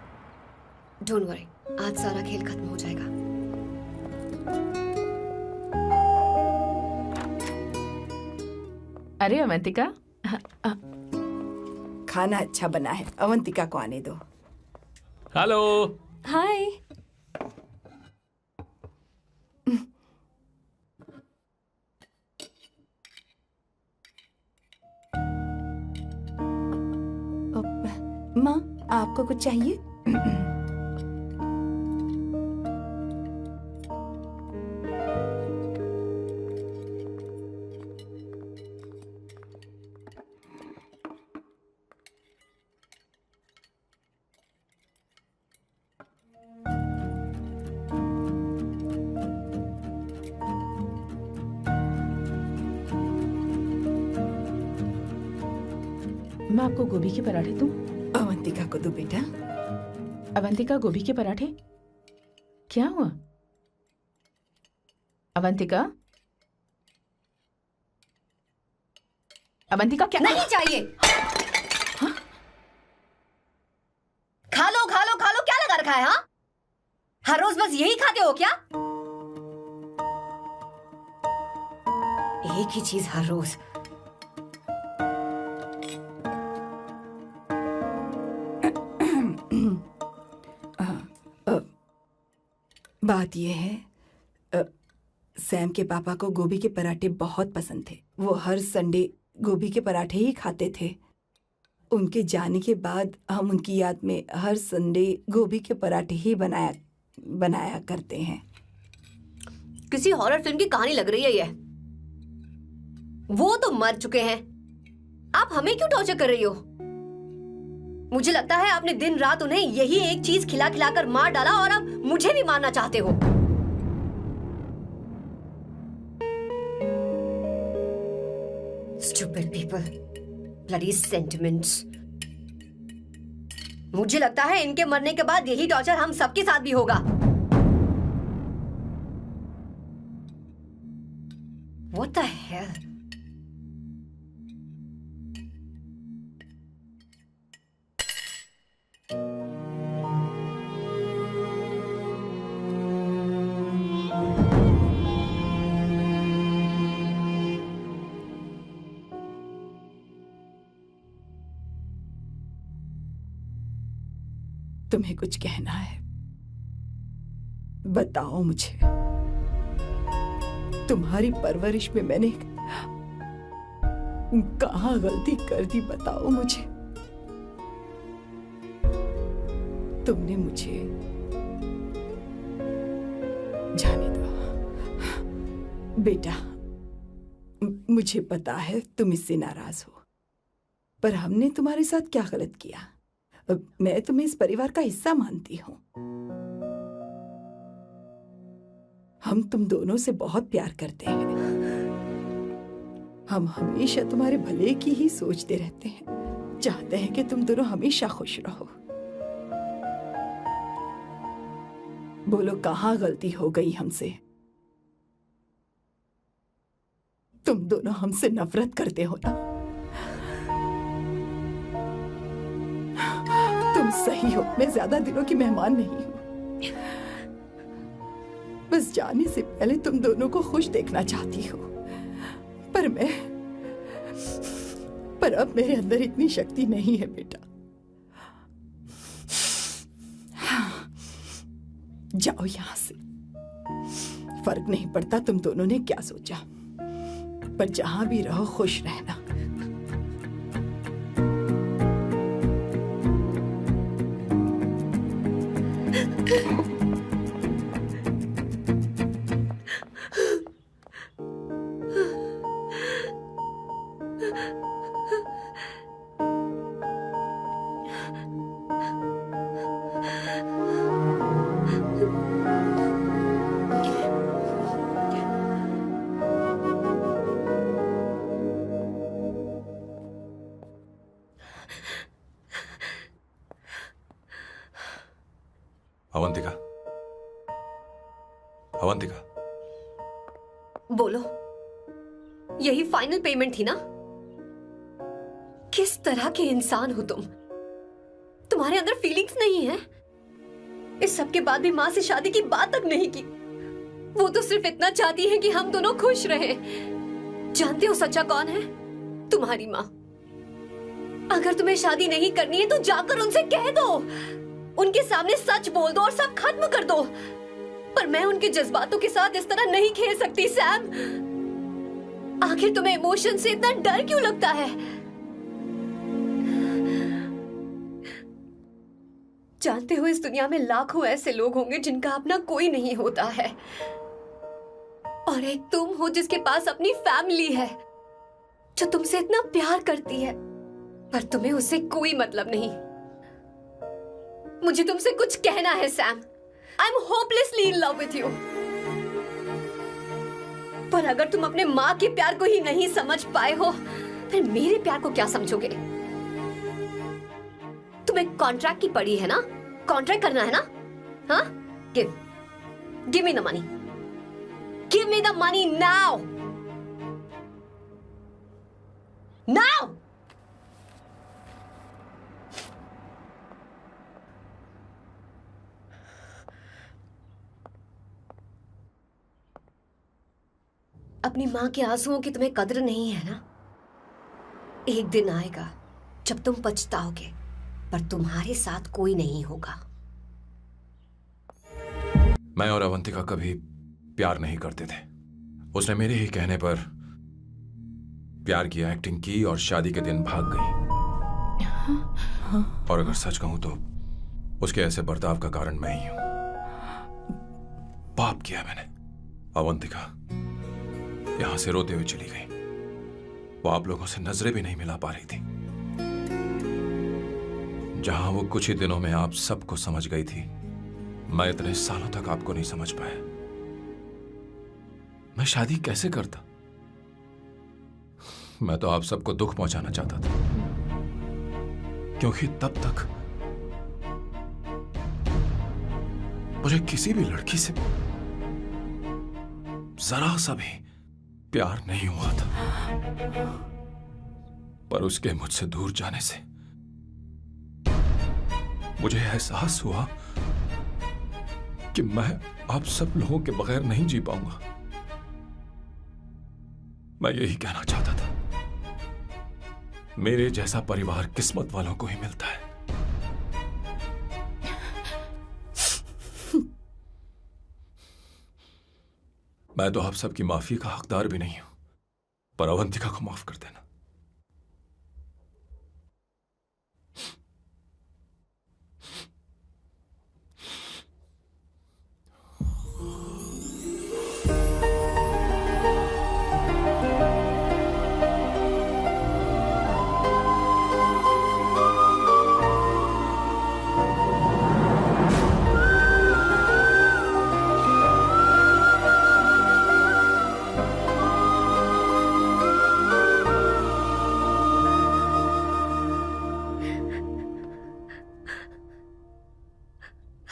डोंट वरी, आज सारा खेल खत्म हो जाएगा। अरे अवंतिका, खाना अच्छा बना है, अवंतिका को आने दो। हेलो। हाय। माँ, आपको कुछ चाहिए? मैं आपको गोभी के पराठे दूं? अवंतिका को दो बेटा। अवंतिका, गोभी के पराठे? क्या हुआ अवंतिका? अवंतिका, क्या? नहीं चाहिए। हाँ? खा लो खा लो खा लो, क्या लगा रखा है? हाँ, हर रोज बस यही खाते हो क्या? एक ही चीज हर रोज। बात यह है, सैम के पापा को गोभी के पराठे बहुत पसंद थे। वो हर संडे गोभी के पराठे ही खाते थे। उनके जाने के बाद हम उनकी याद में हर संडे गोभी के पराठे ही बनाया करते हैं। किसी हॉरर फिल्म की कहानी लग रही है ये। वो तो मर चुके हैं, आप हमें क्यों टॉर्चर कर रही हो? मुझे लगता है आपने दिन रात उन्हें यही एक चीज खिला खिलाकर मार डाला और अब मुझे भी मारना चाहते हो। Stupid people, bloody sentiments। मुझे लगता है इनके मरने के बाद यही टॉर्चर हम सबके साथ भी होगा। What the hell? तुम्हें कुछ कहना है? बताओ मुझे। तुम्हारी परवरिश में मैंने कहाँ गलती कर दी, बताओ मुझे। तुमने मुझे जाने दो बेटा। मुझे पता है तुम इससे नाराज हो, पर हमने तुम्हारे साथ क्या गलत किया? मैं तुम्हें इस परिवार का हिस्सा मानती हूं। हम तुम दोनों से बहुत प्यार करते हैं। हम हमेशा तुम्हारे भले की ही सोचते रहते हैं, चाहते हैं कि तुम दोनों हमेशा खुश रहो। बोलो, कहाँ गलती हो गई हमसे? तुम दोनों हमसे नफरत करते हो ना? तुम सही हो, मैं ज्यादा दिनों की मेहमान नहीं हूं। बस जाने से पहले तुम दोनों को खुश देखना चाहती हो, पर अब मेरे अंदर इतनी शक्ति नहीं है बेटा। जाओ यहां से। फर्क नहीं पड़ता तुम दोनों ने क्या सोचा, पर जहां भी रहो खुश रहना। अवंतिका, अवंतिका, बोलो, यही फाइनल पेमेंट थी ना? किस तरह के इंसान हो तुम? तुम्हारे अंदर फीलिंग्स नहीं है? इस सब के बाद भी माँ से शादी की बात तक नहीं की। वो तो सिर्फ इतना चाहती है कि हम दोनों खुश रहें। जानते हो सच्चा कौन है? तुम्हारी माँ। अगर तुम्हें शादी नहीं करनी है तो जाकर उनसे कह दो, उनके सामने सच बोल दो और सब खत्म कर दो। पर मैं उनके जज्बातों के साथ इस तरह नहीं खेल सकती सैम। आखिर तुम्हें इमोशन से इतना डर क्यों लगता है? जानते हो, इस दुनिया में लाखों ऐसे लोग होंगे जिनका अपना कोई नहीं होता है, और एक तुम हो जिसके पास अपनी फैमिली है, जो तुमसे इतना प्यार करती है, पर तुम्हें उससे कोई मतलब नहीं। मुझे तुमसे कुछ कहना है Sam. I am hopelessly in love with you. पर अगर तुम अपने माँ के प्यार को ही नहीं समझ पाए हो, फिर मेरे प्यार को क्या समझोगे? तुम्हें कॉन्ट्रैक्ट की पड़ी है ना? कॉन्ट्रैक्ट करना है ना? हाँ? Give me the money. Give me the money now. Now. अपनी माँ के आंसुओं की तुम्हें कद्र नहीं है ना? एक दिन आएगा जब तुम पछताओगे, पर तुम्हारे साथ कोई नहीं होगा। मैं और अवंतिका कभी प्यार नहीं करते थे। उसने मेरे ही कहने पर प्यार की एक्टिंग की और शादी के दिन भाग गई। और अगर सच कहूं तो उसके ऐसे बर्ताव का कारण मैं ही हूं। पाप किया मैंने। अवंतिका यहां से रोते हुए चली गई। वो आप लोगों से नजरें भी नहीं मिला पा रही थी। जहां वो कुछ ही दिनों में आप सबको समझ गई थी, मैं इतने सालों तक आपको नहीं समझ पाया। मैं शादी कैसे करता? मैं तो आप सबको दुख पहुंचाना चाहता था, क्योंकि तब तक मुझे किसी भी लड़की से जरा सा भी प्यार नहीं हुआ था। पर उसके मुझसे दूर जाने से मुझे एहसास हुआ कि मैं आप सब लोगों के बगैर नहीं जी पाऊंगा। मैं यही कहना चाहता था, मेरे जैसा परिवार किस्मत वालों को ही मिलता है। मैं तो आप सबकी माफी का हकदार भी नहीं हूं, पर अवंतिका को माफ कर देना।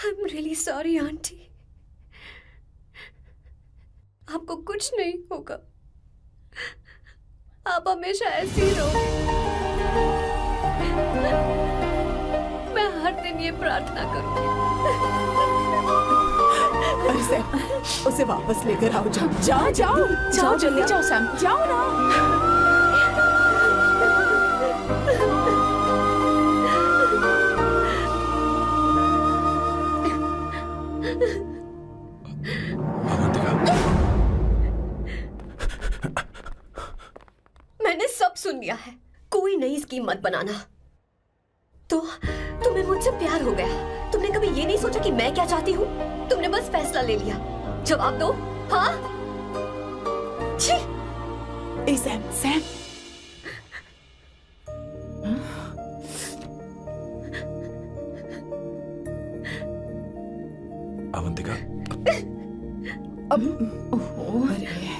I'm really sorry, aunty. आपको कुछ नहीं होगा, आप हमेशा ऐसी ही रहोगे। मैं हर दिन ये प्रार्थना करूंगी। अरे सैम, उसे वापस लेकर आओ। जाओ जाओ जाओ जल्दी जाओ सैम, जाओ ना। मैंने सब सुन लिया है, कोई नई स्कीम मत बनाना। तो तुम्हें मुझसे प्यार हो गया, तुमने कभी ये नहीं सोचा कि मैं क्या चाहती हूँ? तुमने बस फैसला ले लिया। जवाब दो। हाँ? छी! ए सैम, सैम। अवंतिका, अब अरे